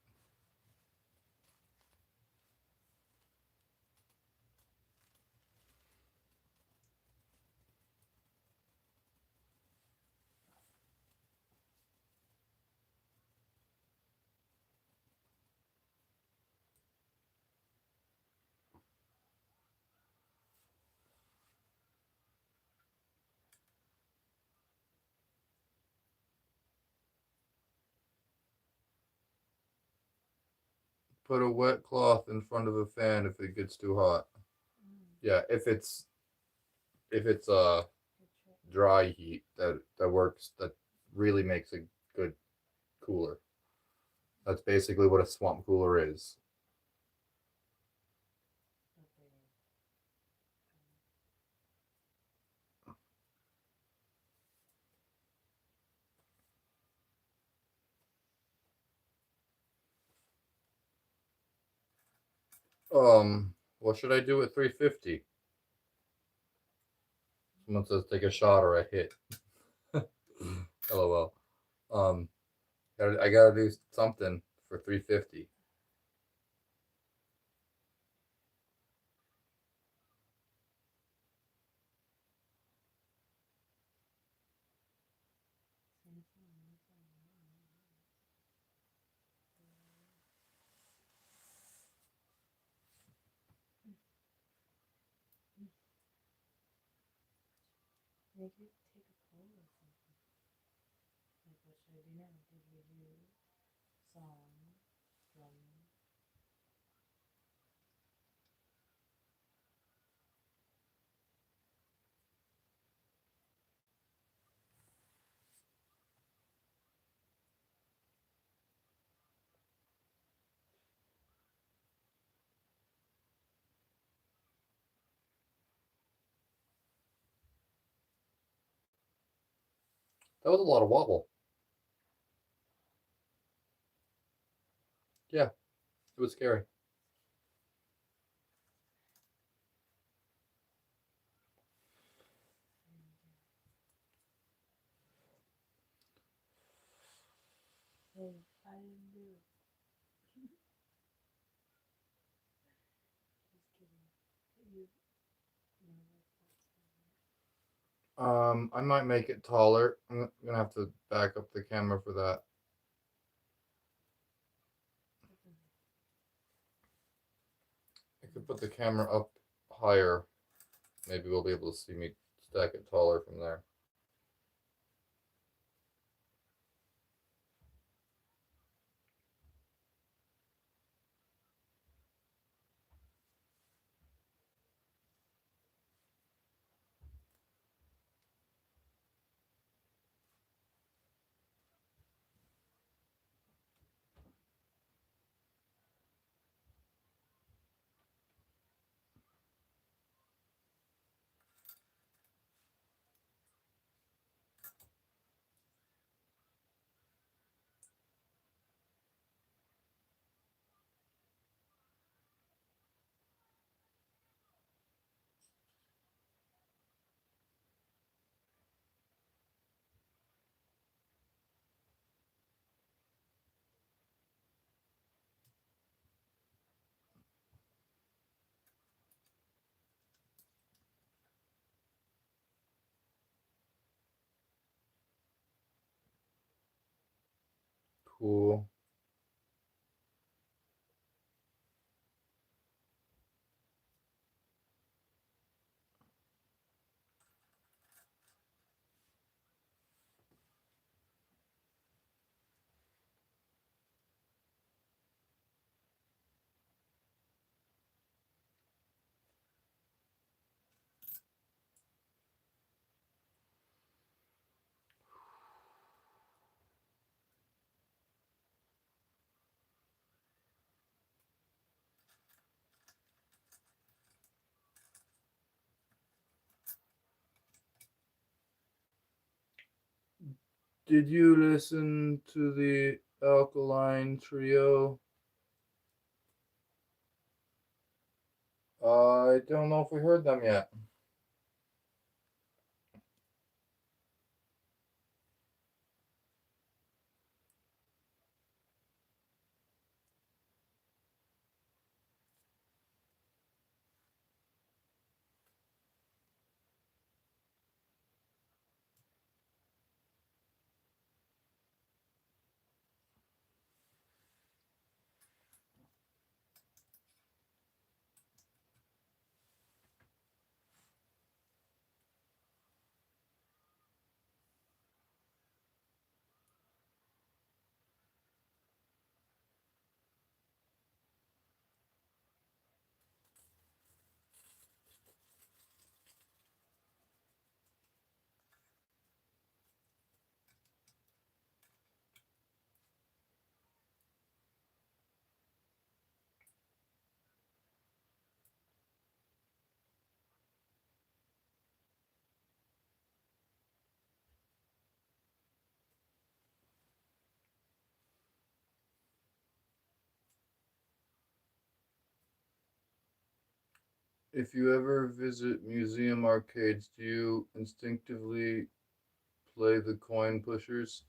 Put a wet cloth in front of a fan if it gets too hot. Yeah, if it's Good trick. dry heat that works, that really makes a good cooler. That's basically what a swamp cooler is. Okay. What should I do at 350? Someone says take a shot or a hit. LOL. Um, I gotta do something for 350. Make it take a poll or something. Like, what should I do now? Did we do song, drumming? That was a lot of wobble. Yeah, it was scary. Hey, I didn't do it. Just kidding. You know I might make it taller. I'm gonna have to back up the camera for that. I could put the camera up higher. Maybe we'll be able to see me stack it taller from there. Cool. Did you listen to the Alkaline Trio? I don't know if we heard them yet. If you ever visit museum arcades, do you instinctively play the coin pushers?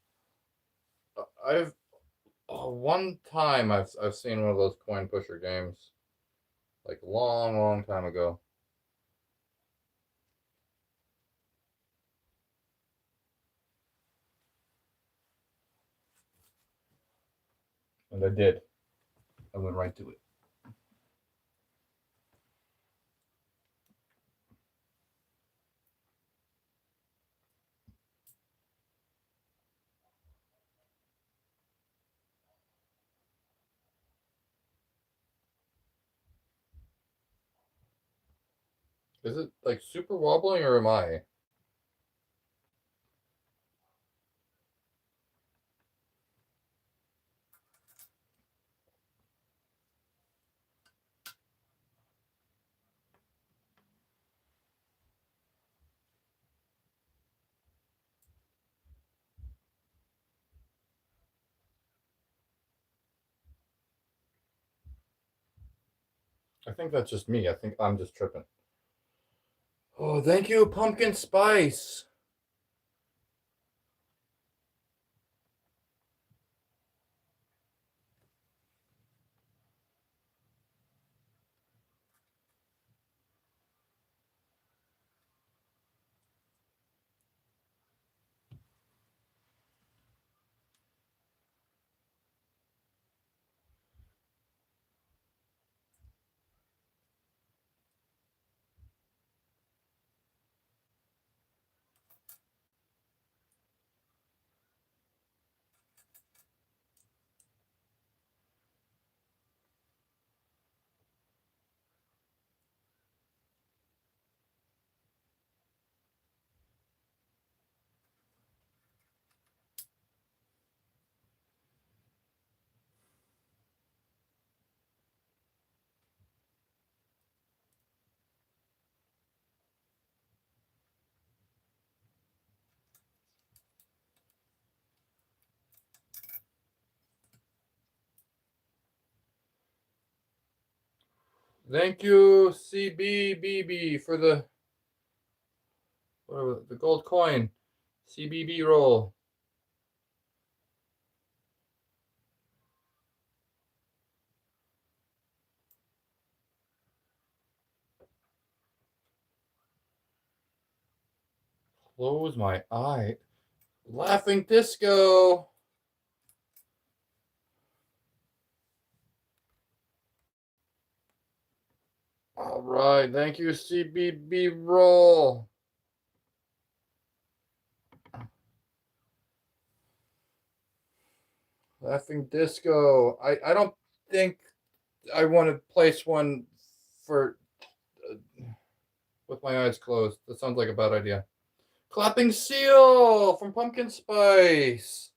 I've one time I've seen one of those coin pusher games, like long, long time ago, and I did. I went right to it. Is it like super wobbling or am I? I think that's just me. I think I'm just tripping. Oh, thank you, pumpkin spice. Thank you, CBBB, for the whatever, the gold coin. CBB roll. Close my eye. Laughing disco. All right. Thank you, CBB roll. Laughing disco. I don't think I want to place one for uh, with my eyes closed. That sounds like a bad idea. Clapping seal from Pumpkin Spice.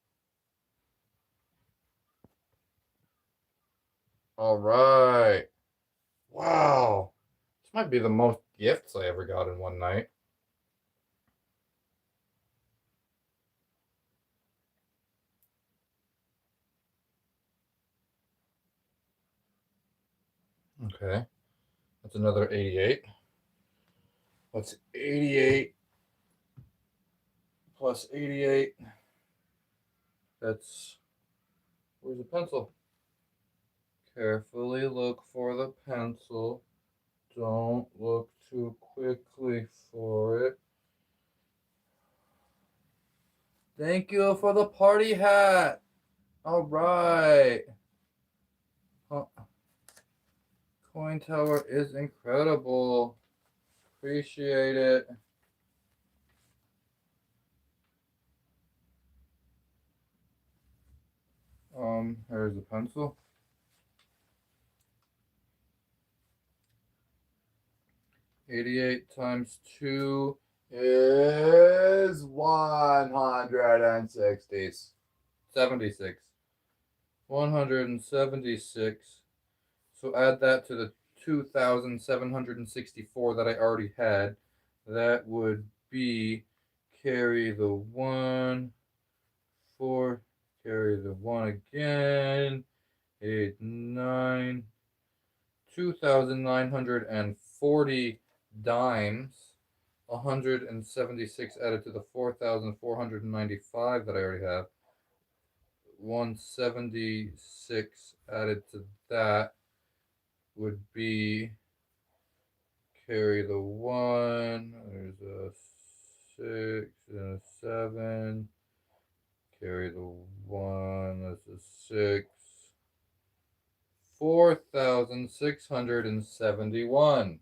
All right. Wow. This might be the most gifts I ever got in one night. Okay, that's another 88. What's 88 plus 88? That's, where's the pencil? Carefully look for the pencil. Don't look too quickly for it. Thank you for the party hat. All right. Huh. Coin Tower is incredible. Appreciate it. Here's the pencil. 88 times 2 is 160. 76. 176. So add that to the 2,764 that I already had. That would be carry the 1, 4, carry the 1 again, 8, 9, 2,940 dimes, 176 added to the 4,495 that I already have, 176 added to that would be carry the 1, there's a 6 and a 7, carry the 1, that's a 6, 4,671.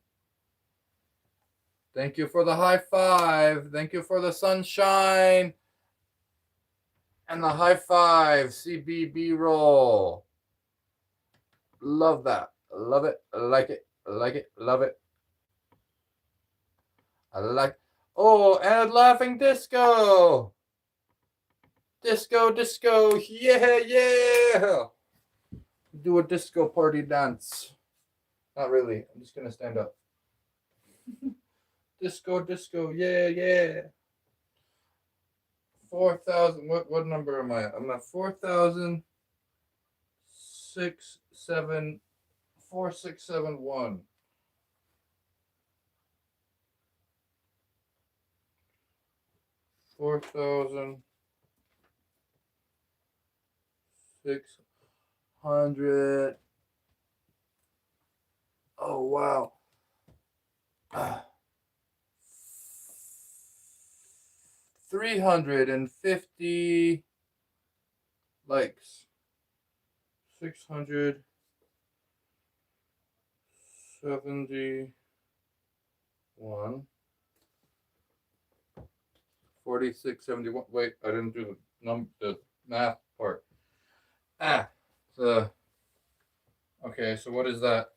Thank you for the high five. Thank you for the sunshine and the high five. CBB roll. Love that. Love it. Like it. Like it. Love it. I like. Oh, and laughing disco. Disco, disco. Yeah, yeah. Do a disco party dance. Not really. I'm just going to stand up. Disco, disco. Yeah, yeah. 4,000. What number am I at? I'm at 4,671. 4,600. Oh wow. 350 likes. 671. 4671. Wait, I didn't do the math part. The okay, so what is that?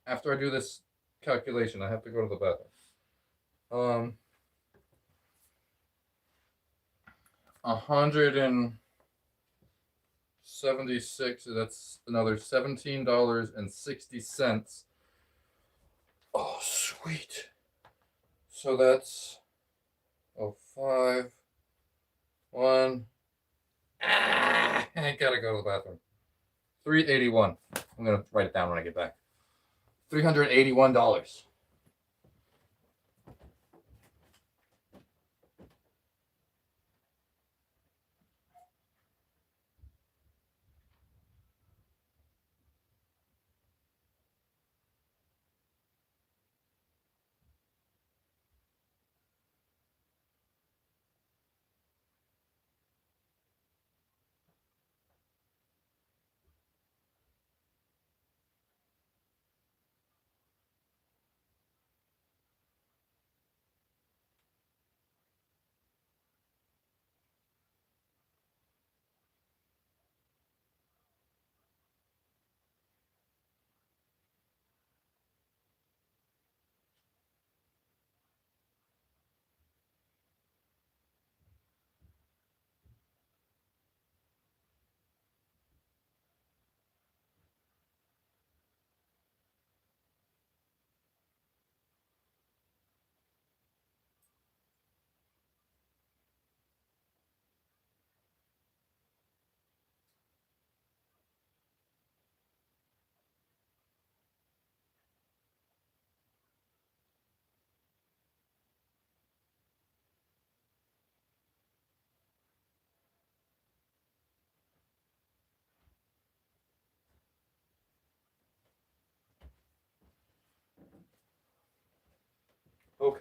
After I do this calculation, I have to go to the bathroom. 176. That's another $17.60. Oh, sweet. So that's 5, 1. I gotta go to the bathroom. 381. I'm gonna write it down when I get back. $381.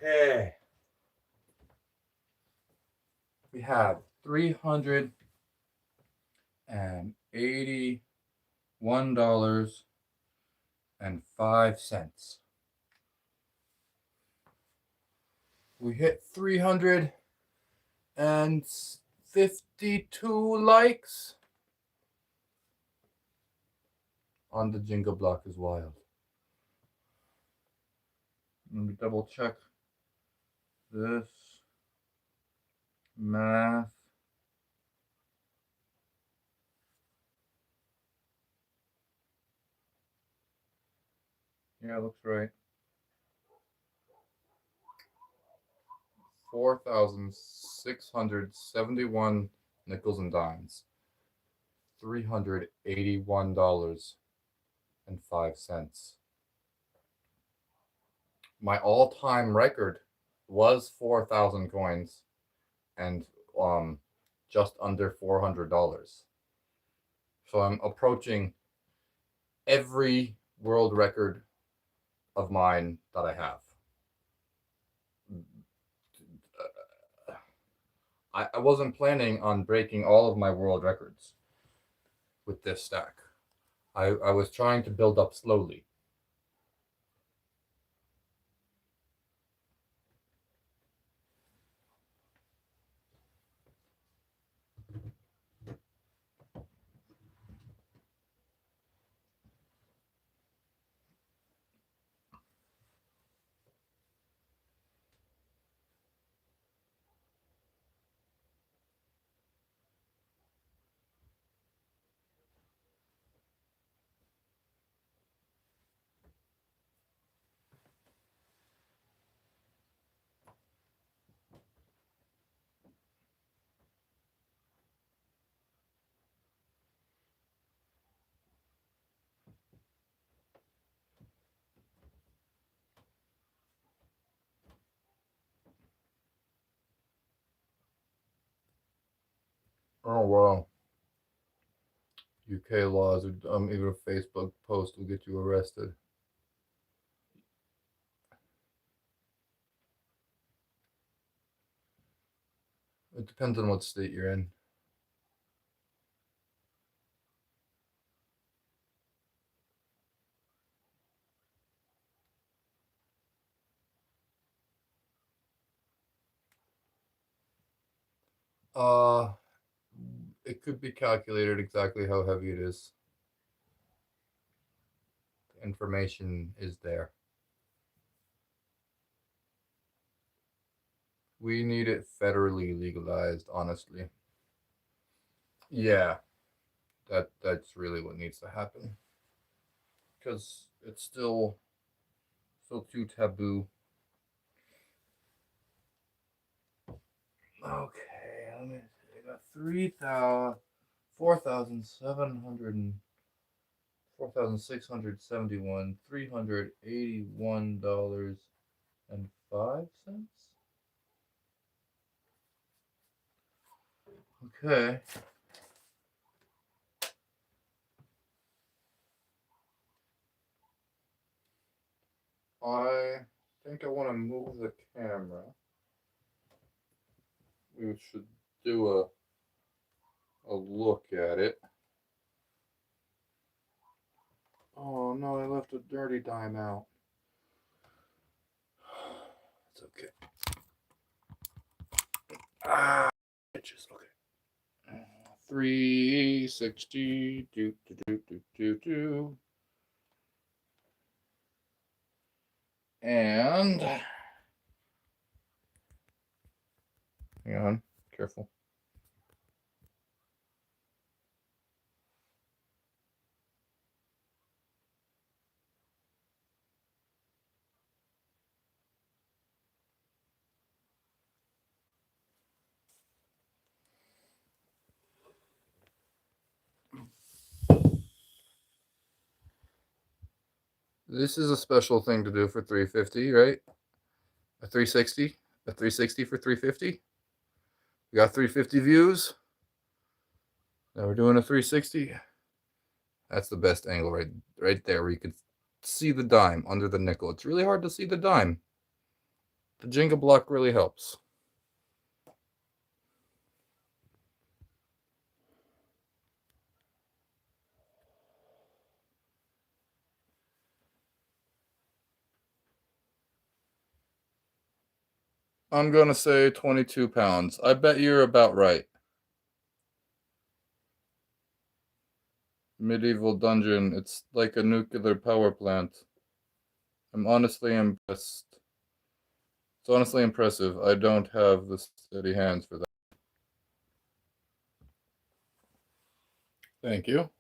Okay. We have $381.05. We hit 352 likes on the Jingle Block is wild. Let me double check this math. Yeah, it looks right. 4,671 nickels and dimes. $381.05. My all-time record was 4,000 coins and just under $400. So I'm approaching every world record of mine that I have. I wasn't planning on breaking all of my world records with this stack. I was trying to build up slowly. Oh wow. UK laws, or even a Facebook post will get you arrested. It depends on what state you're in. Uh, it could be calculated exactly how heavy it is. The information is there. We need it federally legalized, honestly. Yeah, that's really what needs to happen. Because it's still too taboo. Okay, let me see. I got 3,000, 4,700, 4,671, $381.05. Okay. I think I want to move the camera. We should do a look at it. Oh no, I left a dirty dime out. It's okay. Ah, bitches. Okay. 360. Do do do do do do. And hang on, careful. This is a special thing to do for 350, right? A 360? A 360 for 350? We got 350 views. Now we're doing a 360. That's the best angle right there where you can see the dime under the nickel. It's really hard to see the dime. The Jenga block really helps. I'm gonna say 22 pounds. I bet you're about right. Medieval dungeon. It's like a nuclear power plant. I'm honestly impressed. It's honestly impressive. I don't have the steady hands for that. Thank you.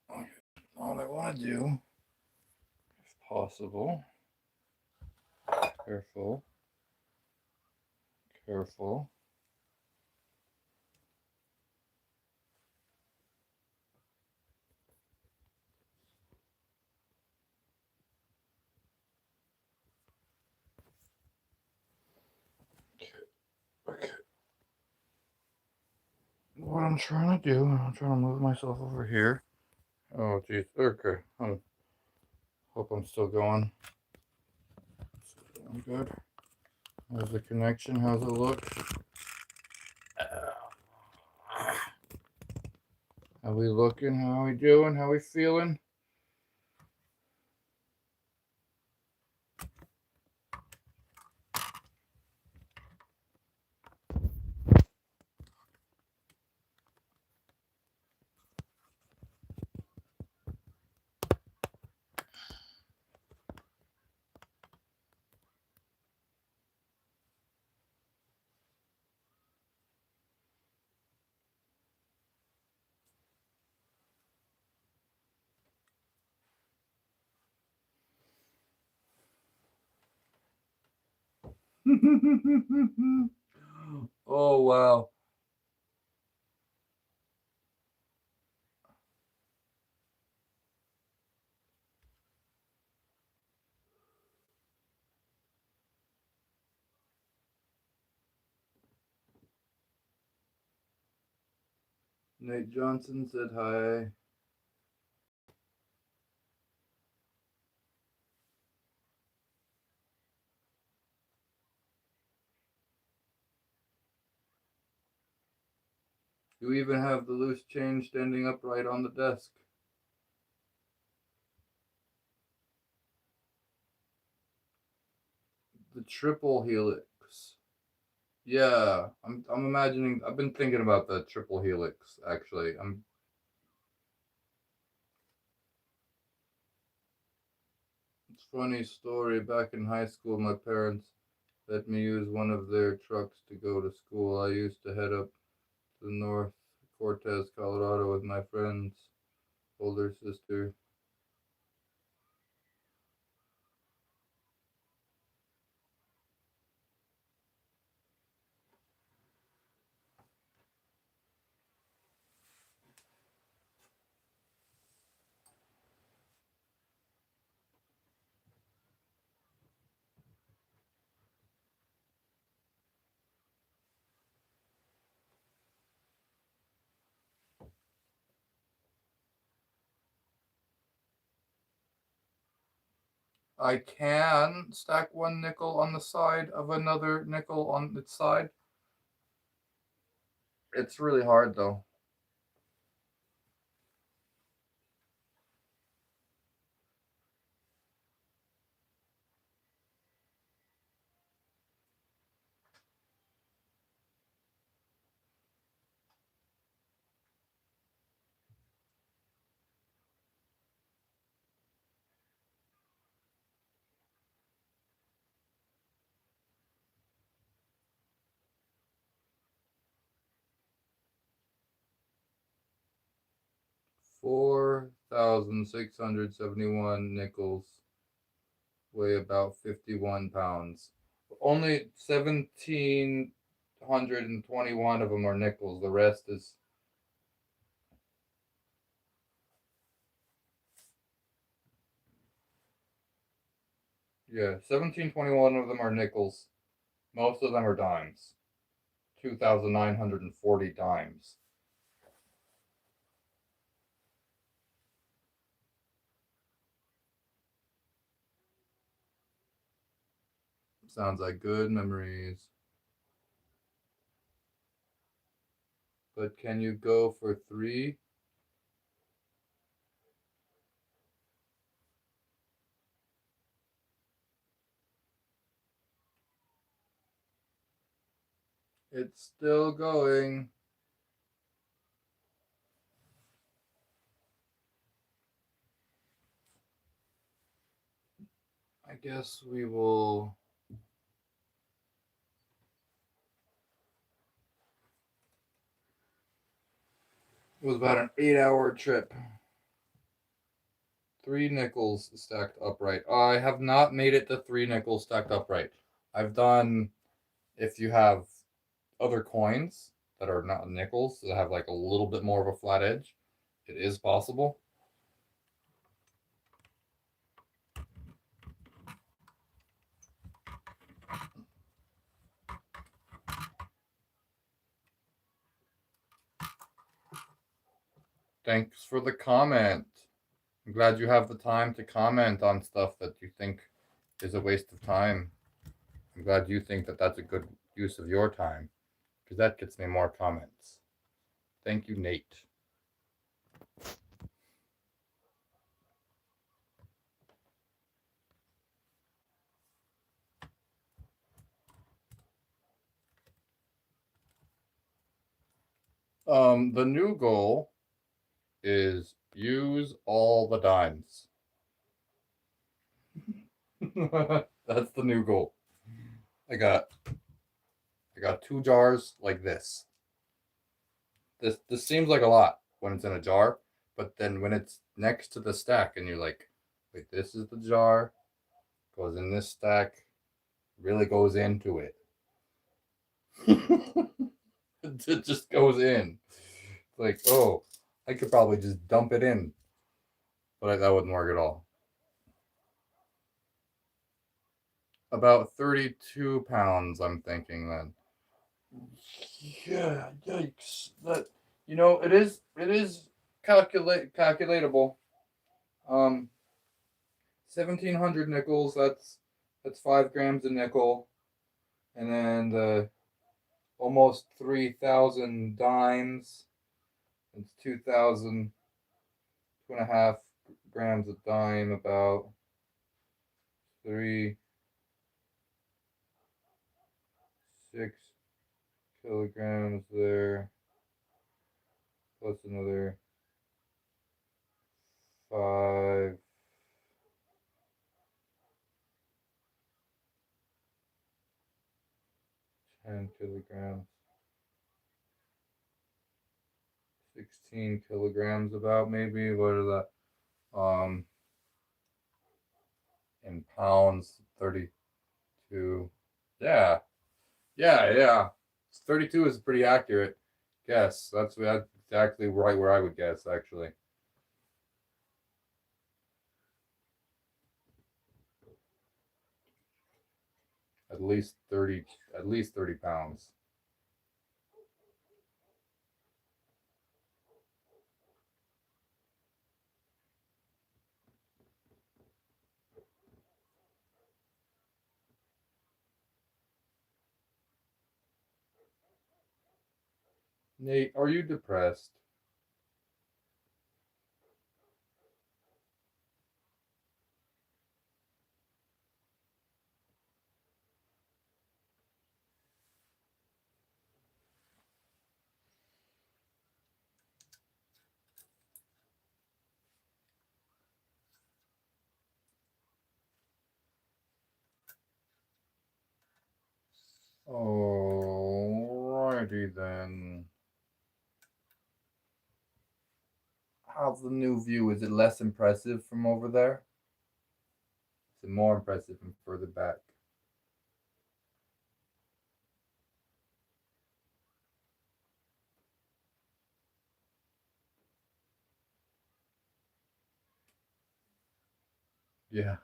All I want to do, if possible, careful, careful. Okay. What I'm trying to do, I'm trying to move myself over here. Oh, geez. Okay. Hope I'm still going. I'm good. How's the connection? How's it look? How we looking? How we doing? How we feeling? Oh, wow. Nate Johnson said hi. You even have the loose change standing upright on the desk. The triple helix. Yeah, I'm imagining. I've been thinking about the triple helix actually. It's a funny story. Back in high school, my parents let me use one of their trucks to go to school. I used to head up to the North Cortez, Colorado with my friend's older sister. I can stack one nickel on the side of another nickel on its side. It's really hard though. $4,671 nickels weigh about 51 pounds. Only 1,721 of them are nickels. The rest is. Yeah, 1,721 of them are nickels. Most of them are dimes. 2,940 dimes. Sounds like good memories. But can you go for 3? It's still going. I guess we will. It was about an 8-hour trip. 3 nickels stacked upright. I have not made it to 3 nickels stacked upright. I've done, if you have other coins that are not nickels that have like a little bit more of a flat edge, it is possible. Thanks for the comment. I'm glad you have the time to comment on stuff that you think is a waste of time. I'm glad you think that that's a good use of your time, because that gets me more comments. Thank you, Nate. The new goal is use all the dimes. That's the new goal. I got 2 jars like this. This seems like a lot when it's in a jar, but then when it's next to the stack and you're like, wait, this is the jar, goes in this stack, really goes into it. It just goes in. It's like, oh, I could probably just dump it in, but that wouldn't work at all. About 32 pounds, I'm thinking then. Yeah, yikes. That, it is calculatable. 1,700 nickels, that's 5 grams a nickel. And then the almost 3,000 dimes. It's 2,000, 2.5 grams a dime, about 6 kilograms there, plus another 5, 10 kilograms, 16 kilograms, about, maybe. What is that? In pounds, 32. Yeah, yeah. 32 is pretty accurate guess. That's exactly right where I would guess, actually. At least 30, at least 30 pounds. Nate, are you depressed? Alrighty then. How's the new view? Is it less impressive from over there? Is it more impressive from further back? Yeah.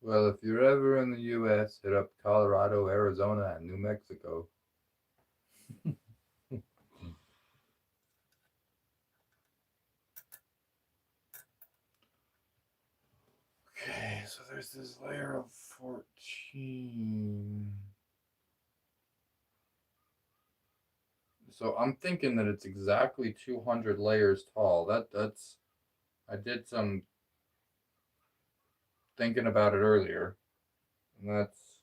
Well, if you're ever in the US, hit up Colorado, Arizona, and New Mexico. Okay, so there's this layer of 14. So I'm thinking that it's exactly 200 layers tall. That's I did some thinking about it earlier, and that's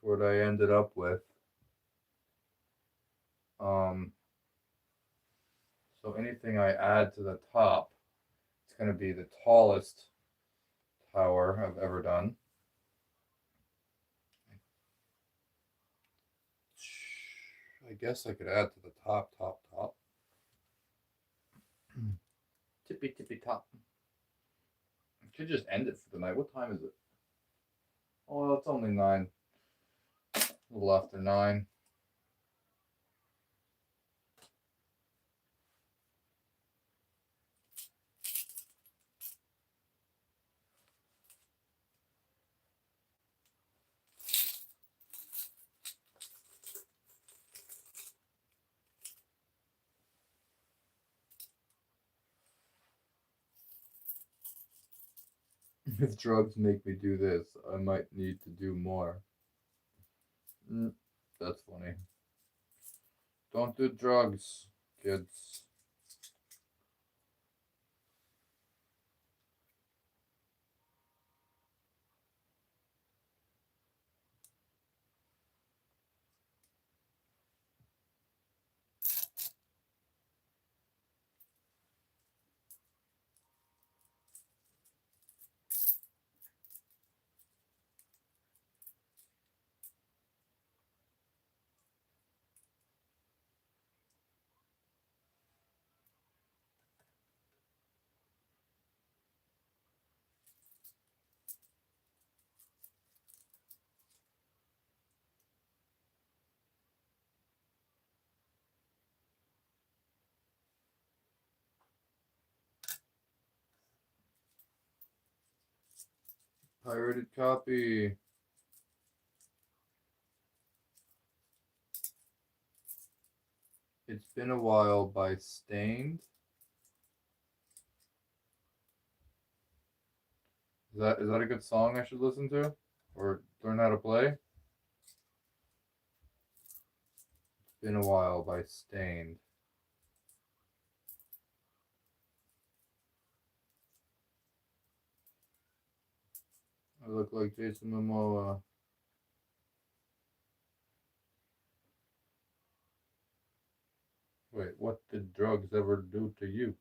what I ended up with. Um, so anything I add to the top, it's going to be the tallest tower I've ever done. I guess I could add to the top. Tippy tippy top. I could just end it for the night. What time is it? Oh, it's only 9. A little after 9. If drugs make me do this, I might need to do more. That's funny. Don't do drugs, kids. Pirated copy. It's Been a While by Stained. Is that a good song I should listen to? Or learn how to play? It's Been a While by Stained. I look like Jason Momoa. Wait, what did drugs ever do to you?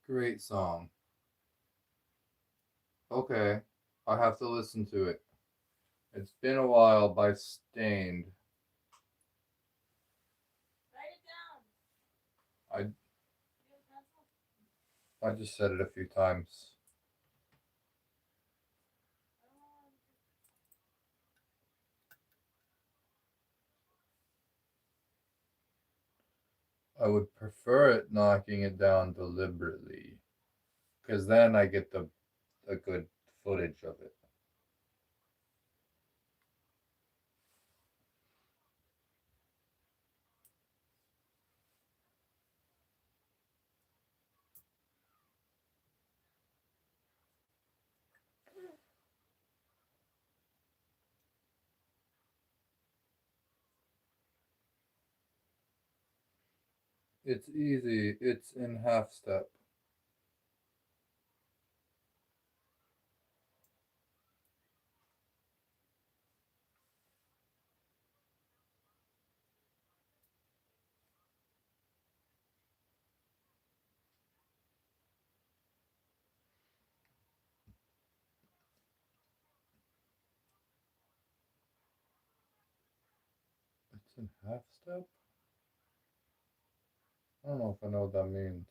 Great song. Okay, I have to listen to it. It's Been a While by Stained. Write it down. I You have a pencil? I just said it a few times. I would prefer it knocking it down deliberately, because then I get the a good footage of it. It's easy. It's in half step. It's in half step? I don't know if I know what that means.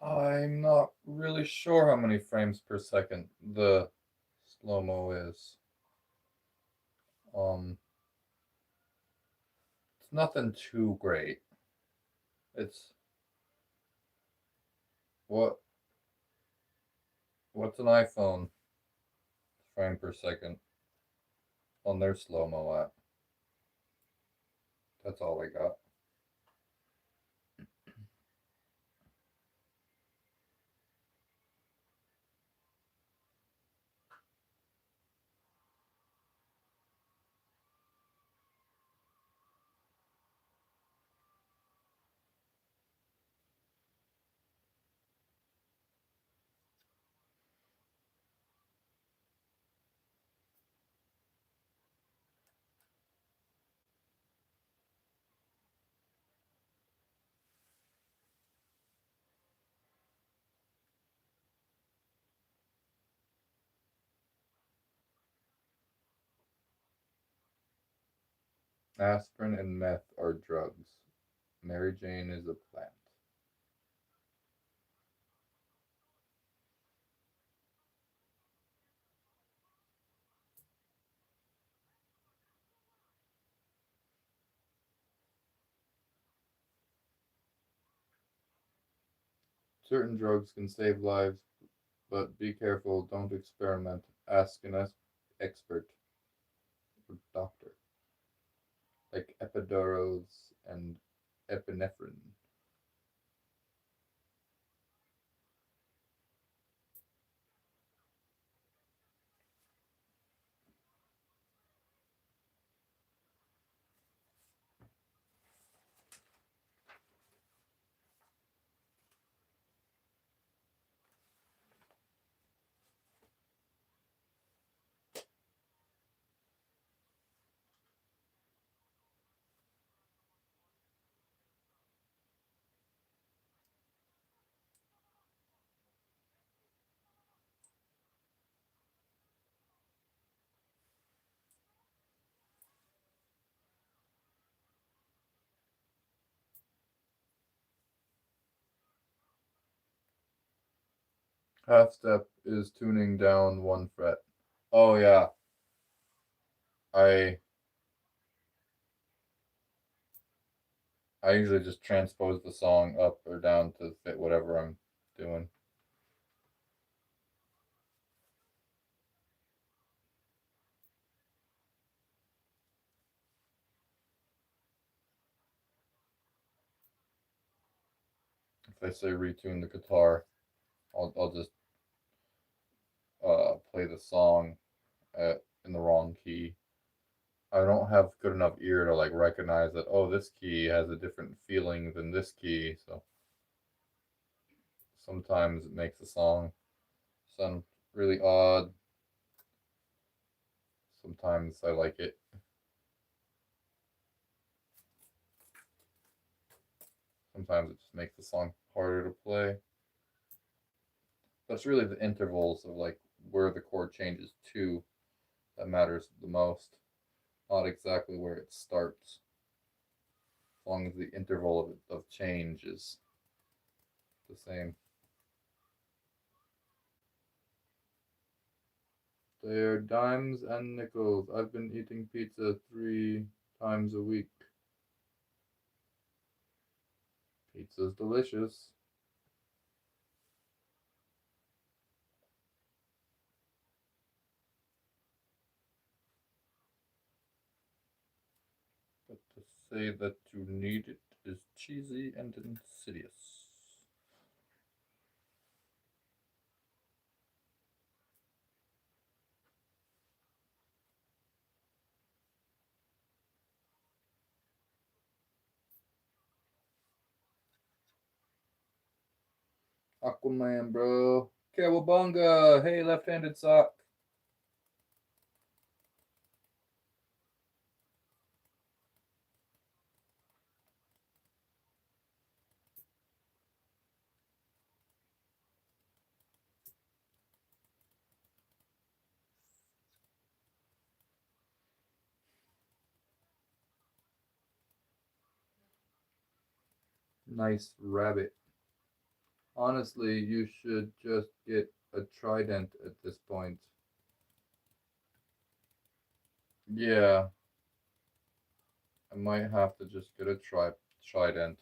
I'm not really sure how many frames per second the slow mo is. It's nothing too great. It's what what's an iPhone frame per second on their slow mo app. That's all I got. Aspirin and meth are drugs. Mary Jane is a plant. Certain drugs can save lives, but be careful, don't experiment. Ask an expert or doctor, like epidurals and epinephrine. Half step is tuning down one fret. Oh yeah, I I usually just transpose the song up or down to fit whatever I'm doing. If they say retune the guitar, I'll just play the song in the wrong key. I don't have good enough ear to like recognize that. Oh, this key has a different feeling than this key, so sometimes it makes the song sound really odd. Sometimes I like it. Sometimes it just makes the song harder to play. That's really the intervals of like where the chord changes to that matters the most, not exactly where it starts. As long as the interval of change is the same. They are dimes and nickels. I've been eating pizza 3 times a week. Pizza's delicious. But to say that you need it is cheesy and insidious. Aquaman, bro. Cowabunga! Hey, left-handed sock. Nice rabbit. Honestly, you should just get a trident at this point. Yeah, I might have to just get a trident.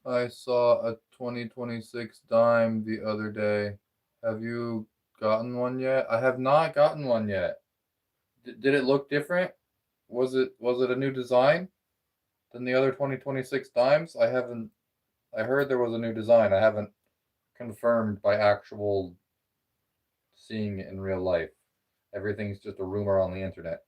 I saw a 2026 dime the other day. Have you gotten one yet? I have not gotten one yet. Did it look different? Was it a new design than the other 2026 dimes? I haven't. I heard there was a new design. I haven't confirmed by actual seeing it in real life. Everything's just a rumor on the internet.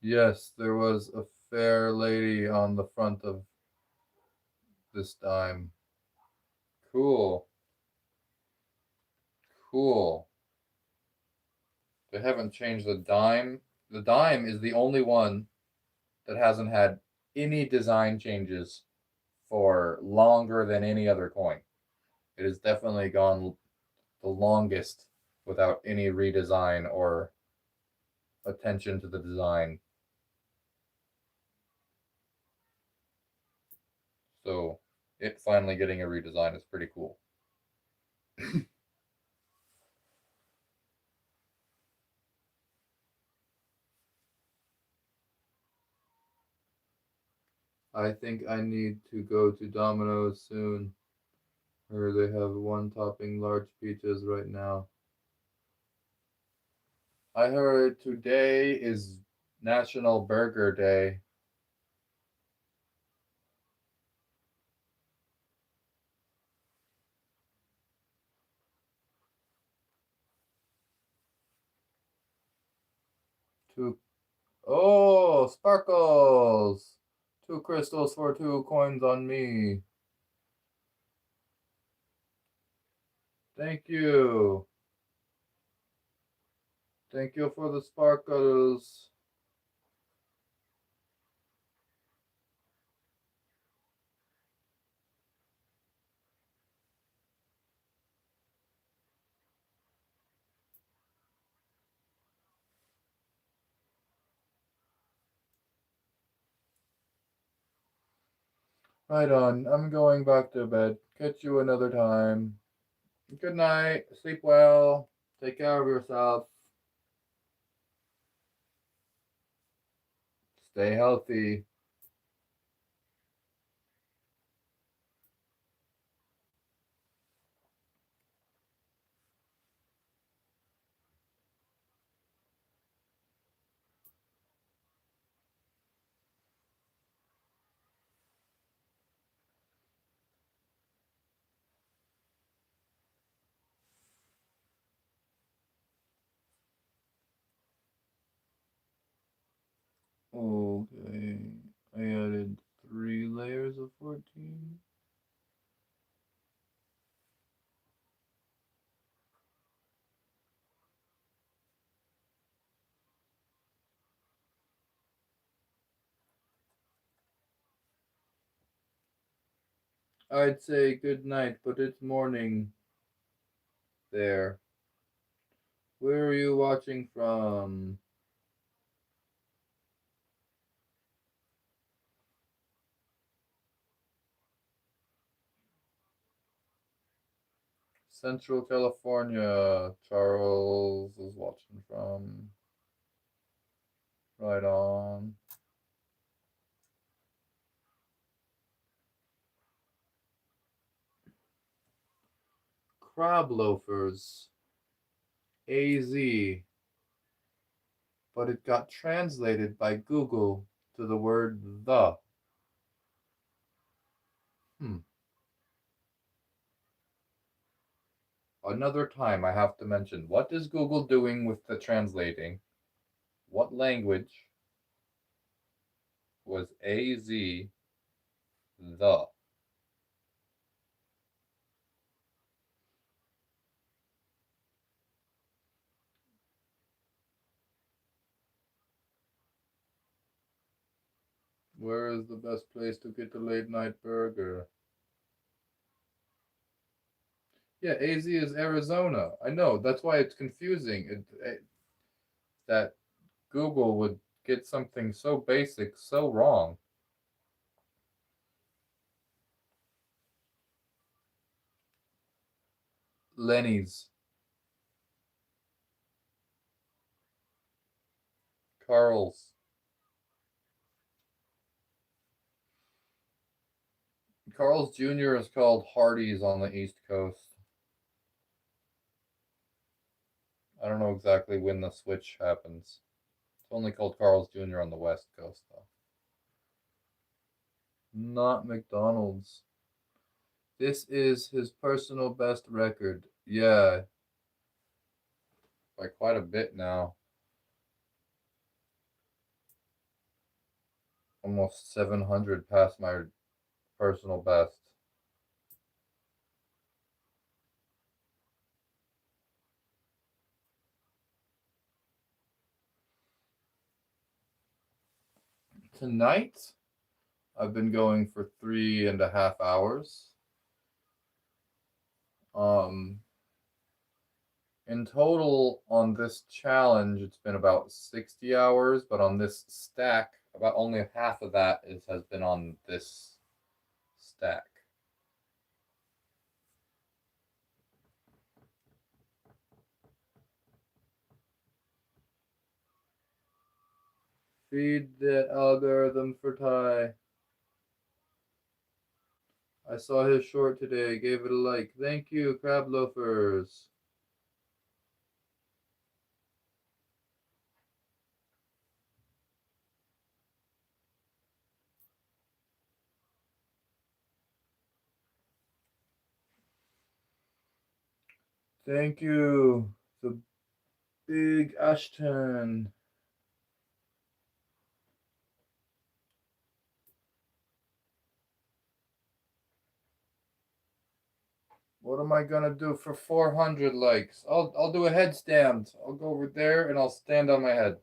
Yes, there was a fair lady on the front of this dime. Cool. Cool. They haven't changed the dime. The dime is the only one that hasn't had any design changes for longer than any other coin. It has definitely gone the longest without any redesign or attention to the design. So it finally getting a redesign is pretty cool. I think I need to go to Domino's soon. Or they have one topping large pizzas right now. I heard today is National Burger Day. Two Oh, sparkles! Two crystals for 2 coins on me. Thank you. Thank you for the sparkles. Right on. I'm going back to bed. Catch you another time. Good night. Sleep well. Take care of yourself. Stay healthy. Okay. I added 3 layers of 14. I'd say good night, but it's morning there. Where are you watching from? Central California. Charles is watching from. Right on. Crab loafers. AZ. But it got translated by Google to the word the. Hmm. another time I have to mention, what is Google doing with the translating? What language was AZ the? Where is the best place to get a late night burger? Yeah, AZ is Arizona. I know. That's why it's confusing. That Google would get something so basic so wrong. Lenny's, Carl's. Carl's Jr. is called Hardee's on the East Coast. I don't know exactly when the switch happens. It's only called Carl's Jr. on the West Coast, though. Not McDonald's. This is his personal best record. Yeah, by quite a bit now. Almost 700 past my personal best. Tonight, I've been going for 3.5 hours. Um, in total on this challenge, it's been about 60 hours, but on this stack, about only half of that has been on this stack. Feed that algorithm for Ty. I saw his short today, gave it a like. Thank you, crab loafers. Thank you, the big Ashton. What am I gonna do for 400 likes? I'll do a headstand. I'll go over there and I'll stand on my head.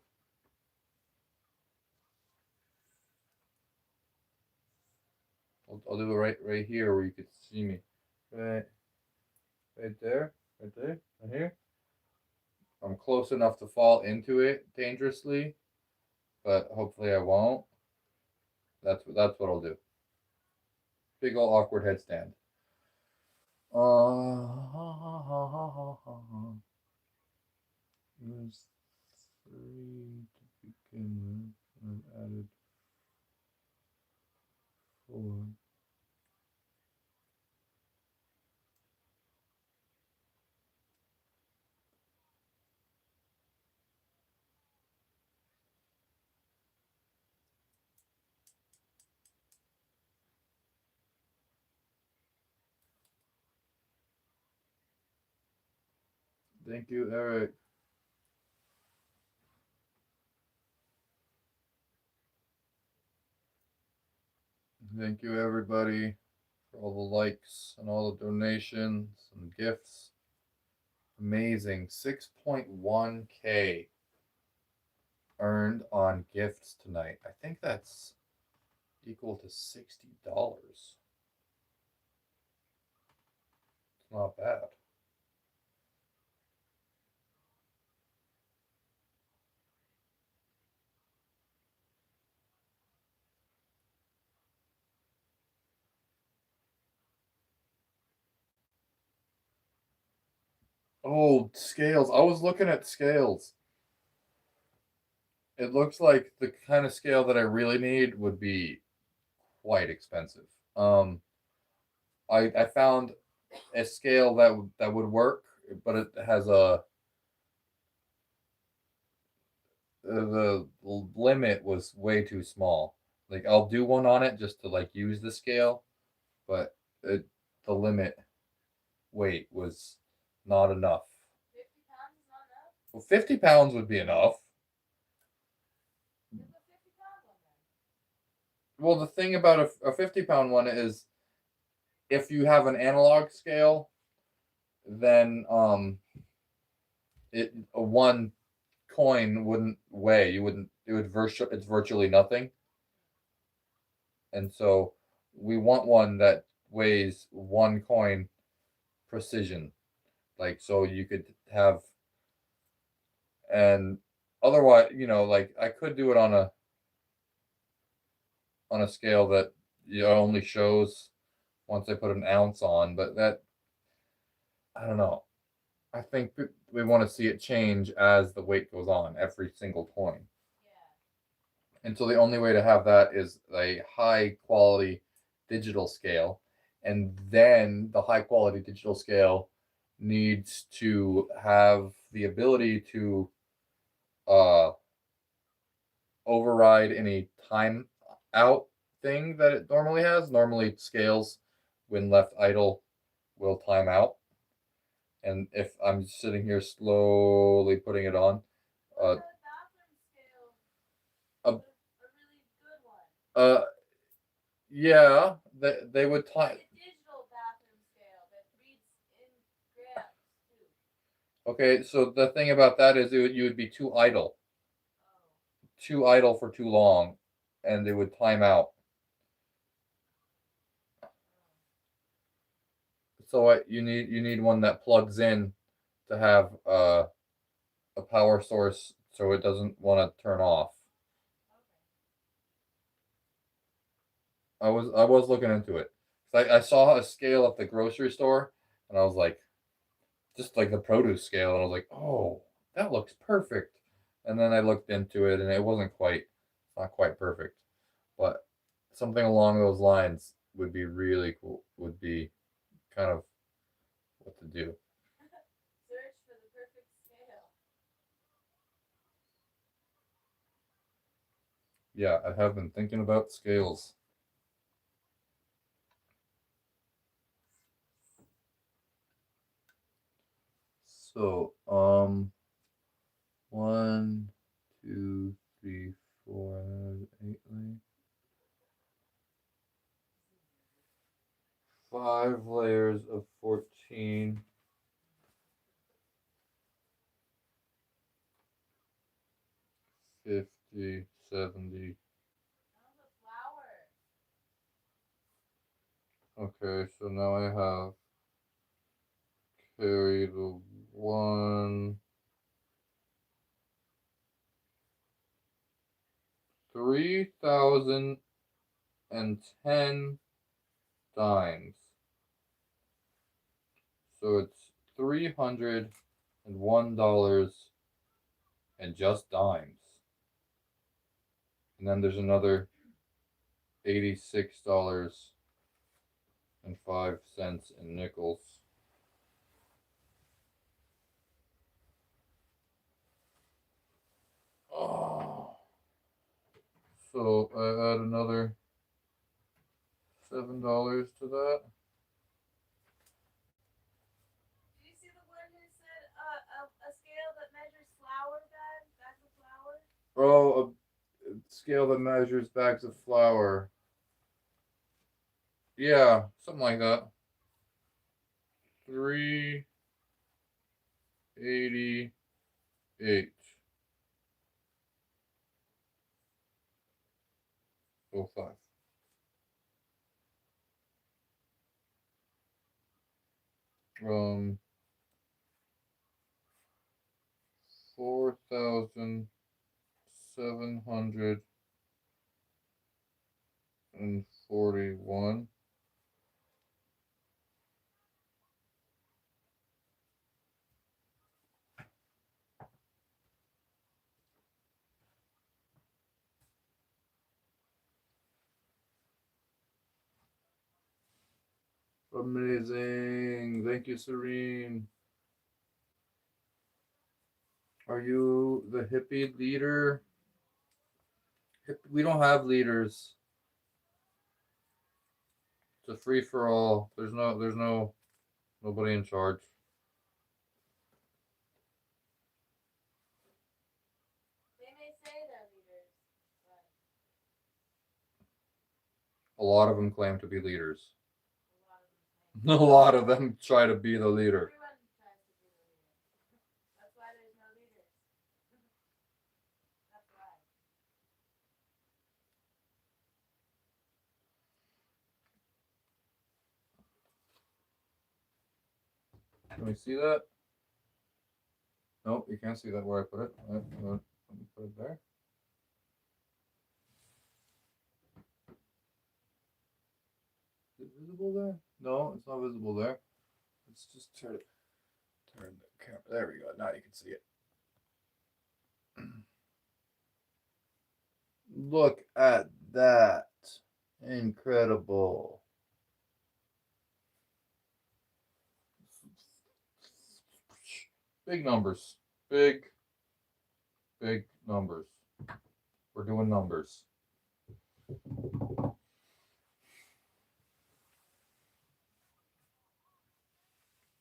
I'll do it right here where you could see me. Right, right there, right here. I'm close enough to fall into it dangerously, but hopefully I won't. That's what I'll do. Big ol' awkward headstand. There's three to begin with. I've added four. Thank you, Eric. Thank you, everybody, for all the likes and all the donations and gifts. Amazing. 6.1K earned on gifts tonight. I think that's equal to $60. It's not bad. Oh, scales. I was looking at scales. It looks like the kind of scale that I really need would be quite expensive. I found a scale that would work, but it has the limit was way too small. Like I'll do one on it just to like use the scale, but the limit weight was not enough. 50 pounds is not enough? Well, 50 pounds would be enough. You put 50 pounds on there. Well, the thing about a 50-pound one is if you have an analog scale, then a one coin wouldn't weigh. You wouldn't. It's virtually nothing. And so we want one that weighs one coin precision. Like so you could have and otherwise, like I could do it on a scale that only shows once I put an ounce on, but that I don't know. I think we want to see it change as the weight goes on every single coin. Yeah. And so the only way to have that is a high quality digital scale. And then the high quality digital scale needs to have the ability to uh, override any time out thing that it normally has. Normally, scales, when left idle, will time out. And if I'm sitting here slowly putting it on, What uh, about a bathroom scale? uh, A really good one. uh, yeah, they would time. Like a digital bathroom scale that reads in grams too. Okay, so the thing about that is you would be Oh. too idle for too long, and they would time out. So you need one that plugs in to have a power source, so it doesn't want to turn off. I was looking into it. I saw a scale at the grocery store, and I was like, just like the produce scale, and I was like, oh, that looks perfect. And then I looked into it, and it wasn't quite, not quite perfect, but something along those lines would be really cool. Would be kind of what to do. Search for the perfect scale. Yeah, I have been thinking about scales. So, 1, 2, 3, 4, 8 layers. 5 layers of 14. 50, 70. How's a flower? Okay, so now I have carry the one, 3,010 dimes. So it's $301 and just dimes. And then there's another $86.05 in nickels. Oh. So I add another $7 to that. Do you see the one who said a scale that measures bags of flour? Oh, a scale that measures bags of flour. Yeah, something like that. 388. 05. Um, 4,741. Amazing. Thank you, Serene. Are you the hippie leader? We don't have leaders. It's a free for all. There's nobody in charge. A lot of them claim to be leaders. A lot of them A claim. lot of them try to be the leader. Everyone tries to be the leader. That's why there's no leaders. That's why. Can we see that? Nope, you can't see that where I put it. Let me put it there. Is it visible there? No, it's not visible there. Let's just turn the camera. There we go. Now you can see it. Look at that. Incredible. Big numbers. Big numbers. We're doing numbers.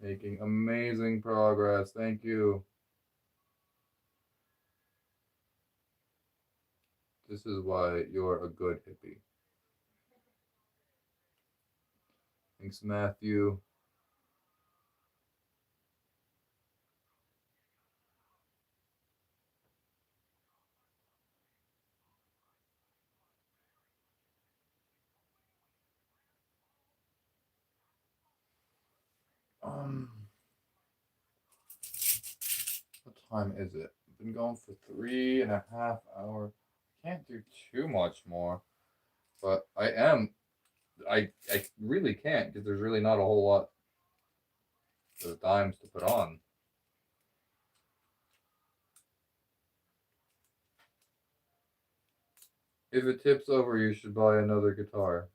Making amazing progress. Thank you. This is why you're a good hippie. Thanks, Matthew. Um, what time is it? I've been going for 3.5 hours. I can't do too much more, but I am. I really can't because there's really not a whole lot of dimes to put on. If it tips over, you should buy another guitar.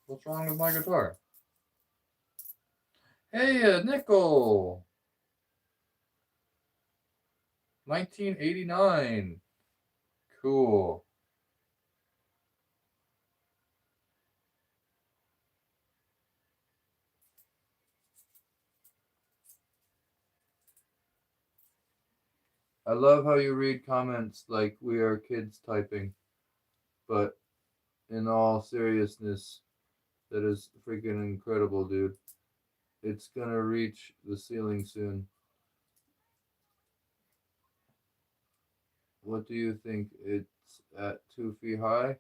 What's wrong with my guitar? Hey, Nickel! 1989. Cool. I love how you read comments like we are kids typing, but in all seriousness, that is freaking incredible, dude. It's gonna reach the ceiling soon. What do you think? It's at 2 feet high?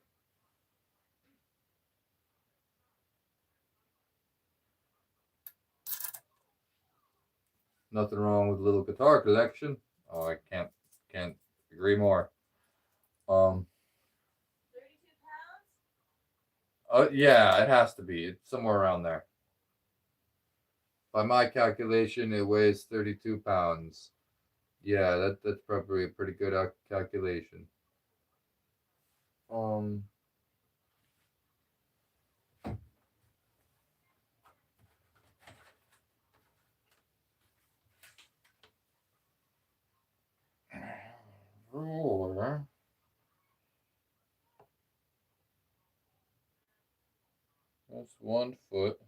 Nothing wrong with a little guitar collection. Oh, I can't agree more. 32 pounds? Yeah, it has to be. It's somewhere around there. By my calculation, it weighs 32 pounds. Yeah, that's probably a pretty good calculation. Um, ruler. That's 1 foot.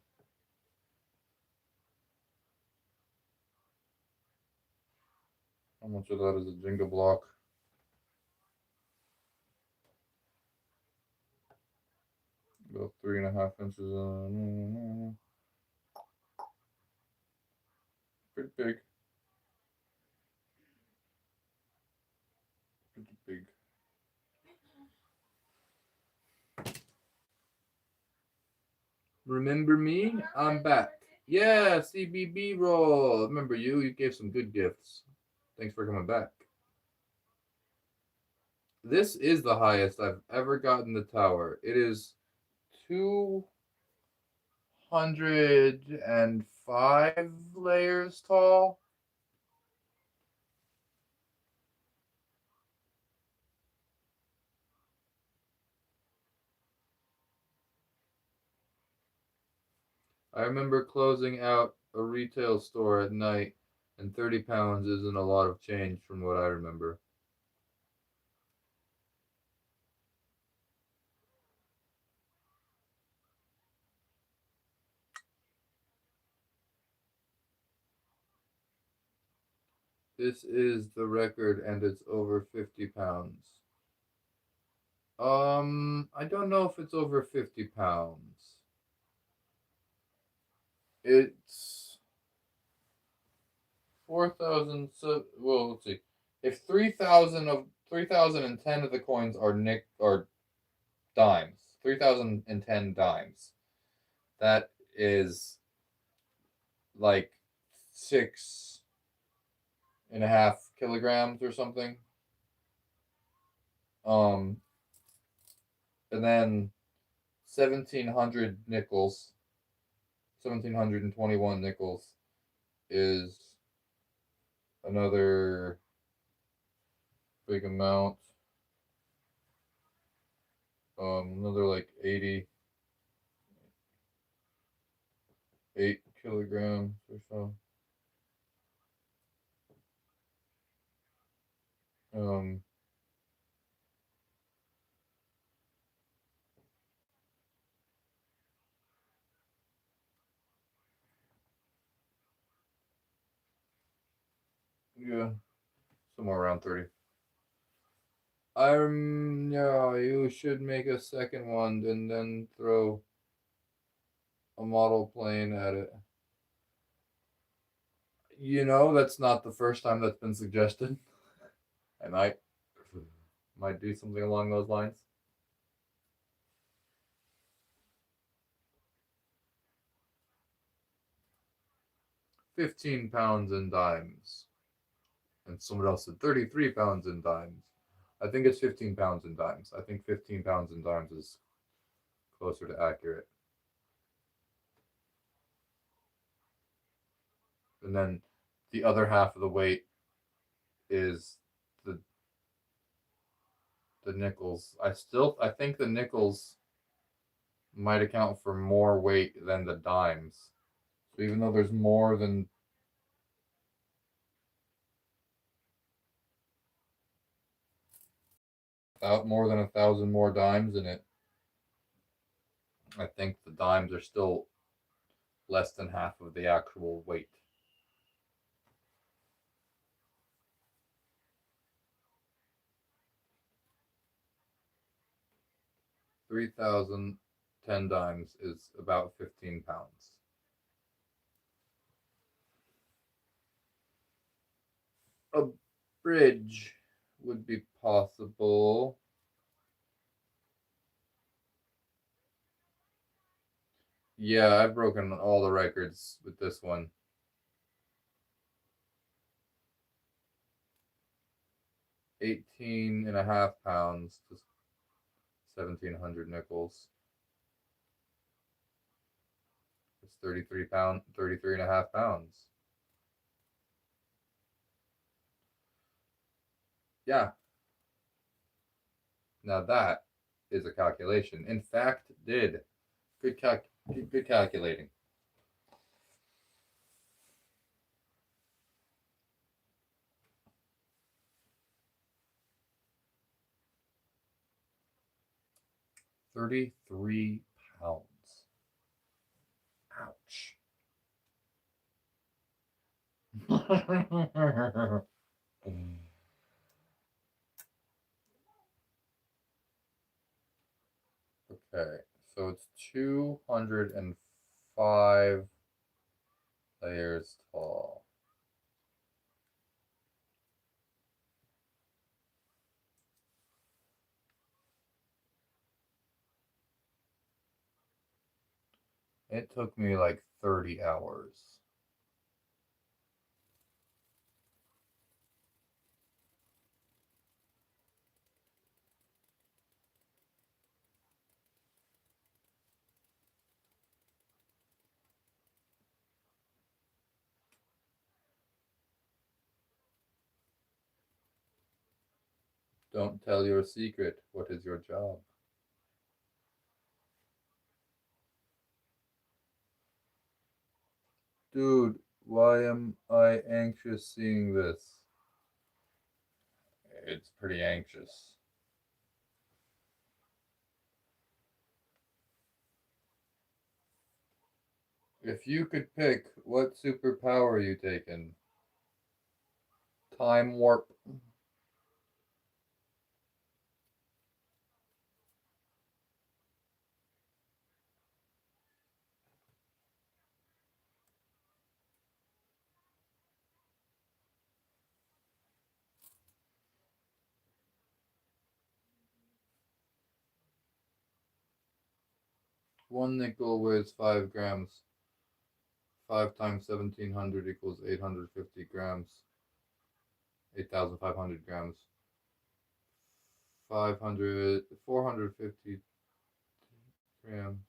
How much of that is a Jenga block? About 3.5 inches. Pretty big. Pretty big. Remember me? I'm back. Yeah, CBB roll. Remember you? You gave some good gifts. Thanks for coming back. This is the highest I've ever gotten the tower. It is 205 layers tall. I remember closing out a retail store at night, and 30 pounds isn't a lot of change from what I remember. This is the record, and it's over 50 pounds. I don't know if it's over 50 pounds. It's 4,000. So, well, let's see. If 3,010 of the coins are dimes, 3,010 dimes, that is like 6.5 kilograms or something. Um, and then 1,700 nickels, 1,721 nickels is another big amount. Another like 88 kilograms or so. Um, yeah, somewhere around 30. Yeah, you should make a second one and then throw a model plane at it. That's not the first time that's been suggested. I might do something along those lines. 15 pounds in dimes. And someone else said 33 pounds in dimes. I think it's 15 pounds in dimes. I think 15 pounds in dimes is closer to accurate. And then the other half of the weight is the the nickels. I think the nickels might account for more weight than the dimes. So even though there's more than 1,000 more dimes in it, I think the dimes are still less than half of the actual weight. Three thousand 10 dimes is about 15 pounds. A bridge would be possible. Yeah, I've broken all the records with this one. 18.5 pounds to 1,700 nickels. It's 33.5 pounds. Yeah, now that is a calculation. In fact, did. Good calculating. £33. Ouch. Okay, so it's 205 layers tall. It took me like 30 hours. Don't tell your secret. What is your job? Dude, why am I anxious seeing this? It's pretty anxious. If you could pick, what superpower are you taking? Time warp. One nickel weighs 5 grams. 5 times 1700 equals 850 grams. 8,500 grams. 450 grams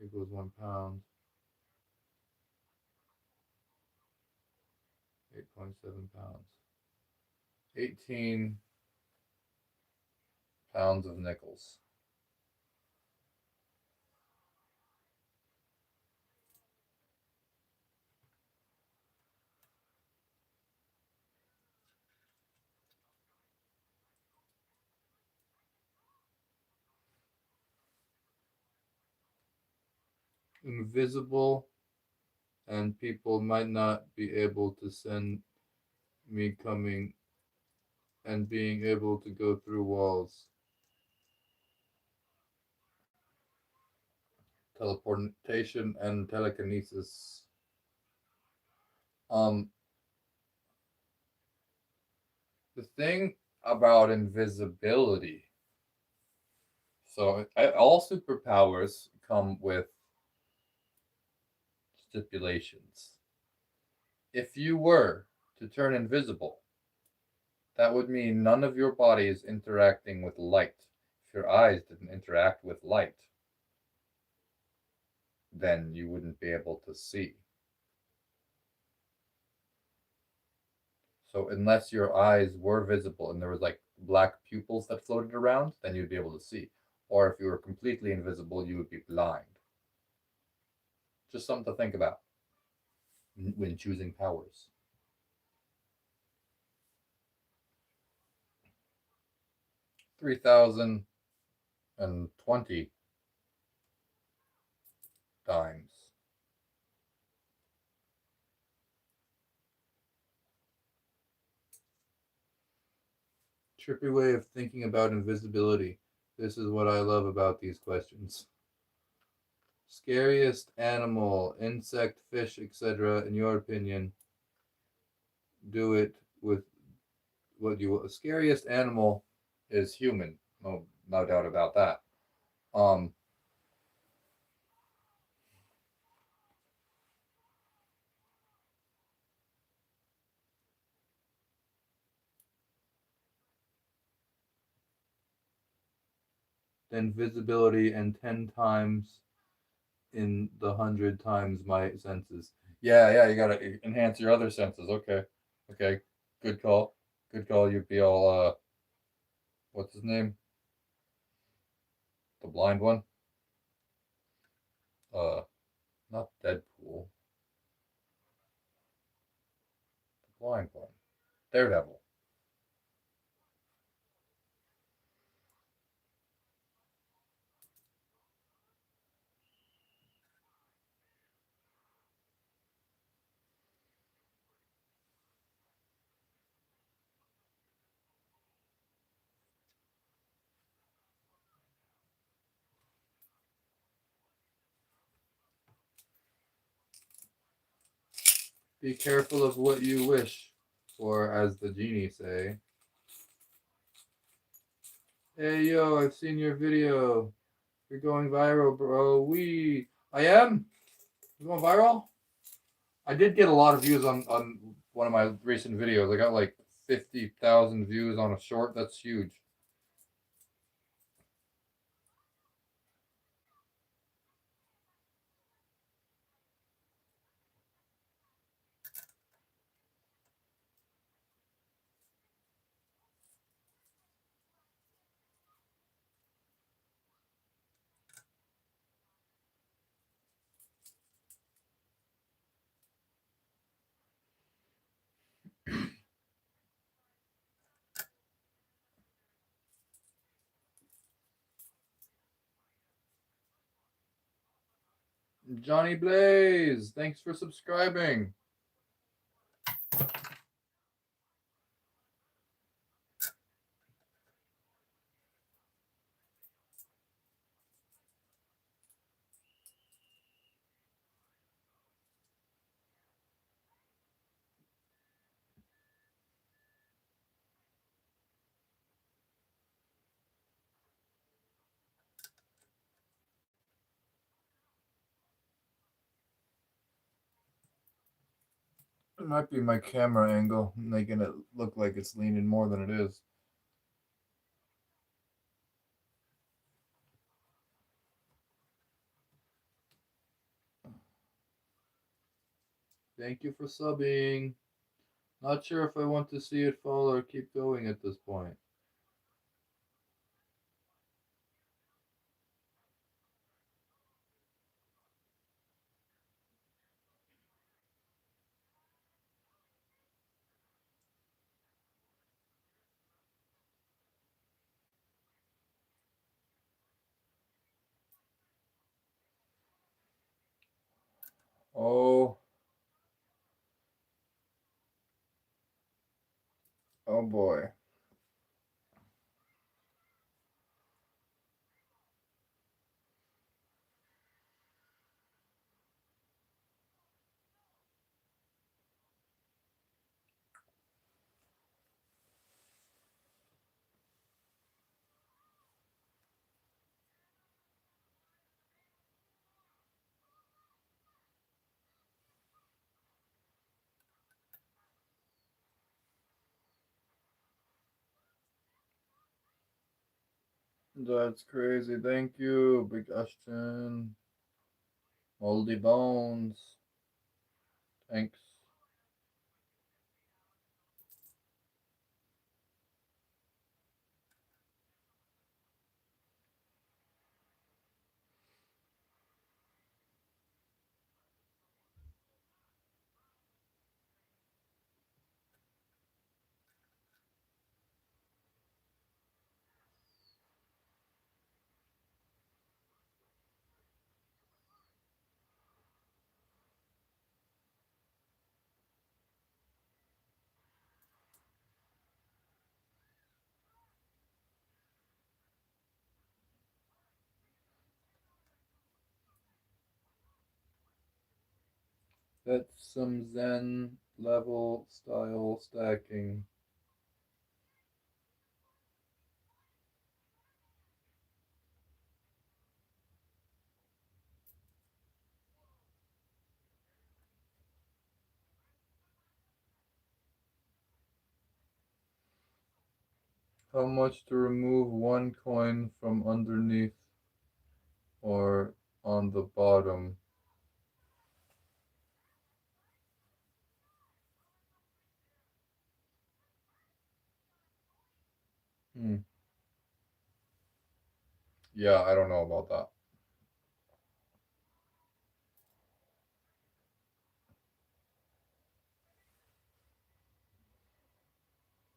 equals 1 pound. 8.7 pounds. 18 pounds of nickels. Invisible, and people might not be able to send me coming and being able to go through walls. Teleportation and telekinesis. Um, the thing about invisibility. So all superpowers come with stipulations. If you were to turn invisible, that would mean none of your body is interacting with light. If your eyes didn't interact with light, then you wouldn't be able to see. So unless your eyes were visible and there was like black pupils that floated around, then you'd be able to see. Or if you were completely invisible, you would be blind. Just something to think about when choosing powers. 3,020 dimes. Trippy way of thinking about invisibility. This is what I love about these questions. Scariest animal, insect, fish, etc. In your opinion, do it with what you want. Scariest animal is human. No doubt about that. Um, then visibility and 10 times in the 100 times my senses. Yeah, you gotta enhance your other senses. Okay, good call. Good call. You'd be all what's his name? The blind one. Uh, not Deadpool. The blind one. Daredevil. Be careful of what you wish, or as the genie say. Hey yo, I've seen your video. You're going viral, bro. I am. You're going viral. I did get a lot of views on one of my recent videos. I got like 50,000 views on a short. That's huge. Johnny Blaze, thanks for subscribing. It might be my camera angle making it look like it's leaning more than it is. Thank you for subbing. Not sure if I want to see it fall or keep going at this point. Oh, oh boy. That's crazy. Thank you, Big Ashton. Moldy Bones. Thanks. That's some Zen level style stacking. How much to remove one coin from underneath or on the bottom? Hmm. Yeah, I don't know about that.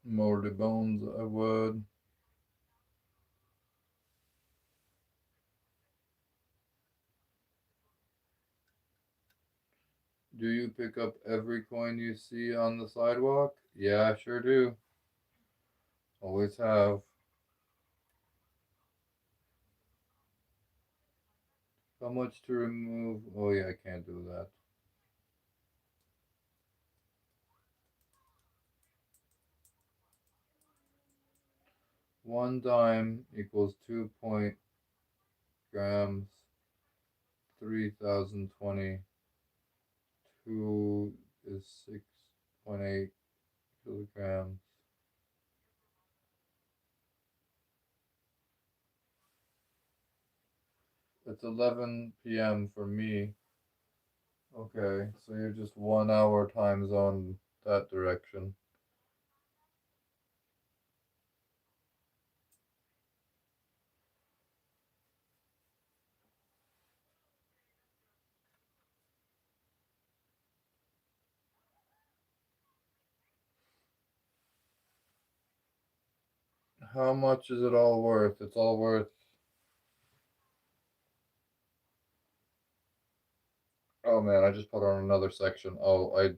Moldy Bones, I would. Do you pick up every coin you see on the sidewalk? Yeah, I sure do. Always have. How much to remove? Oh, yeah, I can't do that. One dime equals 2 grams, 3,020. Two is 6.8 kilograms. It's 11 p.m. for me. Okay, so you're just 1 hour time zone that direction. How much is it all worth? It's all worth. Oh man, I just put on another section. Oh, I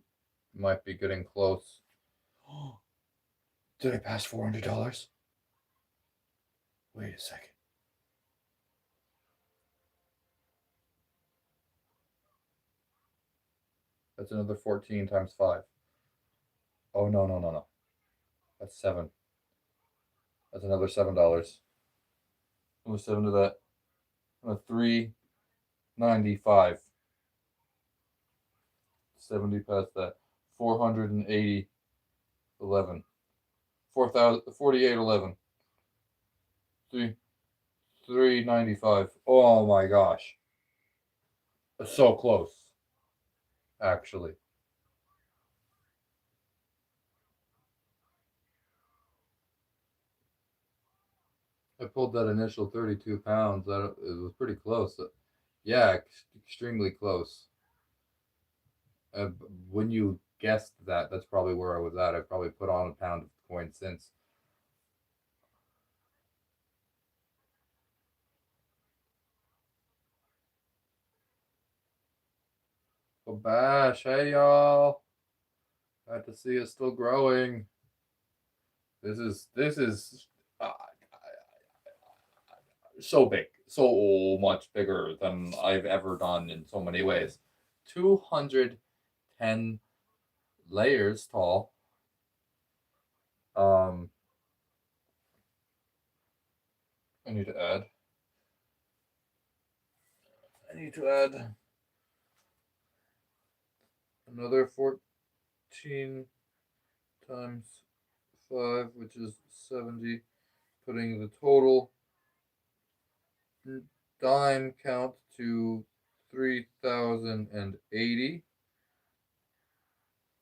might be getting close. Did I pass $400? Wait a second. That's another 14 times 5. Oh no, no, no, no. That's 7. That's another $7. What's 7 to that? 395. 70 past that. 480.11. 4,048.11. 395. Oh my gosh. So close, actually. I pulled that initial 32 pounds. It was pretty close. Yeah, extremely close. Uh, when you guessed that, that's probably where I was at. I probably put on a pound of coin since. Oh, bash. Hey, y'all. Glad to see it still growing. This is uh, so big, so much bigger than I've ever done in so many ways. 210 layers tall. Um, I need to add. I need to add another 14 times 5, which is 70, putting the total dime count to 3,080,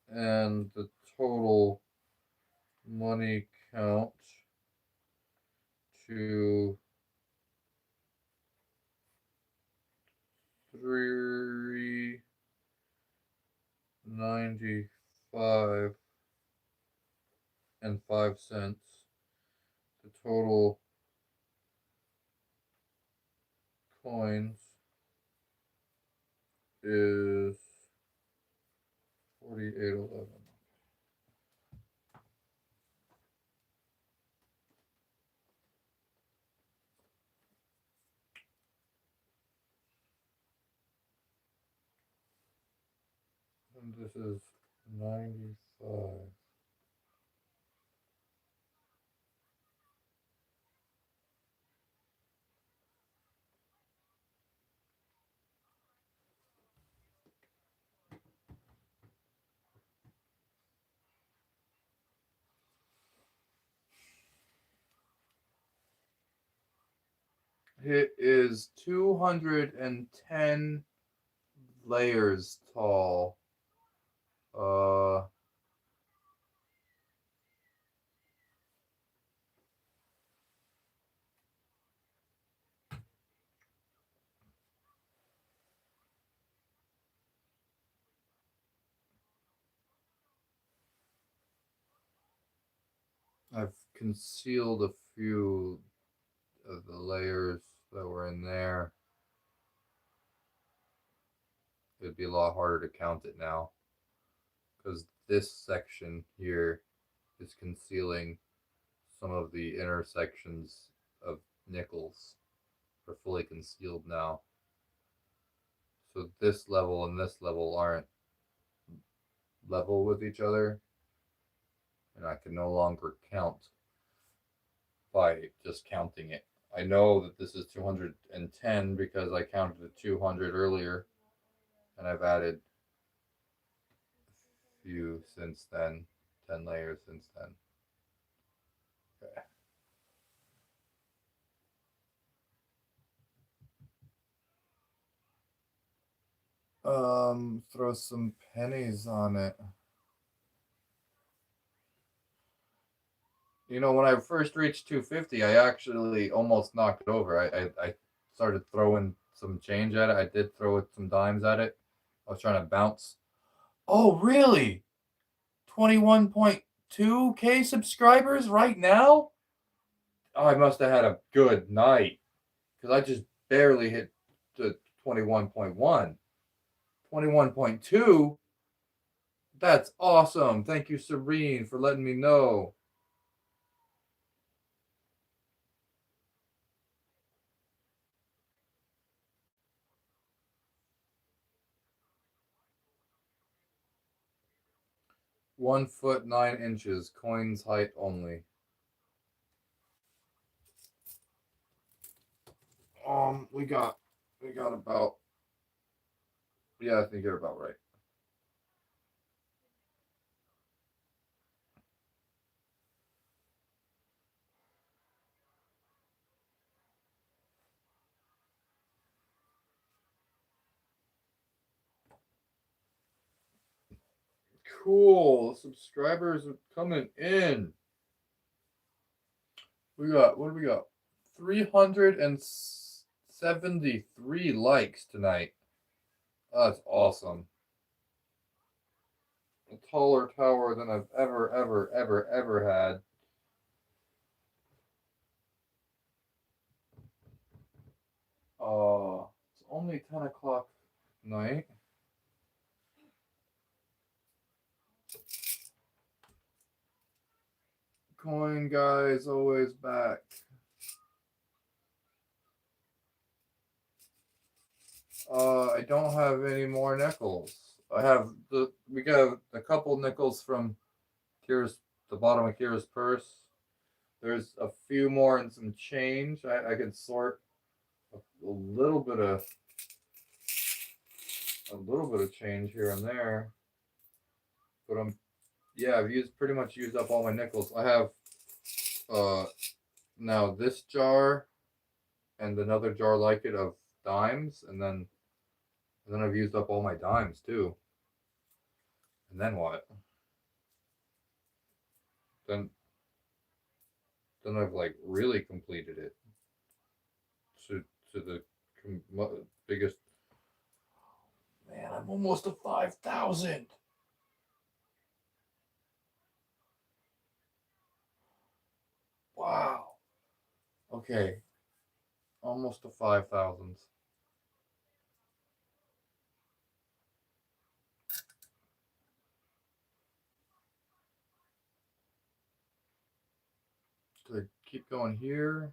and the total money count to 395 and 5 cents. The total coins is 48.11. And this is 95. It is 210 layers tall. Uh, I've concealed a few of the layers that were in there. It'd be a lot harder to count it now because this section here is concealing some of the intersections of nickels are fully concealed now. So this level and this level aren't level with each other, and I can no longer count by just counting it. I know that this is 210 because I counted to 200 earlier, and I've added a few since then, 10 layers since then. Okay. Throw some pennies on it. You know, when I first reached 250, I actually almost knocked it over. I started throwing some change at it. I did throw it some dimes at it. I was trying to bounce. Oh, really? 21.2K subscribers right now? Oh, I must have had a good night because I just barely hit the 21.1. 21.2? That's awesome. Thank you, Serene, for letting me know. (1 foot 9 inches), coins height only. We got about, yeah, I think you're about right. Cool. Subscribers are coming in. What do we got? 373 likes tonight. That's awesome. A taller tower than I've ever had. It's only 10 o'clock night. Coin guys always back. I don't have any more nickels. We got a couple nickels from Kira's, the bottom of Kira's purse. There's a few more and some change. I could sort a little bit of change here and there, but I've pretty much used up all my nickels. I have now this jar and another jar like it of dimes, and then I've used up all my dimes too. And then what? Then I've like really completed it to the biggest. Man, I'm almost to 5,000. Wow. Okay. Almost to 5,000. Do I keep going here?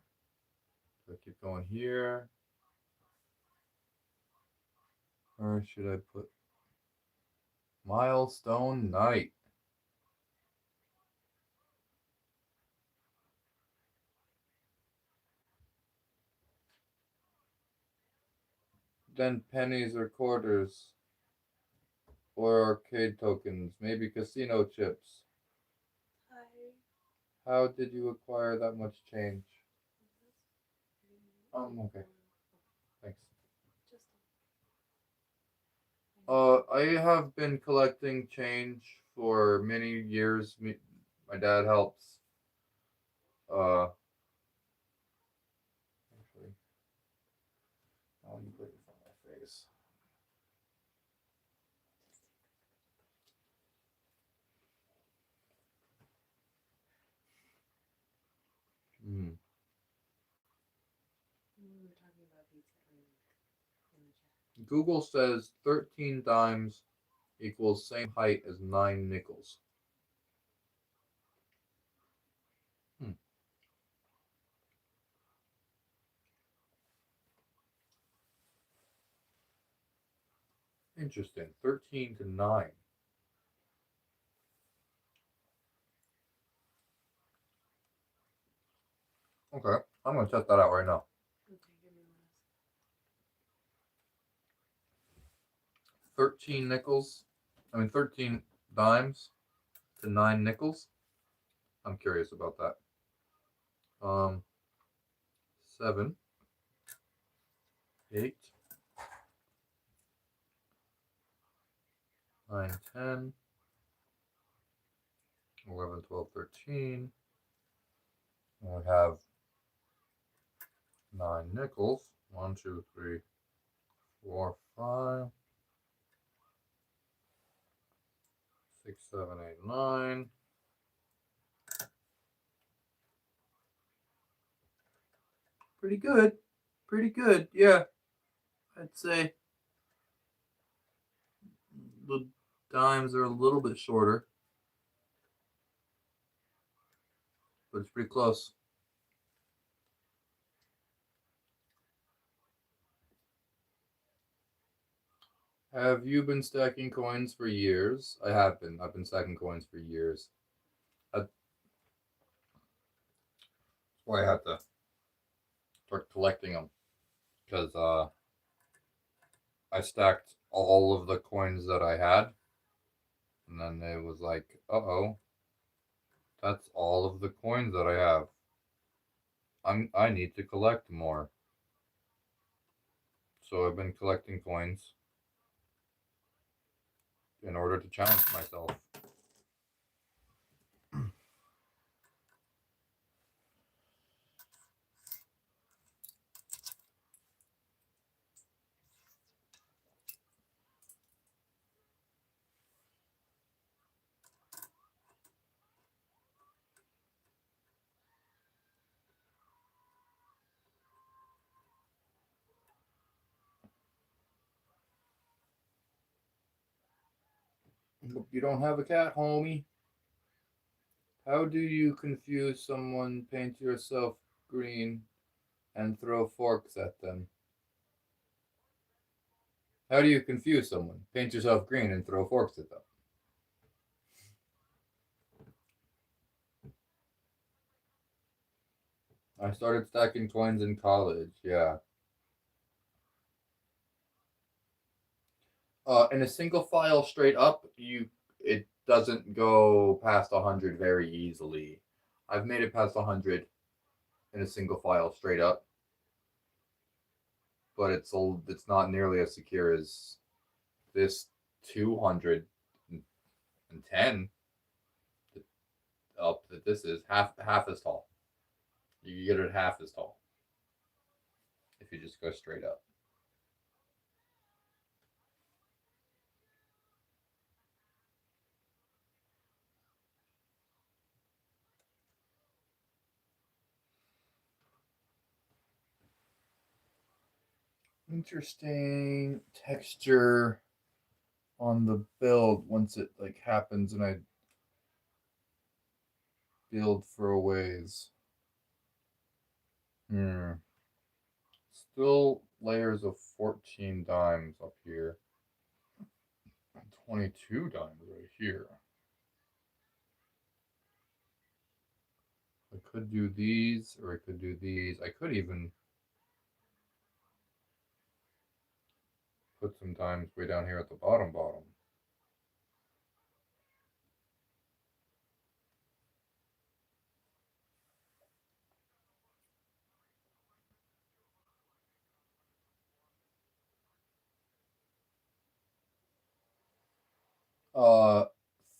Do I keep going here? Or should I put Milestone Night? Then pennies or quarters. Or arcade tokens. Maybe casino chips. How did you acquire that much change? Okay. Thanks. I have been collecting change for many years. My dad helps. Actually, I'll put it in front of my face. Hmm. We were talking about pizza in the chat. Google says 13 dimes equals same height as 9 nickels. Interesting. 13 to 9. Okay. I'm going to test that out right now. Okay, give me one. 13 nickels. 13 dimes to 9 nickels. I'm curious about that. 7, 8, 9, 10, 11, 12, 13. And we have 9 nickels. 1, 2, 3, 4, 5, 6, 7, 8, 9. Pretty good. Pretty good. Yeah. I'd say the dimes are a little bit shorter, but it's pretty close. Have you been stacking coins for years? I have been. I've been stacking coins for years. That's why I had to start collecting them, because I stacked all of the coins that I had, and then it was like, uh-oh, that's all of the coins that I have. I need to collect more. So I've been collecting coins in order to challenge myself. You don't have a cat, homie. How do you confuse someone, paint yourself green, and throw forks at them? How do you confuse someone, paint yourself green, and throw forks at them? I started stacking coins in college, yeah. In a single file straight up, it doesn't go past 100 very easily. I've made it past 100 in a single file straight up, but it's not nearly as secure as this 210 up that this is half as tall. You get it half as tall if you just go straight up. Interesting texture on the build once it like happens and I build for a ways. Still layers of 14 dimes up here. 22 dimes right here. I could do these or I could do these. I could even put some dimes way down here at the bottom.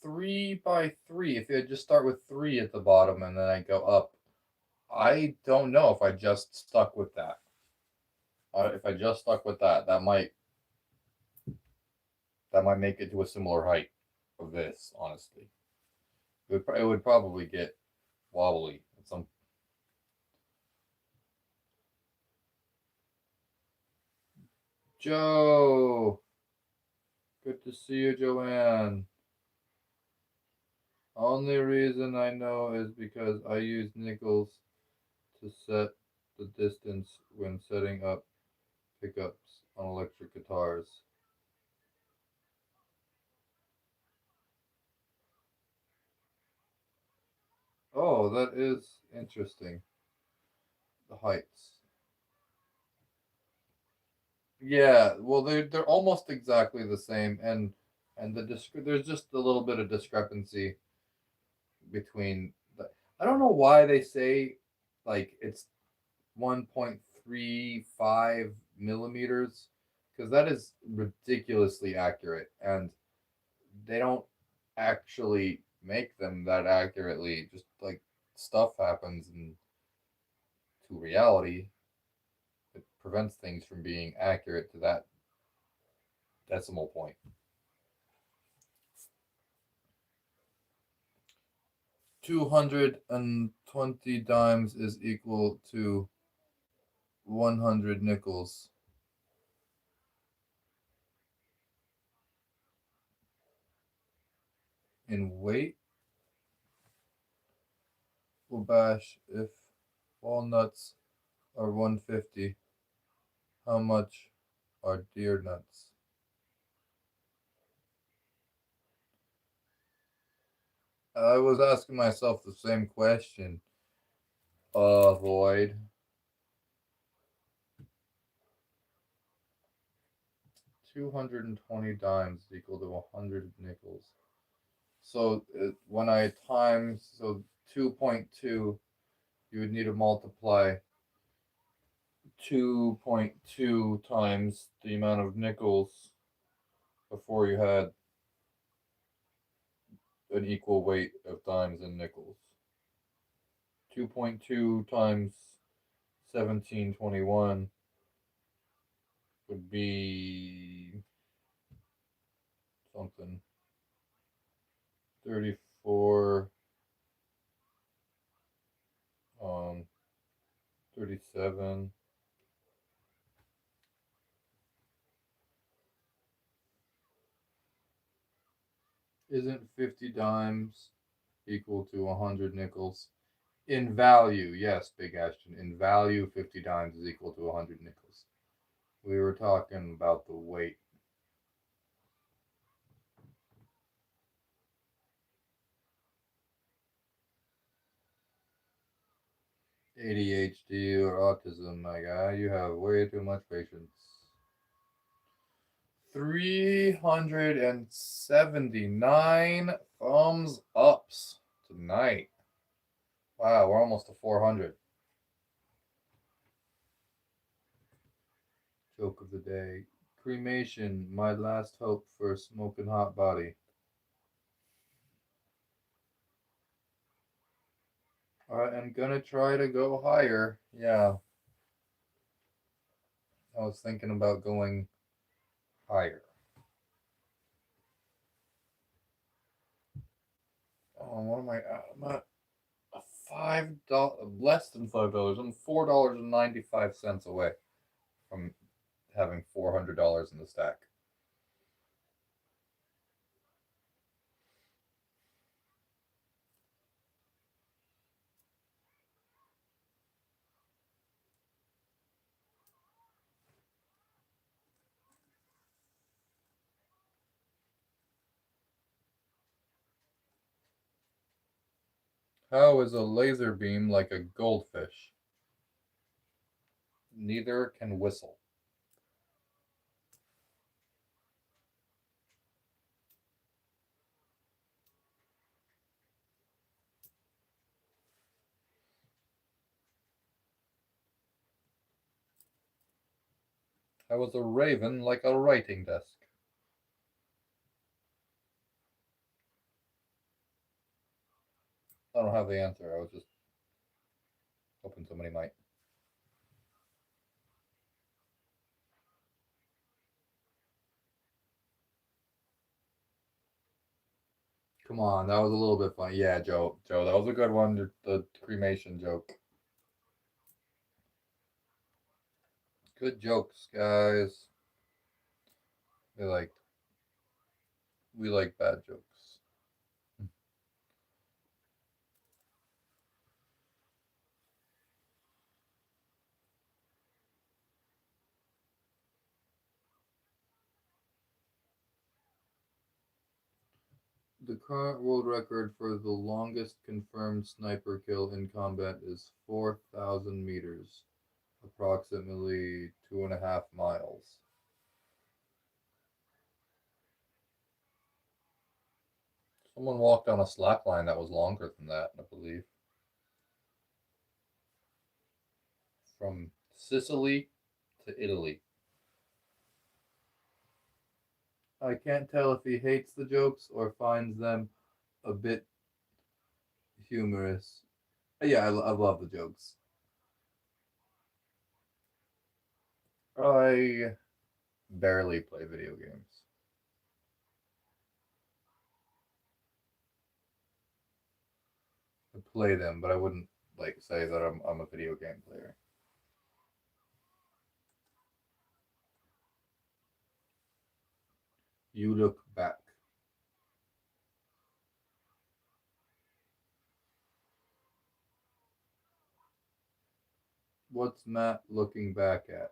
3 by 3. If you just start with 3 at the bottom and then I go up, I don't know if I just stuck with that. If I just stuck with that, that might make it to a similar height of this. Honestly, it would probably get wobbly at some. Joe, good to see you, Joanne. Only reason I know is because I use nickels to set the distance when setting up pickups on electric guitars. Oh, that is interesting. The heights. Yeah, well, they're almost exactly the same, and there's just a little bit of discrepancy between the. I don't know why they say like it's 1.35 millimeters because that is ridiculously accurate, and they don't actually make them that accurately. Just like stuff happens and to reality, it prevents things from being accurate to that decimal point. 220 dimes is equal to 100 nickels. In weight, Wabash, if walnuts are 150, how much are deer nuts? I was asking myself the same question. Void. 220 dimes is equal to 100 nickels. So when I times, so 2.2, you would need to multiply 2.2 times the amount of nickels before you had an equal weight of dimes and nickels. 2.2 times 1721 would be something 34 um 37. Isn't 50 dimes equal to 100 nickels? In value, yes, Big Ashton. In value, 50 dimes is equal to 100 nickels. We were talking about the weight. ADHD or autism, my guy. You have way too much patience. 379 thumbs ups tonight. Wow, we're almost to 400. Joke of the day. Cremation, my last hope for a smoking hot body. I'm gonna try to go higher. Yeah, I was thinking about going higher. Oh, what am I at? I'm at $5, less than $5. I'm $4.95 away from having $400 in the stack. How is a laser beam like a goldfish? Neither can whistle. How is a raven like a writing desk? I don't have the answer. I was just hoping somebody might. Come on, that was a little bit funny. Yeah, Joe. Joe, that was a good one. The cremation joke. Good jokes, guys. We like bad jokes. The current world record for the longest confirmed sniper kill in combat is 4,000 meters, approximately 2.5 miles. Someone walked on a slack line that was longer than that, I believe. From Sicily to Italy. I can't tell if he hates the jokes or finds them a bit humorous. Yeah, I love the jokes. I barely play video games. I play them, but I wouldn't like say that I'm a video game player. You look back. What's Matt looking back at?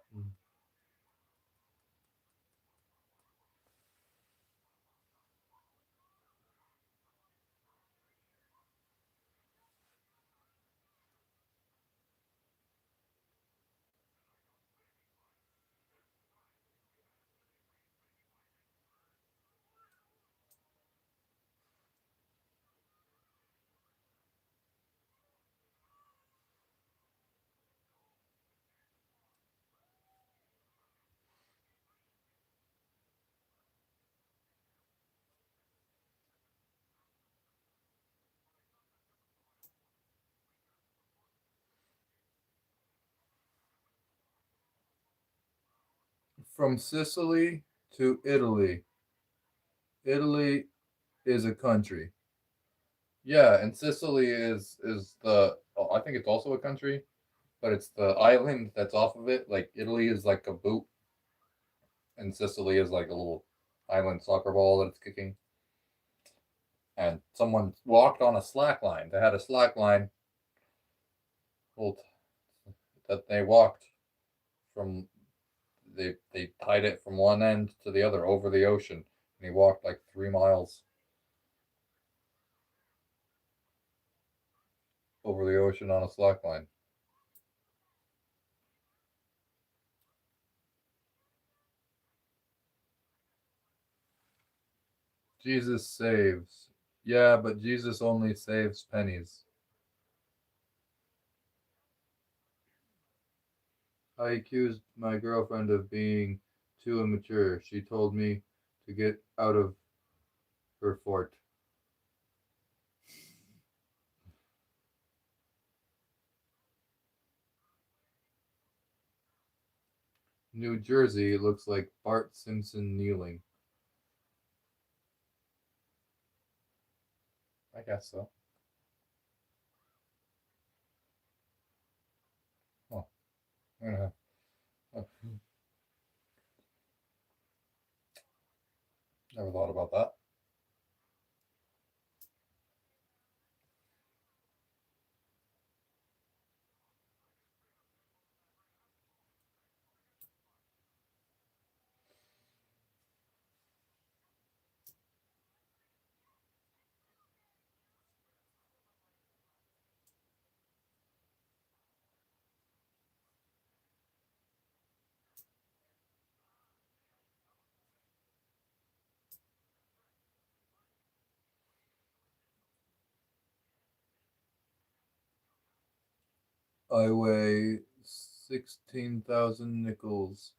From Sicily to Italy. Italy is a country. Yeah, and Sicily is the oh, I think it's also a country, but it's the island that's off of it. Like Italy is like a boot, and Sicily is like a little island soccer ball that it's kicking. and someone walked on a slack line. They had a slack line that they walked from. They tied it from one end to the other over the ocean, and he walked like 3 miles over the ocean on a slack line. Jesus saves. Yeah, but Jesus only saves pennies. I accused my girlfriend of being too immature. She told me to get out of her fort. New Jersey looks like Bart Simpson kneeling. I guess so. Oh, yeah. Never thought about that. I weigh 16,000 nickels.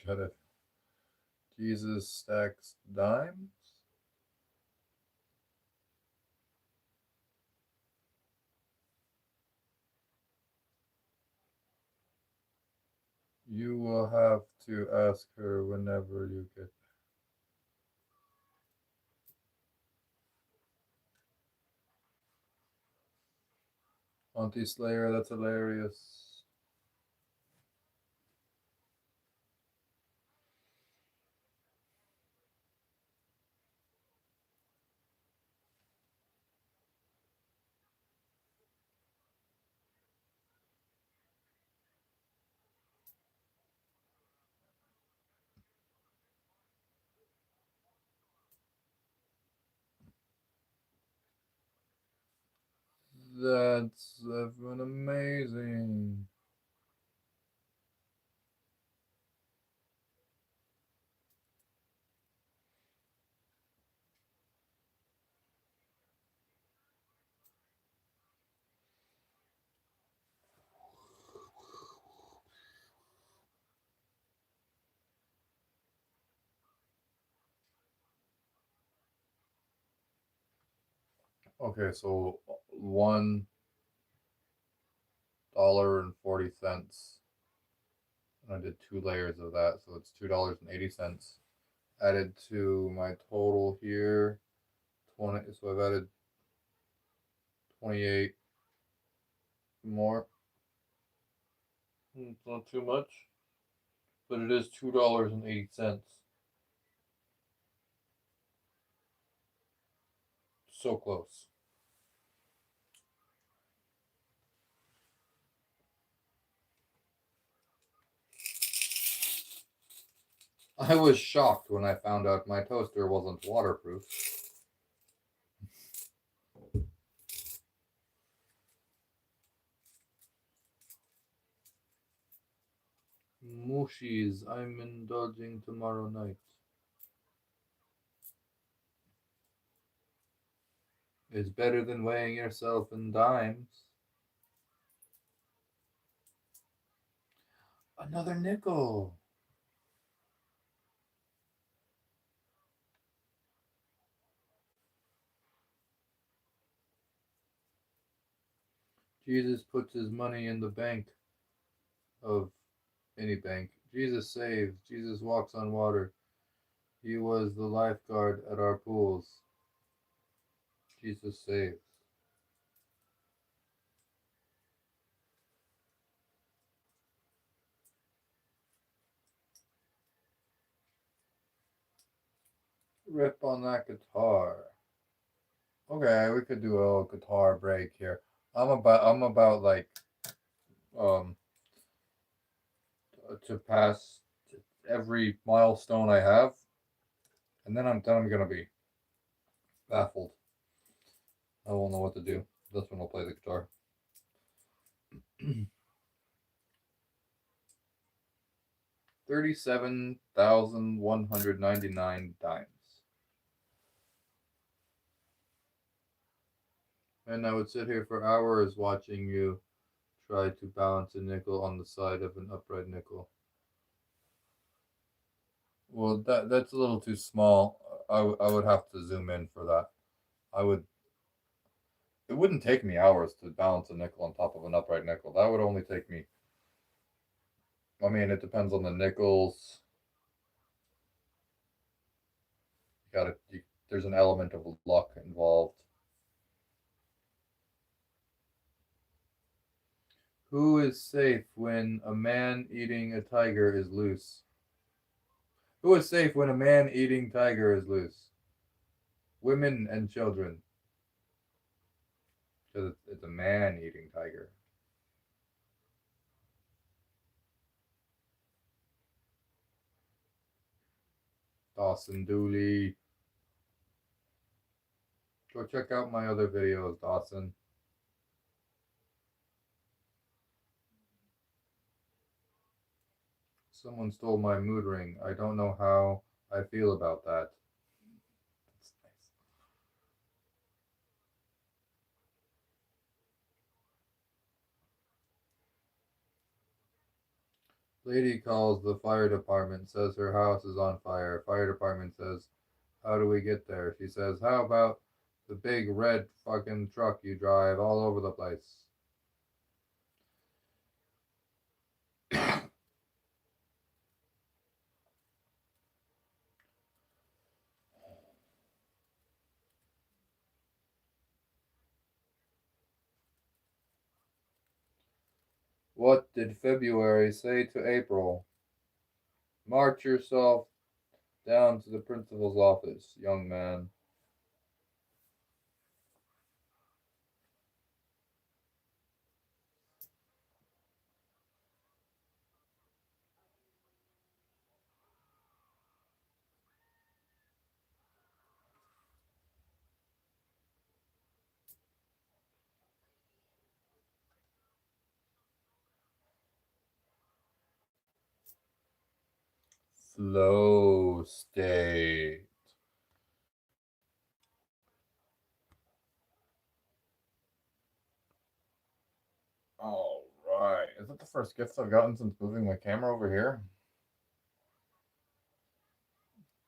Got it. Jesus stacks dimes? You will have to ask her whenever you get. Auntie Slayer, that's hilarious. That's even amazing. Okay, so $1.40. And I did 2 layers of that, so it's $2.80. Added to my total here, 20. So I've added 28 more. It's not too much, but it is $2.80. So close. I was shocked when I found out my toaster wasn't waterproof. Mushies, I'm indulging tomorrow night. It's better than weighing yourself in dimes. Another nickel. Jesus puts his money in the bank of any bank. Jesus saves. Jesus walks on water. He was the lifeguard at our pools. Jesus saves. Rip on that guitar. Okay, we could do a little guitar break here. I'm about like um to pass every milestone I have, and then I'm gonna be baffled. I won't know what to do. That's when I'll play the guitar. 37,199 dimes. And I would sit here for hours watching you try to balance a nickel on the side of an upright nickel. Well, that's a little too small. I would have to zoom in for that. I would. It wouldn't take me hours to balance a nickel on top of an upright nickel. That would only take me. I mean, it depends on the nickels. You gotta. There's an element of luck involved. Who is safe when a man eating a tiger is loose? Who is safe when a man eating tiger is loose? Women and children. Because it's a man eating tiger. Dawson Dooley. Go check out my other videos, Dawson. Someone stole my mood ring. I don't know how I feel about that. That's nice. Lady calls the fire department, says her house is on fire. Fire department says, how do we get there? She says, how about the big red fucking truck you drive all over the place? What did February say to April? March yourself down to the principal's office, young man. Flow state. All right. Is that the first gift I've gotten since moving my camera over here?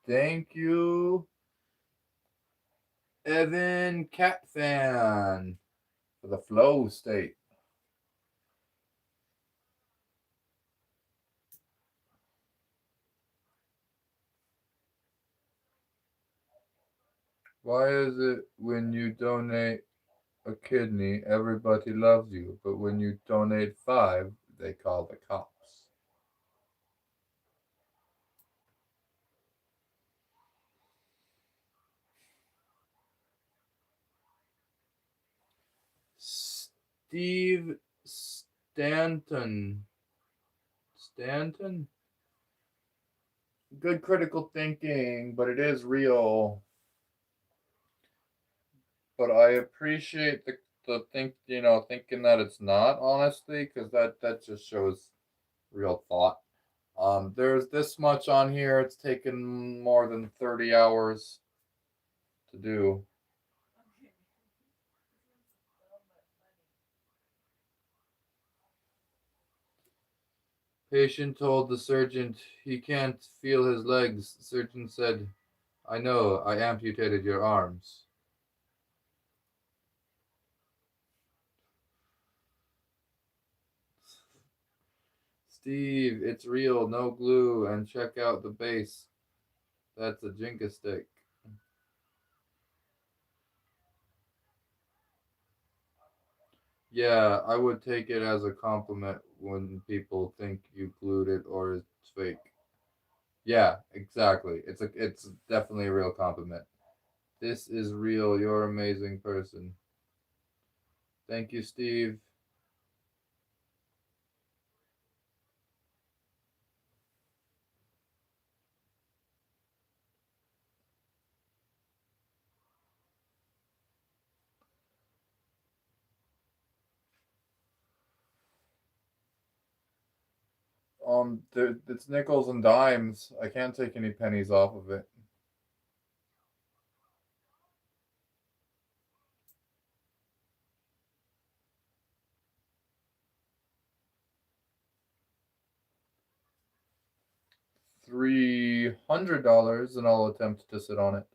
Thank you, Evan Catfan, for the flow state. Why is it when you donate a kidney, everybody loves you, but when you donate five, they call the cops? Steve Stanton. Stanton? Good critical thinking, but it is real. But I appreciate the thinking that it's not, honestly, because that just shows real thought. There's this much on here. It's taken more than 30 hours to do. Patient told the surgeon he can't feel his legs. Surgeon said, I know, I amputated your arms. Steve, it's real, no glue, and check out the base. That's a Jenga stick. Yeah, I would take it as a compliment when people think you glued it or it's fake. Yeah, exactly. It's definitely a real compliment. This is real. You're an amazing person. Thank you, Steve. It's nickels and dimes. I can't take any pennies off of it. $300, and I'll attempt to sit on it.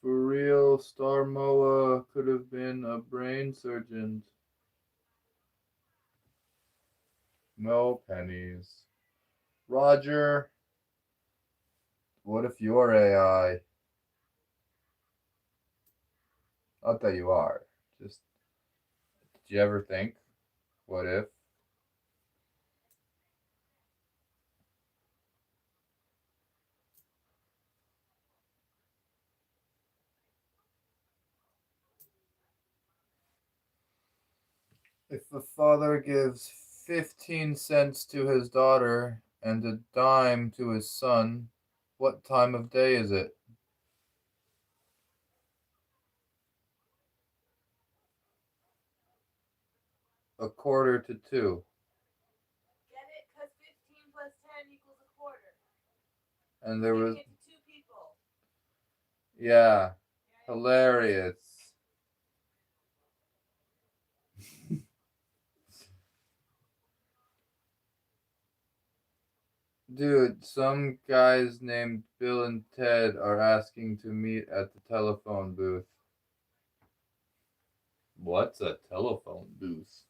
For real, Star Moa could have been a brain surgeon. No pennies. Roger, what if you're AI? Not that you are. Just, did you ever think, what if? If a father gives 15 cents to his daughter and a dime to his son, what time of day is it? A quarter to two. Get it? Because 15 plus 10 equals a quarter. And there was, Giving it to two people. yeah, hilarious. Dude, some guys named Bill and Ted are asking to meet at the telephone booth. What's a telephone booth?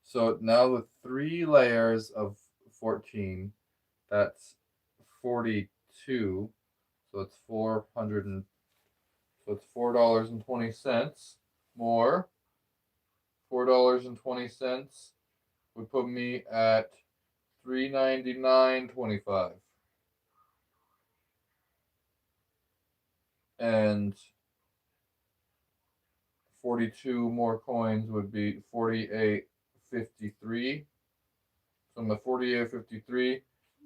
So now with 3 layers of 14, that's 42. So it's 400 and so it's $4.20 more. $4.20 would put me at 399.25. And 42 more coins would be 48.53. So I'm at 48.53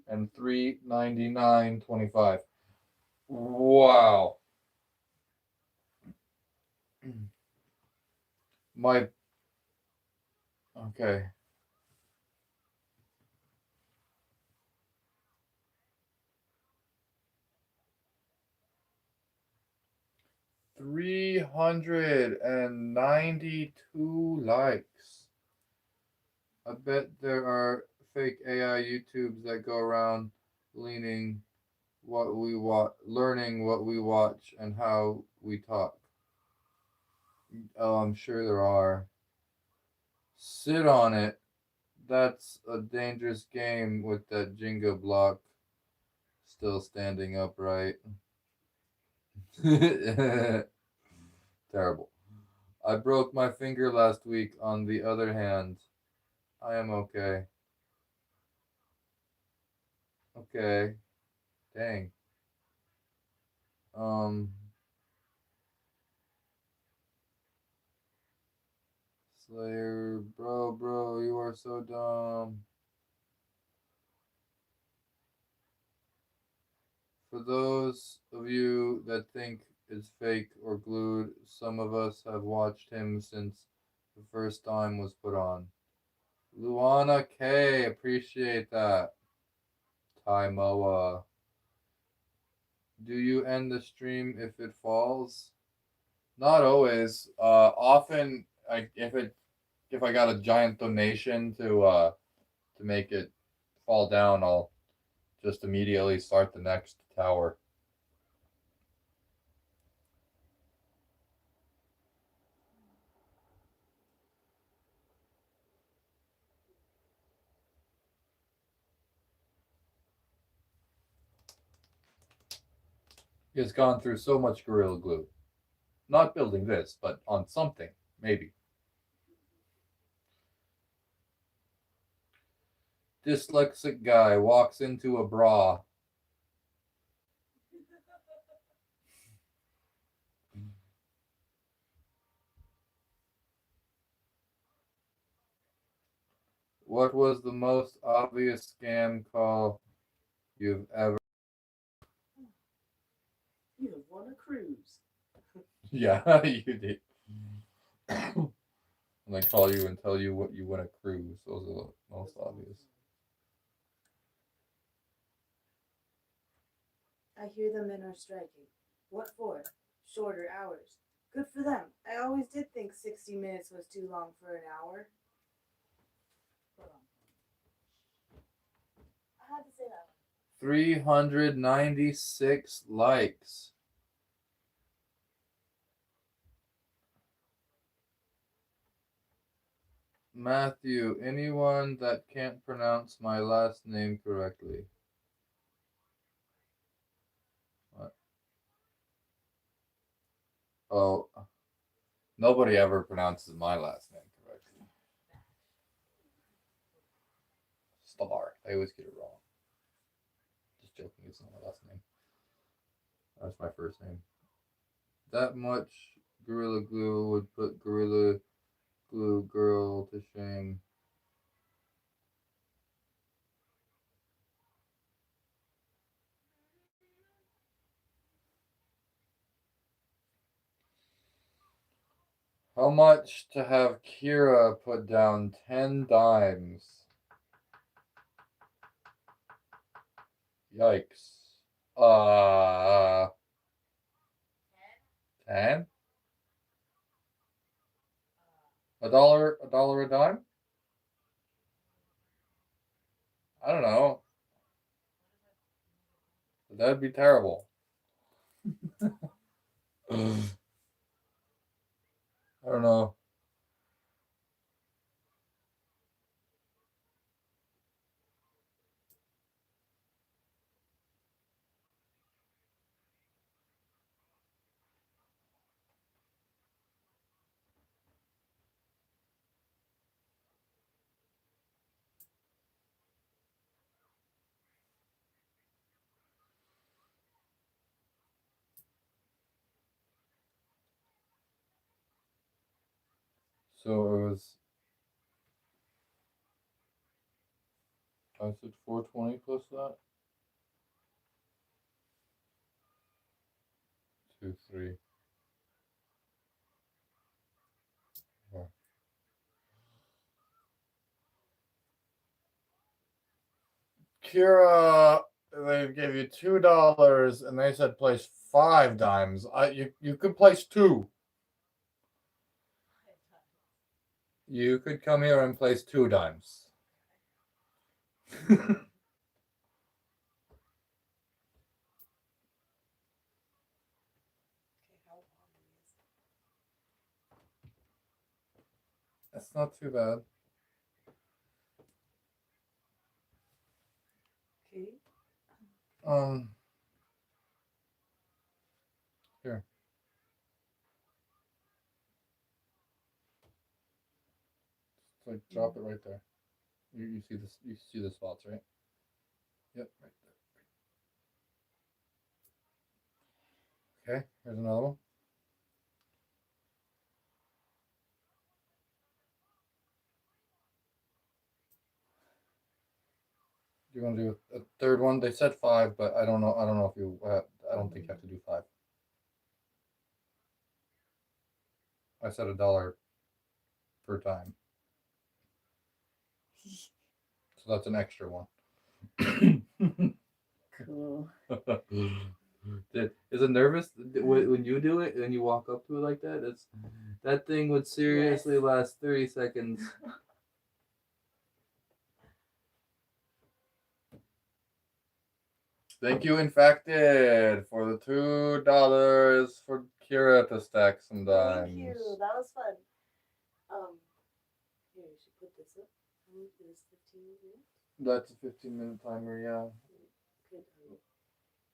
and 399.25. Wow. My okay. 392 likes. I bet there are fake AI YouTubes that go around leaning what we watch, learning what we watch and how we talk. Oh, I'm sure there are. Sit on it. That's a dangerous game with that Jenga block still standing upright. Terrible. I broke my finger last week. On the other hand, I am okay. Okay. Dang. Um, Slayer, bro, you are so dumb. For those of you that think it's fake or glued, some of us have watched him since the first time was put on. Luana K, appreciate that. Tai Moa. Do you end the stream if it falls? Not always. Often, if I got a giant donation to make it fall down, I'll just immediately start the next tower. He has gone through so much Gorilla Glue. Not building this, but on something, maybe. Dyslexic guy walks into a bra. What was the most obvious scam call you've ever? You have won a cruise. Yeah, you did. And they call you and tell you what you win a cruise. Those are the most obvious. I hear the men are striking. What for? Shorter hours. Good for them. I always did think 60 minutes was too long for an hour. I had to say that. 396 likes. Matthew, anyone that can't pronounce my last name correctly? What? Oh, nobody ever pronounces my last name correctly. Star. I always get it wrong. Just joking, it's not my last name. That's my first name. That much Gorilla Glue would put Gorilla Glue Girl to shame. How much to have Kira put down 10 dimes? Yikes. 10? A dollar a dime? I don't know. That'd be terrible. I don't know. So it was, I said 420 plus that? 2, 3, 4. Kira, they gave you $2 and they said place 5 dimes. You could place 2. You could come here and place 2 dimes. That's not too bad. Okay. Here. So drop it right there. You see this? You see the spots, right? Yep, right there. Okay, here's another one. You want to do a third one? They said 5, but I don't know. I don't know if you. I don't think you have to do 5. I said $1 per time, so that's an extra one. Cool. Is it nervous when you do it and you walk up to it like that? That thing would seriously last 30 seconds. Thank you, Infected, for the $2 for Kira to stack some dimes. Thank you. That was fun. Here, you should put this up. How much is 15 minutes? That's a 15-minute timer, yeah. Could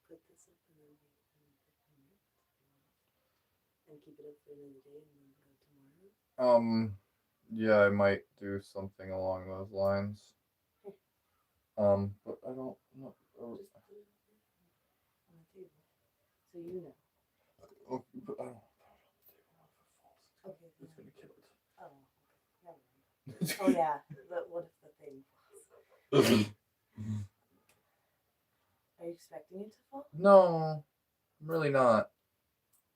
put this up and then and keep it up for another day and then go tomorrow? Yeah, I might do something along those lines. But I don't know. Just put it on the table so you know. Oh, but I don't know if Okay. it's gonna kill Oh, okay. Never mind. Oh yeah. What if the thing falls? it. Are you expecting it to fall? No, I'm really not.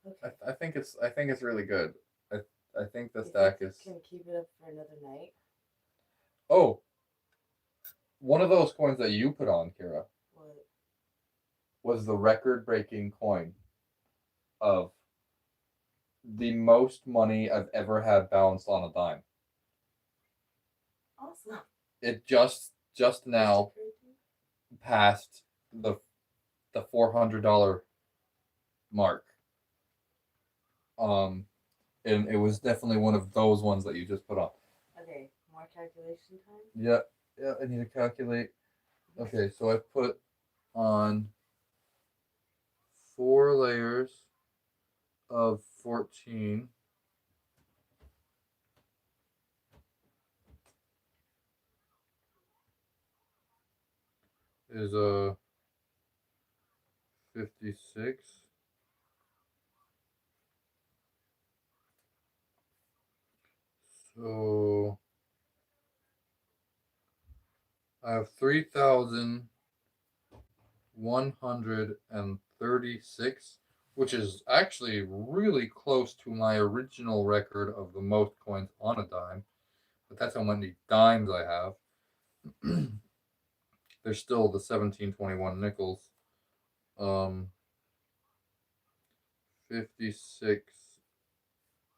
Okay. I think it's really good. I think the You stack think is. you can keep it up for another night? Oh, one of those coins that you put on, Kira, What? was the record-breaking coin of the most money I've ever had balanced on a dime. Awesome. It just now passed the $400 mark. Um, and it was definitely one of those ones that you just put on. Okay, more calculation time? Yeah, yeah. I need to calculate. Okay, so I put on 4 layers of 14. Is a 56. So I have 3,136, which is actually really close to my original record of the most coins on a dime. But that's how many dimes I have. There's still the 1721 nickels. Um, 56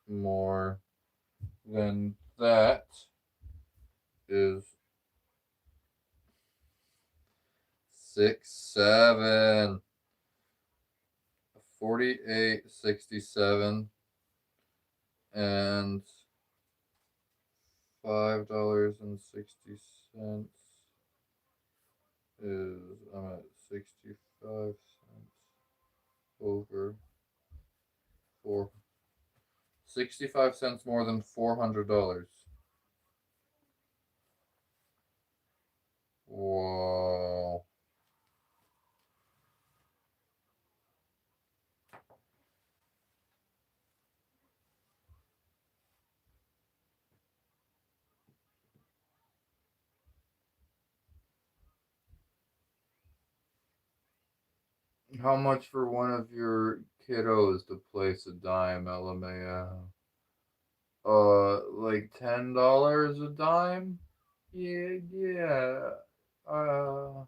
more than that is 6, 7, 48, 67, and $5.60 is I'm at 65 cents over 4. 65 cents more than $400. Whoa. How much for one of your kiddos to place a dime, LMAO? Like $10 a dime? Yeah, yeah. Uh,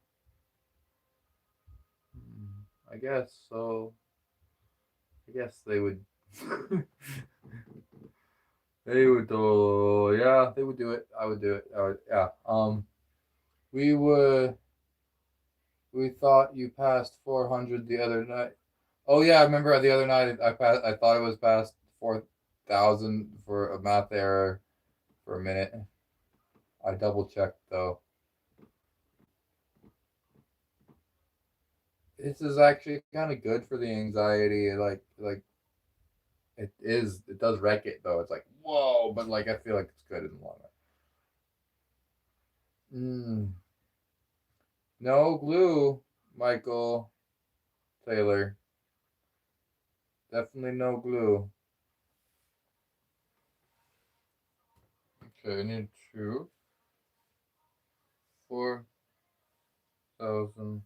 I guess so. I guess they would. They would do. Yeah, they would do it. I would do it. I would. Yeah. We would. We thought you passed 400 the other night. Oh yeah, I remember the other night I passed. I thought it was past 4,000 for a math error for a minute. I double checked though. This is actually kind of good for the anxiety. Like it is. It does wreck it though. It's like whoa, but like I feel like it's good in the long run. No glue, Michael Taylor. Definitely no glue. Okay, I need 4,000.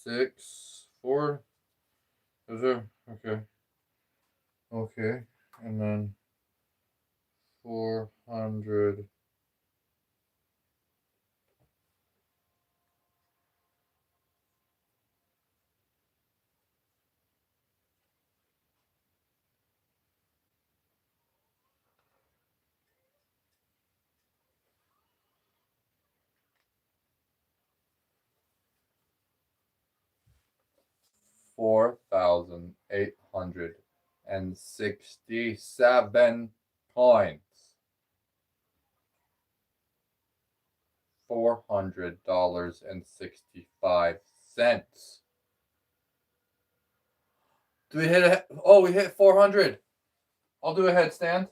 6, 4. Is there? Okay. Okay. And then 400. 4,800. and 67 points. $400.65. Do we hit a? Oh, we hit 400. I'll do a headstand.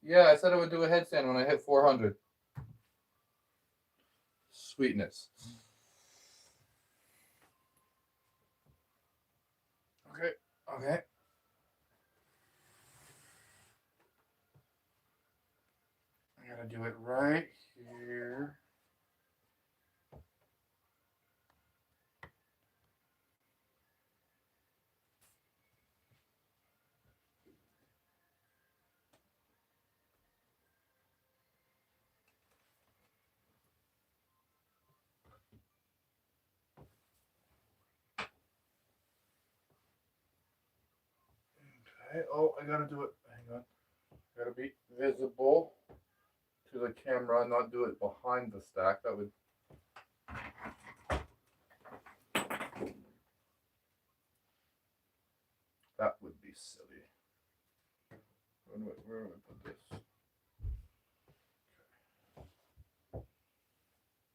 Yeah, I said I would do a headstand when I hit 400. Sweetness. Okay. Okay. I gotta do it right here. Okay. Oh, I gotta do it. Hang on. Gotta be visible to the camera, not do it behind the stack. That would. That would be silly. Where do I put this?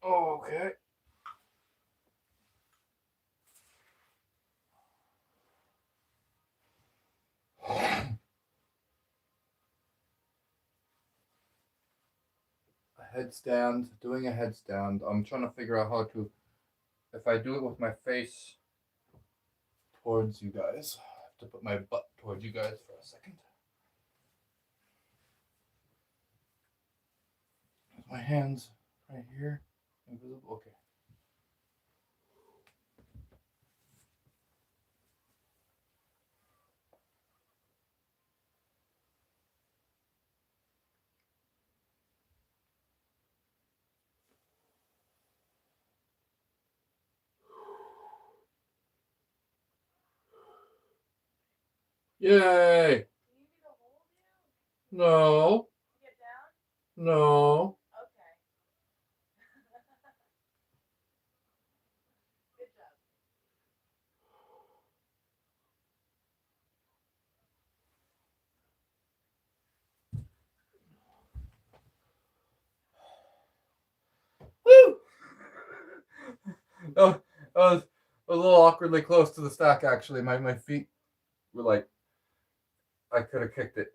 Oh, okay. A headstand, doing a headstand. I'm trying to figure out how to, if I do it with my face towards you guys, I have to put my butt towards you guys for a second. My hands right here, invisible. Okay. Yay! No. No. Woo! Oh, I was a little awkwardly close to the stack. Actually, my feet were like, I could have kicked it.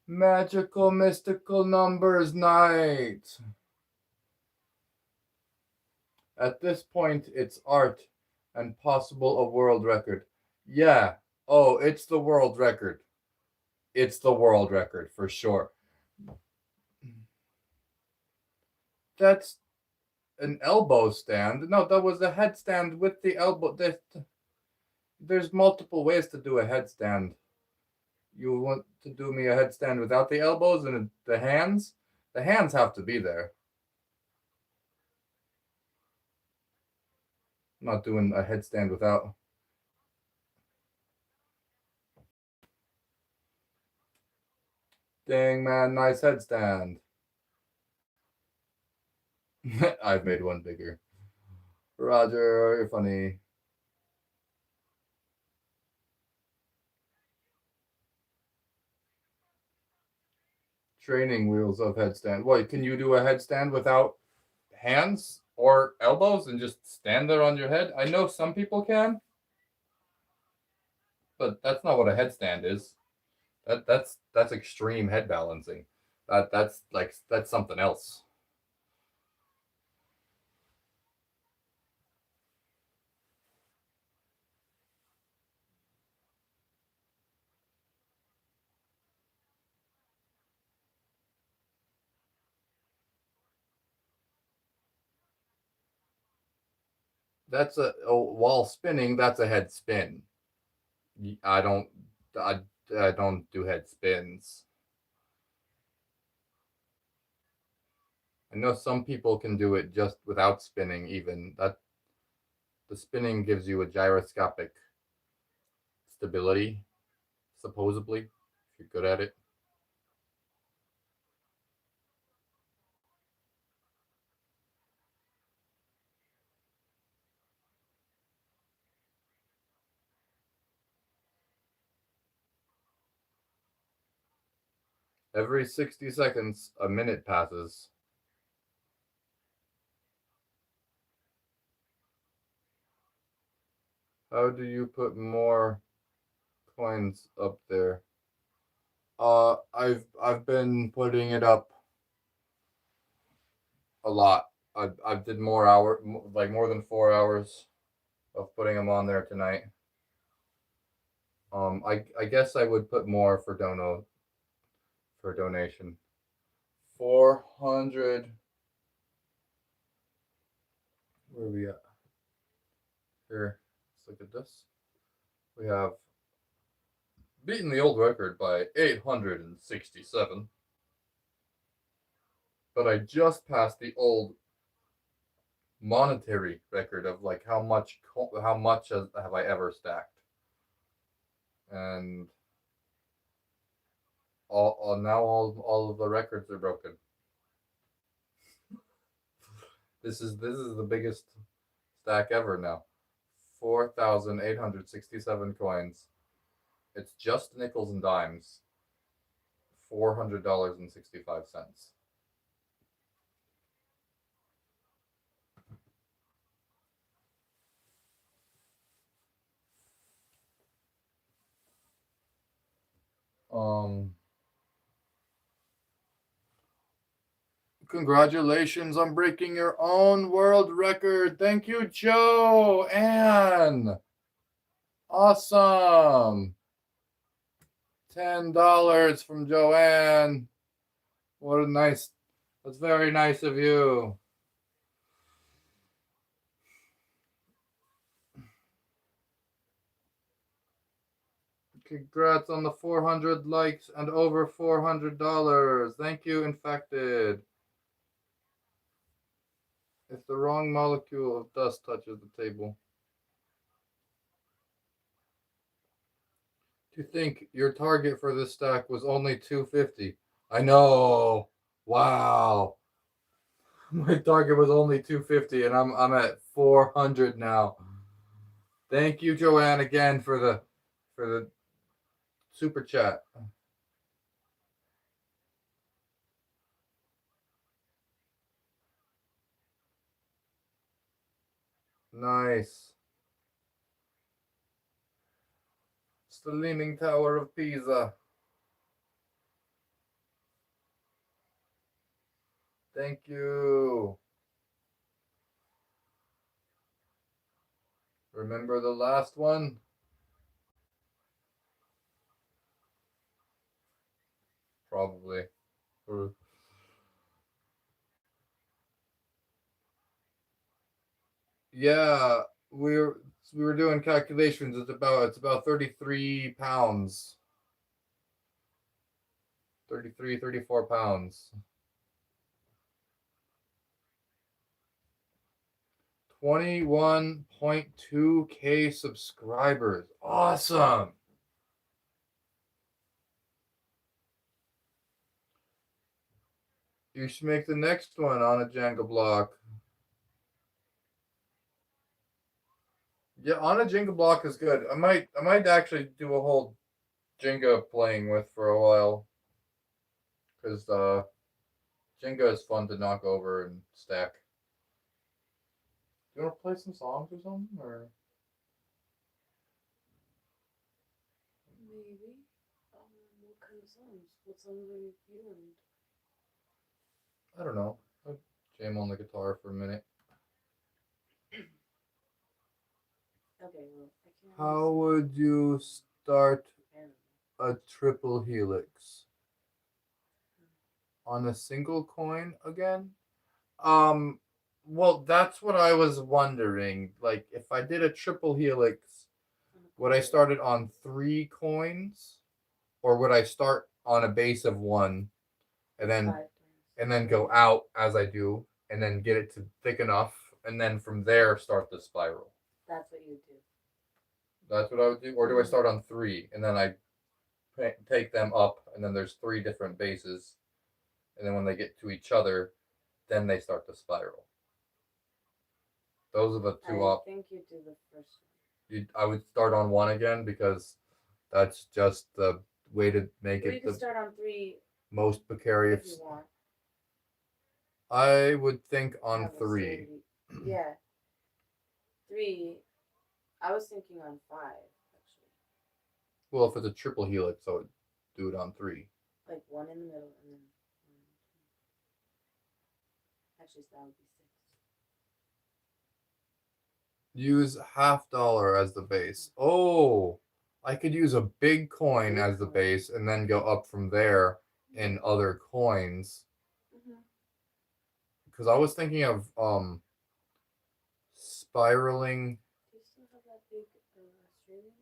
Magical, mystical numbers night. At this point, it's art and possible a world record. Yeah. Oh, it's the world record. It's the world record for sure. That's an elbow stand. No, that was a headstand with the elbow. There's multiple ways to do a headstand. You want to do me a headstand without the elbows and the hands? The hands have to be there. I'm not doing a headstand without. Dang, man, nice headstand. I've made one bigger. Roger, you're funny. Training wheels of headstand. Wait, can you do a headstand without hands or elbows and just stand there on your head? I know some people can, but that's not what a headstand is. That's extreme head balancing. That's something else. That's while spinning. That's a head spin. I don't I, I don't do head spins. I know some people can do it just without spinning. Even that the spinning gives you a gyroscopic stability, supposedly, if you're good at it. Every 60 seconds, a minute passes. How do you put more coins up there? I've been putting it up a lot. I did like more than 4 hours of putting them on there tonight. I guess I would put more for donation. 400. Where are we at? Here, let's look at this. We have beaten the old record by 867, but I just passed the old monetary record of like how much have I ever stacked, and all of the records are broken. This is the biggest stack ever now. 4,867 coins. It's just nickels and dimes. $400.65. Congratulations on breaking your own world record. Thank you, Joanne. Awesome. $10 from Joanne. That's very nice of you. Congrats on the 400 likes and over $400. Thank you, Infected. If the wrong molecule of dust touches the table. To think your target for this stack was only 250. I know. Wow. My target was only 250 and I'm at 400 now. Thank you, Joanne, again for the super chat. Nice. It's the Leaning Tower of Pisa. Thank you. Remember the last one? Probably. Yeah, we were doing calculations. It's about 33 pounds. 33, 34 pounds. 21.2K subscribers. Awesome. You should make the next one on a Jenga block. Yeah, on a Jenga block is good. I might actually do a whole Jenga playing with for a while. Because Jenga is fun to knock over and stack. Do you want to play some songs or something? Or Maybe. What kind of songs? What songs are you feeling? I don't know. I'll jam on the guitar for a minute. Okay, well, I can't. How would you start a triple helix? On a single coin again? Well, that's what I was wondering. Like, if I did a triple helix, would I start it on 3 coins, or would I start on a base of 1, and then go out as I do, and then get it to thick enough, and then from there start the spiral? That's what you do. That's what I would do, or do I start on 3 and then I take them up, and then there's 3 different bases, and then when they get to each other, then they start to spiral. Those are the two I think you do the first one. I would start on 1 again because that's just the way to make Or it. you can start on 3. most If precarious. you want. I would think I on have a 3. solidity. Yeah. 3. I was thinking on 5, actually. Well, if it's a triple helix, I would do it on 3. Like 1 in the middle and then 1 in between. Actually, so that would be 6. Use $half as the base. Oh, I could use a big coin as the base and then go up from there in other coins. Mm-hmm. Because I was thinking of spiraling. Do you still have that big Australian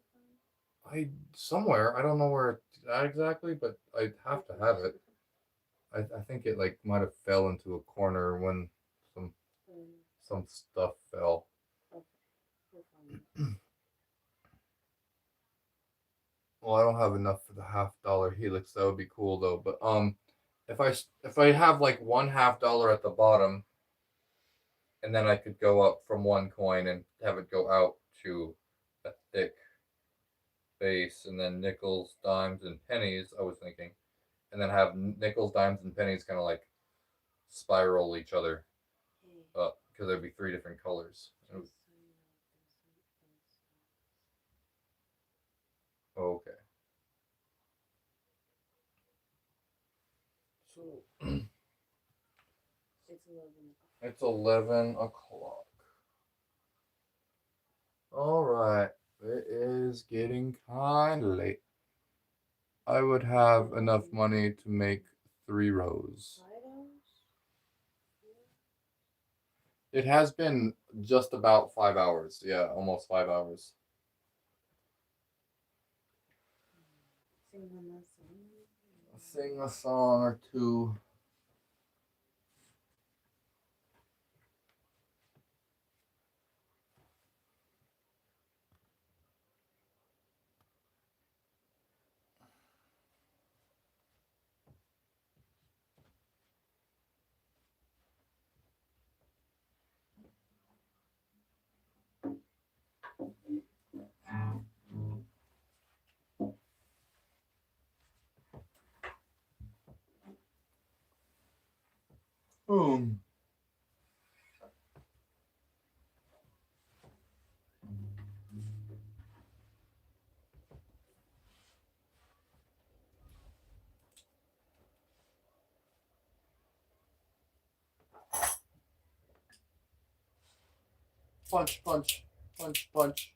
coin? Somewhere, I don't know where it's at exactly, but I have to have it. I think it like might have fell into a corner when some some stuff fell. Okay. We'll find it. Well, I don't have enough for the $half helix. That would be cool though. But if I have like $1/2 at the bottom, and then I could go up from one coin and have it go out to a thick base, and then nickels, dimes, and pennies. I was thinking, and then have nickels, dimes, and pennies kind of like spiral each other up because there'd be 3 different colors. Okay. So It's 11. it's 11 o'clock. All right. It is getting kind of late. I would have enough money to make 3 rows. 5 hours? It has been just about 5 hours. Yeah, almost 5 hours. Sing a song or two. Boom. Punch, punch, punch, punch.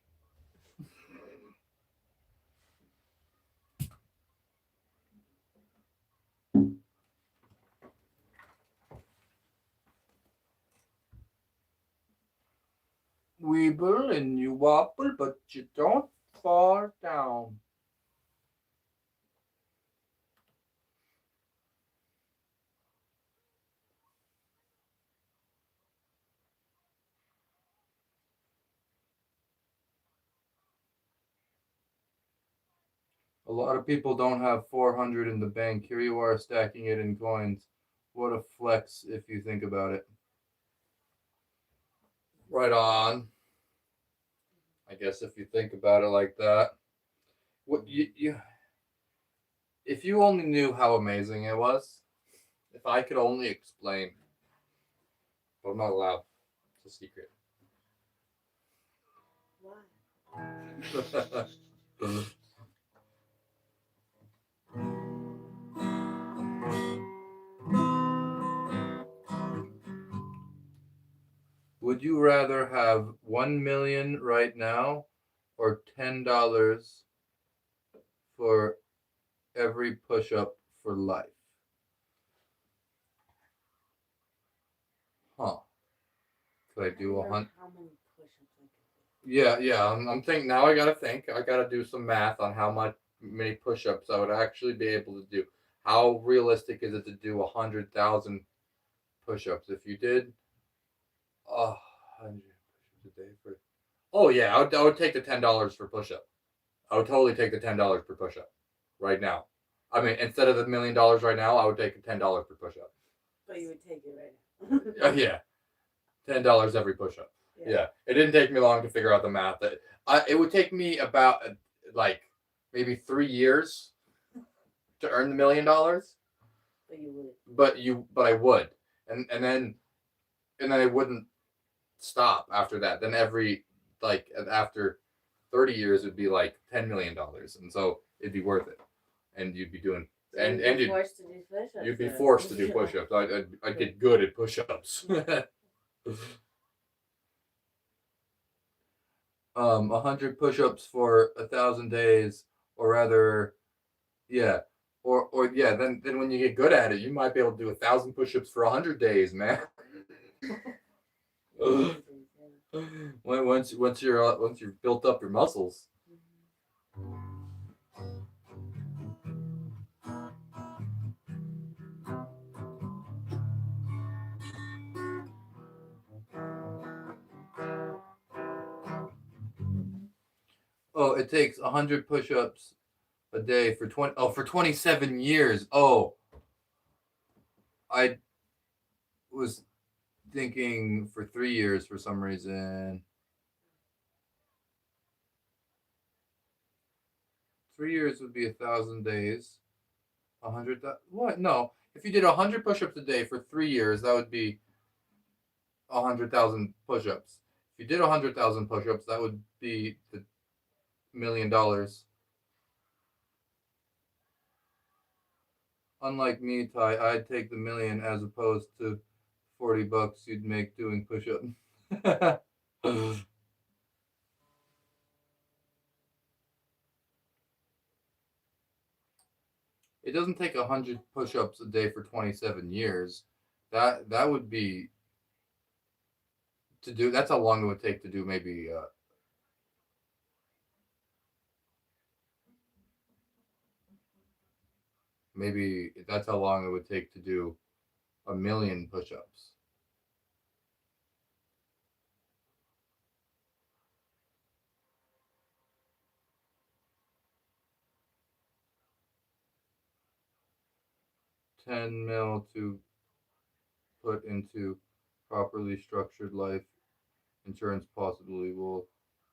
Weeble and you wobble, but you don't fall down. A lot of people don't have 400 in the bank. Here you are stacking it in coins. What a flex if you think about it. Right on. I guess if you think about it like that. What you if you only knew how amazing it was, if I could only explain. But I'm not allowed. It's a secret. Why? Would you rather have 1 million right now or $10 for every push up for life? Huh. Could I do How many push-ups I could do? Yeah. I'm thinking now. I gotta think. I gotta do some math on how many push-ups I would actually be able to do. How realistic is it to do 100,000 push-ups? If you did 100 push-ups a day for. Oh yeah, I would take the $10 for push-up. I would totally take the $10 per push-up right now. I mean, instead of the $1,000,000 right now, I would take $10 per push-up. But you would take it right now. Yeah, $10 every push-up. Yeah, it didn't take me long to figure out the math. It would take me about like maybe 3 years to earn the $1,000,000. But you would. But I would, and then I wouldn't stop after that. Then after 30 years, it'd be like $10 million, and so it'd be worth it, and you'd be doing. So And you'd be you'd, forced to do push-ups. you'd be forced to do push-ups. I'd get good at push-ups. 100 push-ups for 1,000 days, or rather, yeah, or yeah. Then when you get good at it, you might be able to do 1,000 push-ups for 100 days, man. once you've built up your muscles. Oh, it takes 100 push-ups a day for 27 years. Oh, I was thinking for 3 years for some reason. 3 years would be 1,000 days. 100. What? No. If you did 100 push-ups a day for 3 years, that would be 100,000 push-ups. If you did 100,000 push-ups, that would be the $1 million. Unlike me, Ty, I'd take the million as opposed to $40 you'd make doing push-ups. It doesn't take 100 push-ups a day for 27 years. That would be to do. That's how long it would take to do maybe that's how long it would take to do 1,000,000 push-ups. $10 million to put into properly structured life insurance possibly will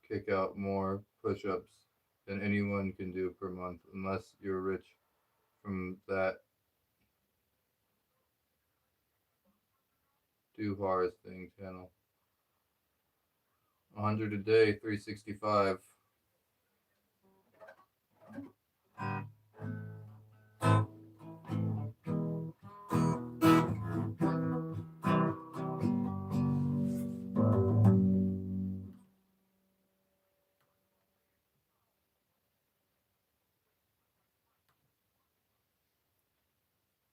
kick out more push-ups than anyone can do per month unless you're rich from that do hard thing channel. 100 a day, 365.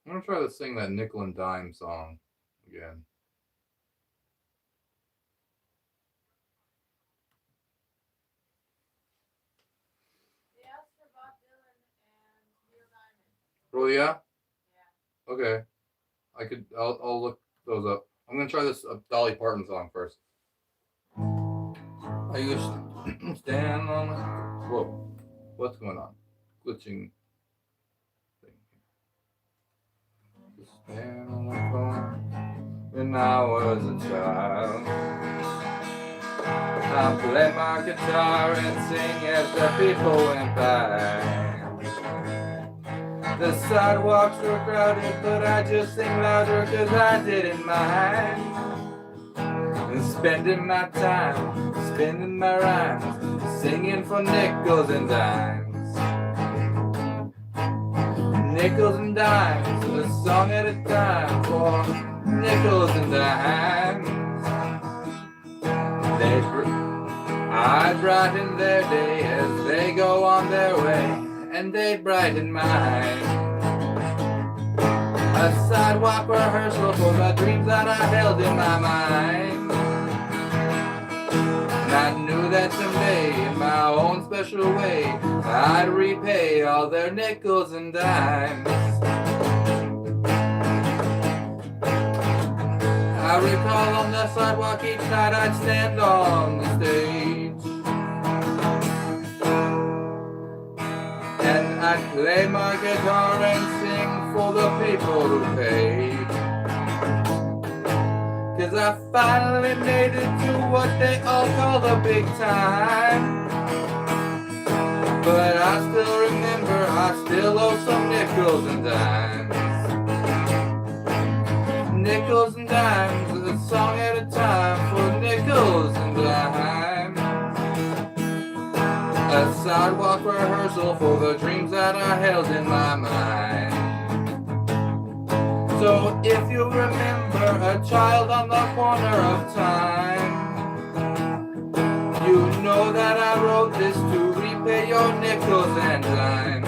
I'm gonna try to sing that nickel and dime song again. They asked for Bob Dylan and Neil Diamond. Oh yeah? Yeah. Okay. I'll look those up. I'm gonna try this Dolly Parton song first. I used to stand on the. Whoa. What's going on? Glitching thing. Stand on the corner when I was a child. I played my guitar and sing as the people went by. The sidewalks were crowded, but I just sing louder 'cause I didn't mind. And spending my time, spending my rhymes, singing for nickels and dimes. Nickels and dimes, a song at a time for nickels and dimes. I'd brighten their day as they go on their way, and they'd brighten mine. A sidewalk rehearsal for the dreams that I held in my mind. And I knew that someday, in my own special way, I'd repay all their nickels and dimes. I recall on the sidewalk each night I'd stand on the stage, and I'd play my guitar and sing for the people who paid. 'Cause I finally made it to what they all call the big time. But I still remember I still owe some nickels and dimes. nickels and dimes, a song at a time for nickels and dimes. A sidewalk rehearsal for the dreams that I held in my mind. So if you remember a child on the corner of time, you know that I wrote this to repay your nickels and dimes.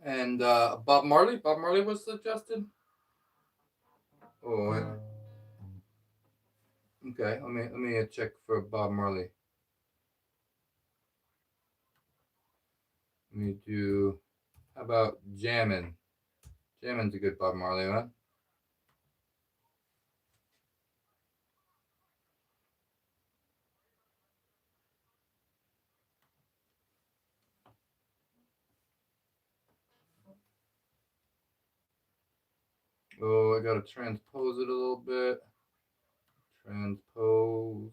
And Bob Marley. Bob Marley was suggested. Oh, okay. Let me check for Bob Marley. Let me do. How about Jammin'? Jammin's a good Bob Marley one. Oh, I gotta transpose it a little bit. Transpose.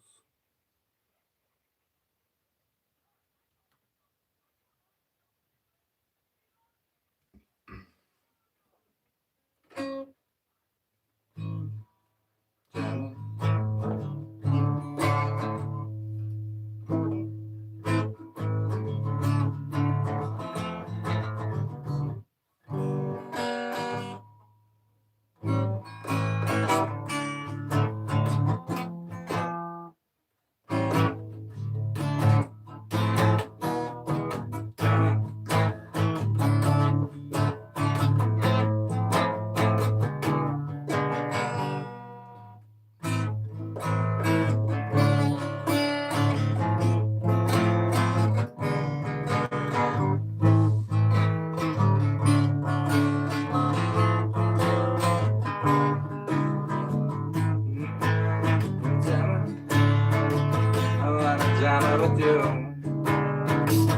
With you,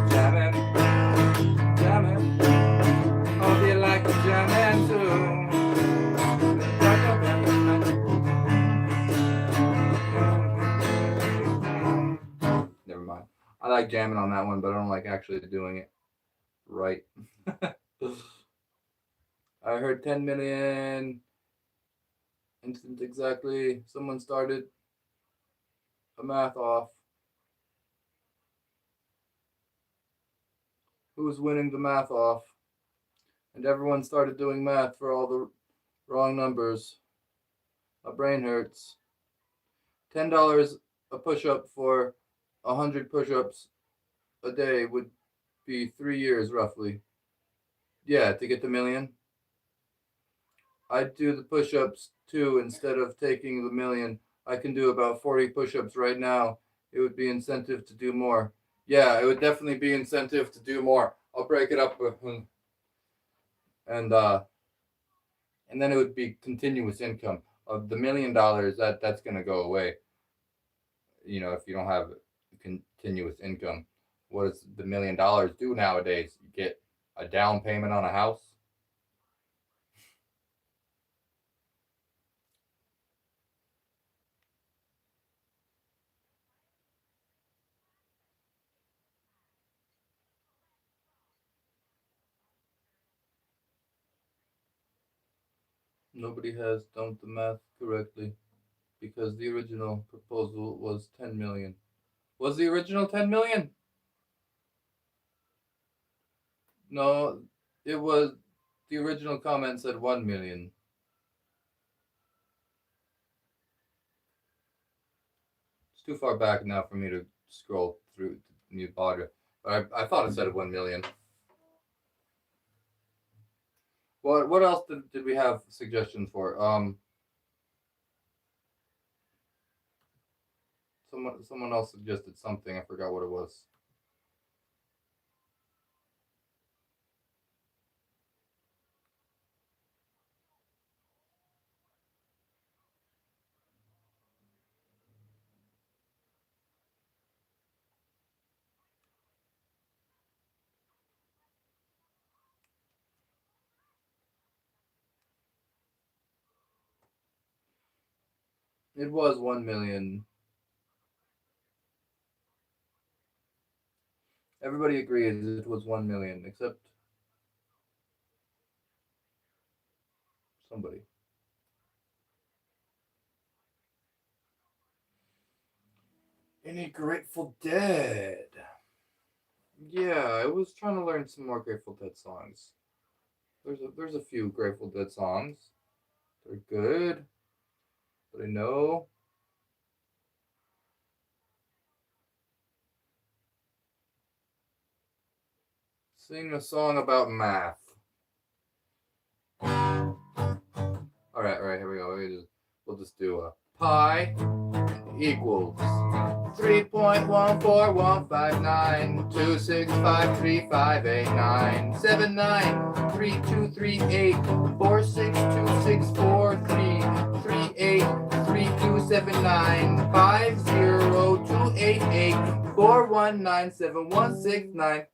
jamming, jamming. Hope you like the jamming too. Never mind. I like jamming on that one, but I don't like actually doing it right. I heard 10 million instant exactly. Someone started a math off. Who's winning the math off? And everyone started doing math for all the wrong numbers. My brain hurts. $10 a push up for 100 push ups a day would be 3 years roughly. Yeah, to get the million. I'd do the push ups too instead of taking the million. I can do about 40 push ups right now. It would be incentive to do more. Yeah, it would definitely be incentive to do more. I'll break it up and and then it would be continuous income. Of the $1 million, that's gonna go away. If you don't have continuous income. What does the $1 million do nowadays? You get a down payment on a house. Nobody has done the math correctly because the original proposal was 10 million. Was the original 10 million? No, it was the original comment said 1 million. It's too far back now for me to scroll through the new bother. But I thought it said 1 million. What else did we have suggestions for? Someone else suggested something. I forgot what it was. It was 1 million. Everybody agrees it was 1 million, except somebody. Any Grateful Dead? Yeah, I was trying to learn some more Grateful Dead songs. There's a few Grateful Dead songs. They're good, but I know. Sing a song about math. All right, here we go. We'll just do a pi equals 3.1415926358946264333279502884197169.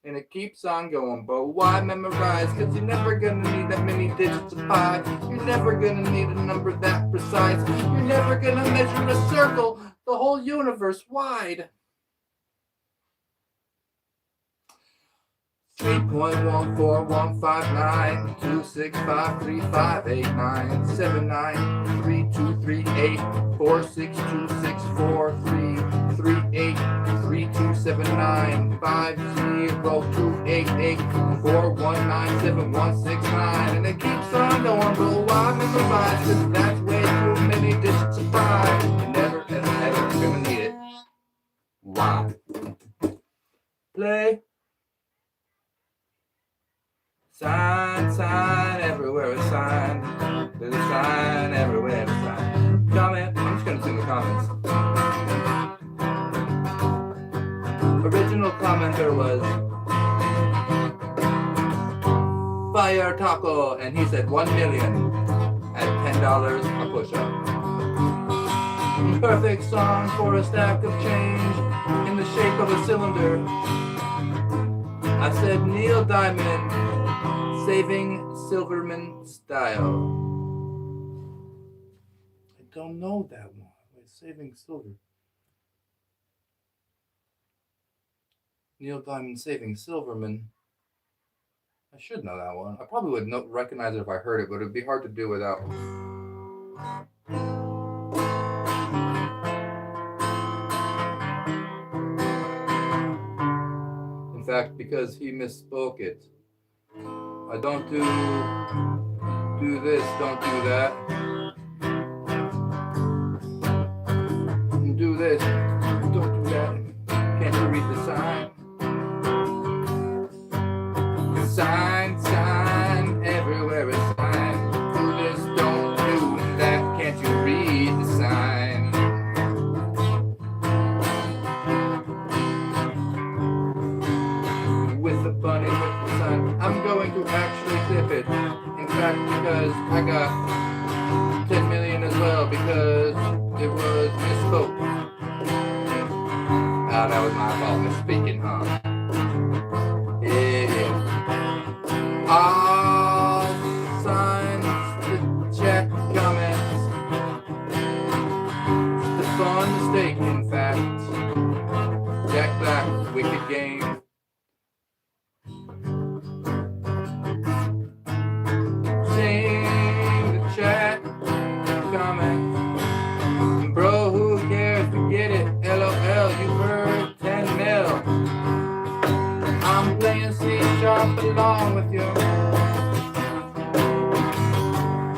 And it keeps on going, but why memorize? Cause you're never gonna need that many digits of pi. You're never gonna need a number that precise. You're never gonna measure a circle the whole universe wide. 3.1415926358946264333279502884197169. And it keeps on going, but why memorize? Cause that's way too many digits of pi. You're never ever gonna need it. Why? Play. Sign everywhere, a sign. There's a sign everywhere, a sign. Comment. I'm just gonna sing the comments. Original commenter was Fire Taco, and he said 1 million at $10 a push-up. Perfect song for a stack of change in the shape of a cylinder. I said Neil Diamond, Saving Silverman Style. I don't know that one. Wait, Saving Silver. Neil Diamond, Saving Silverman. I should know that one. I probably would recognize it if I heard it, but it'd be hard to do without. In fact, because he misspoke it. I don't do this, don't do that. Do this, don't do that. Can't you read the sign? Sign, everywhere is sign. Do this, don't do that. Can't you read the sign? With the bunny, with the sun, I'm going to actually clip it. In fact, because I got 10 million as well, because it was misspoke. Ah, that was my fault, misspeaking, huh? Yeah. All signs, the chat comments. The fun mistake, in fact. Jack Black, wicked game. Sing the chat comment. Bro, who cares? Forget it. LOL, you heard 10 mil. I'm playing C# along with you.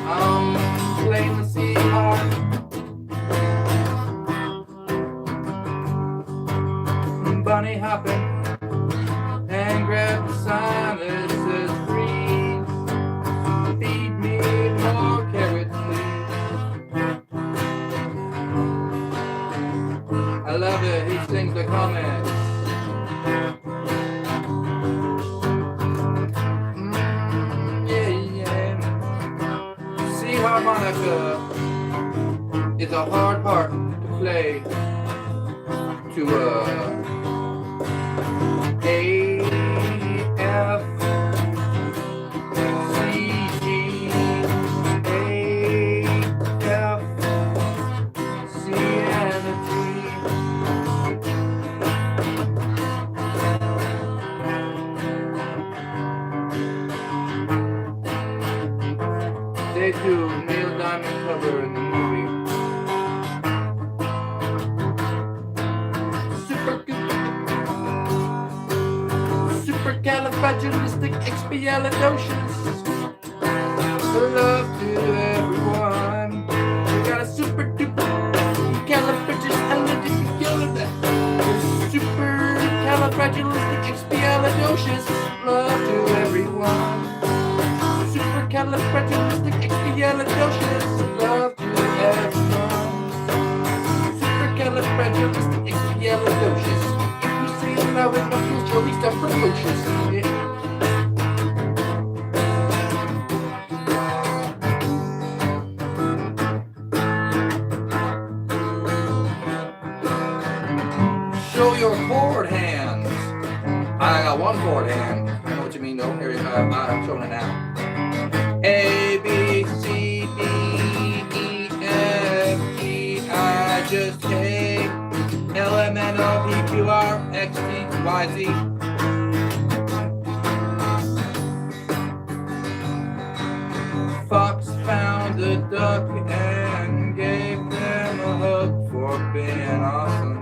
I'm playing the C harp. Bunny hopping and grab the sign that says freeze. Feed me more carrots, please. I love it. He sings the comments. Harmonica is a hard part to play to A, F, C, G, A, F, C, and a G. Supercalifragilisticexpialidocious. Love to everyone. We got a super duper supercalifragilisticexpialidocious. Love to everyone. Supercalifragilisticexpialidocious. Love to everyone. Supercalifragilisticexpialidocious. If we say it loud enough, you'll surely start precocious. Yeah. Show your chord hands. I got one chord hand. I know what you mean though. Here I'm showing it now. A, B, C, D, E, F, G, I, just K, L, M, N, O, P, Q, R, X, T, Y, Z. Fox found a duck and gave them a hug for being awesome.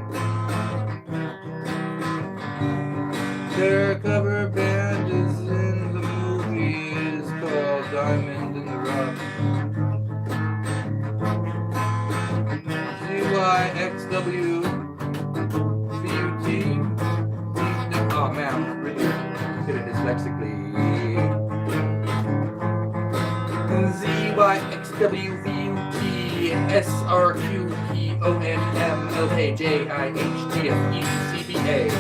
Their cover band is in the movie is called Diamond in the Rough. ZYXWVUT. Oh man, really did it dyslexically. ZYXWVUT SRQPONMLKJIHTFECBA.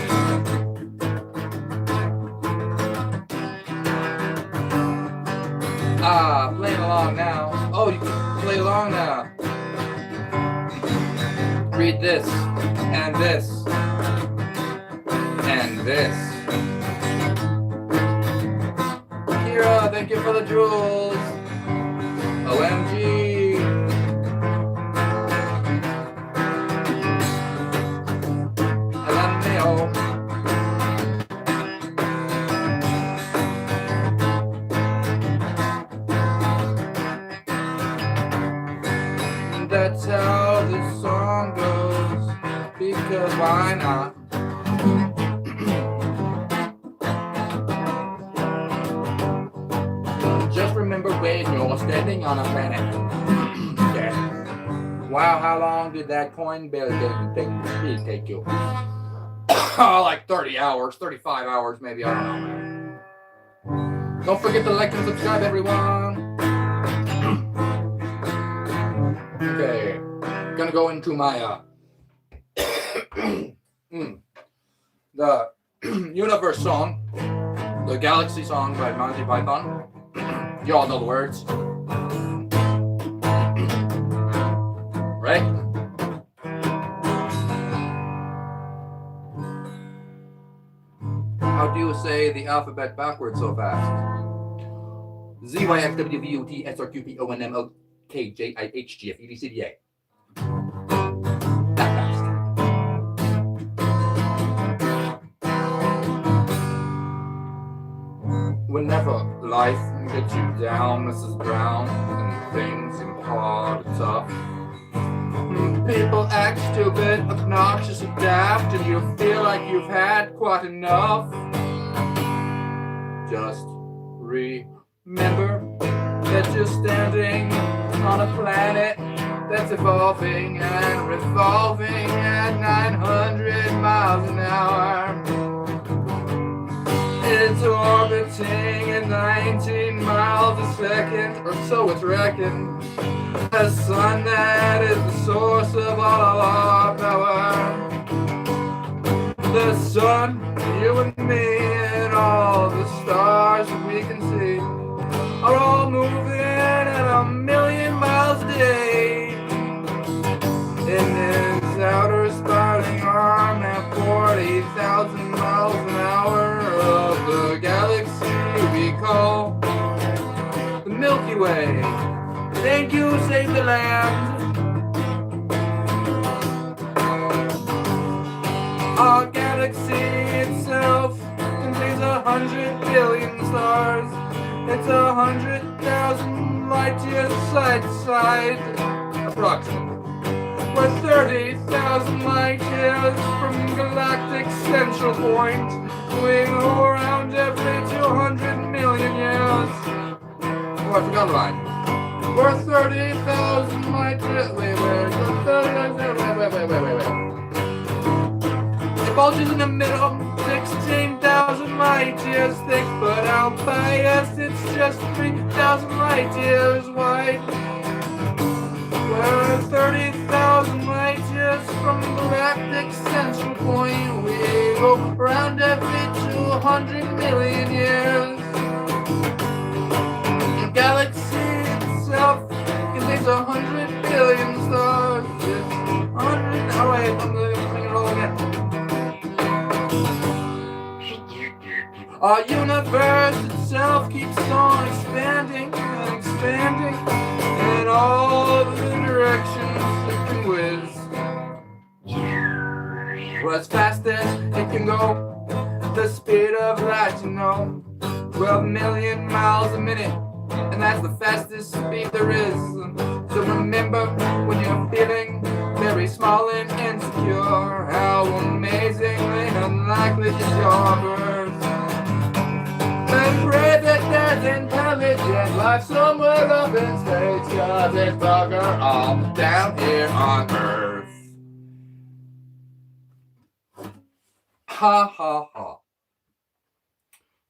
Playing along now. Oh, you can play along now. Read this, and this, and this. Kira, thank you for the jewels. OMG. That's how this song goes, because why not? Just remember when you're standing on a planet. Yeah. Wow, how long did that coin bill take you? Like 30 hours, 35 hours maybe, I don't know, man. Don't forget to like and subscribe, everyone. Okay, gonna go into my the Universe song, the Galaxy song by Monty Python. You all know the words, right? How do you say the alphabet backwards so fast? ZYXWVUTSRQPONMLKJIHGFEDCDA. Whenever life gets you down, Mrs. Brown, and things seem hard and tough, people act stupid, obnoxious, and daft, and you feel like you've had quite enough. Just remember that you're standing on a planet that's evolving and revolving at 900 miles an hour. It's orbiting at 19 miles a second, or so it's reckoned. A sun that is the source of all of our power. The sun, you and me, and all the stars that we can see are all moving at 1,000,000 miles a day. In this outer spouting arm at 40,000 miles an hour of the galaxy we call the Milky Way. Thank you, save the land. Our galaxy itself contains 100 billion stars. It's 100,000 light years side to side, approximately. We're 30 30,000 light years from galactic central point. We go around every 200 million years. Oh, I forgot a line. We're 30,000 light years. Wait. It bulges in the middle, 16,000 light years thick, but out by us it's just 3,000 light years wide. We're 30,000 light years from the galactic central point. We go around every 200 million years. The galaxy itself contains 100 billion stars. It's 100. Oh wait, I'm gonna sing it all again. Our universe itself keeps on expanding and expanding in all the directions it can whiz. Well, as fast as it can go, the speed of light, 12 million miles a minute, and that's the fastest speed there is. So remember, when you're feeling very small and insecure, how amazingly unlikely is your birth. And pray that there's intelligent life somewhere up in space, 'cause it's bugger all down here on Earth. Ha ha ha.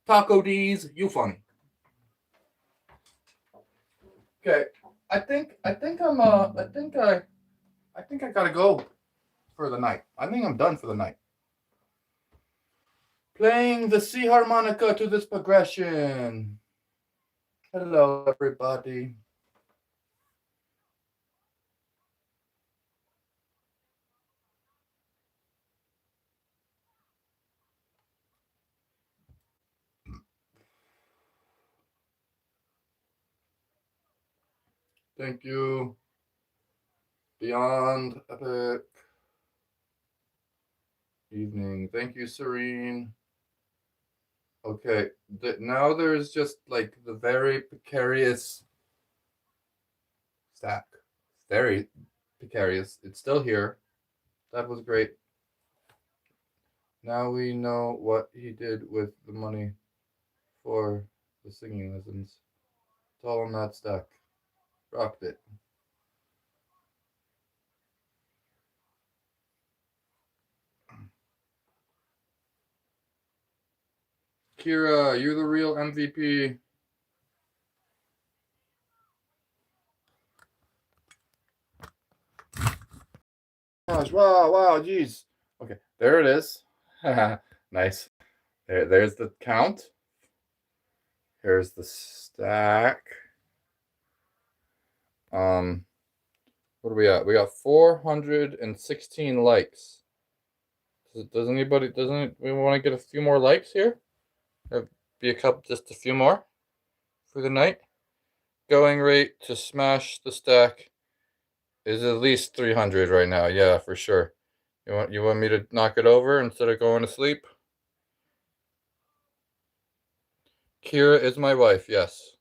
Taco D's, you funny. Okay, I think I gotta go for the night. I think I'm done for the night. Playing the C harmonica to this progression. Hello, everybody. Thank you. Beyond Epic. Evening. Thank you, Serene. Okay, now there's just like the very precarious stack. Very precarious. It's still here. That was great. Now we know what he did with the money for the singing lessons. It's all on that stack. Rocked it. Kira, you're the real MVP. Gosh, wow, jeez. Okay, there it is. Nice. There's the count. Here's the stack. What do we got? We got 416 likes. Doesn't we want to get a few more likes here? Be just a few more for the night. Going rate to smash the stack is at least 300 right now. Yeah, for sure. You want me to knock it over instead of going to sleep? Kira is my wife, yes.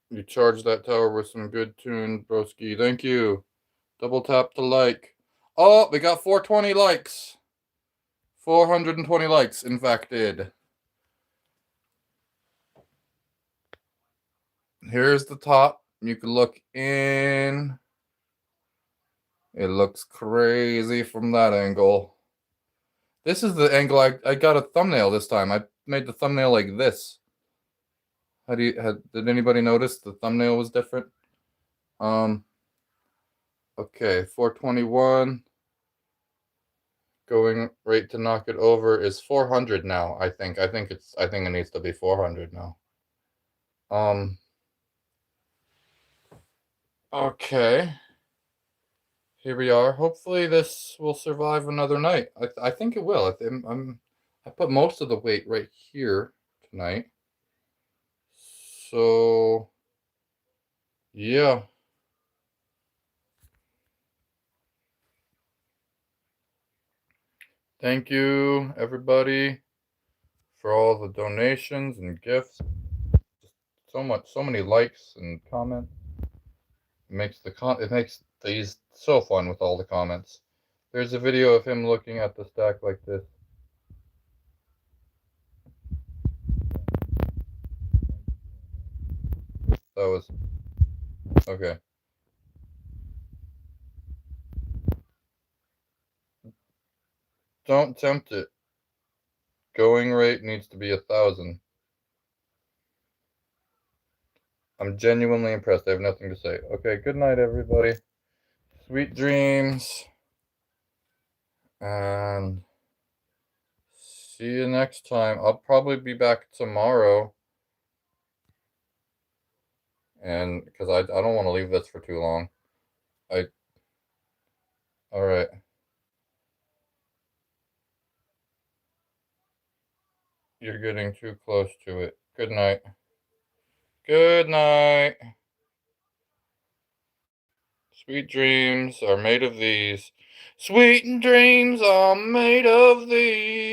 You charged that tower with some good tune, broski. Thank you. Double tap to like. Oh, we got 420 likes. 420 likes, in fact, did. Here's the top. You can look in. It looks crazy from that angle. This is the angle I got a thumbnail this time. I made the thumbnail like this. Did anybody notice the thumbnail was different? Okay, 421. Going right to knock it over is 400 now, I think. I think it needs to be 400 now. Okay. Here we are. Hopefully this will survive another night. I think it will. I put most of the weight right here tonight. So yeah. Thank you, everybody, for all the donations and gifts. so many likes and comments. It makes these so fun with all the comments. There's a video of him looking at the stack like this. That was okay. Don't tempt it. Going rate needs to be 1,000. I'm genuinely impressed. I have nothing to say. Okay, good night, everybody. Sweet dreams. And see you next time. I'll probably be back tomorrow. And because I don't want to leave this for too long. All right. You're getting too close to it. Good night. Good night. Sweet dreams are made of these. Sweet dreams are made of these.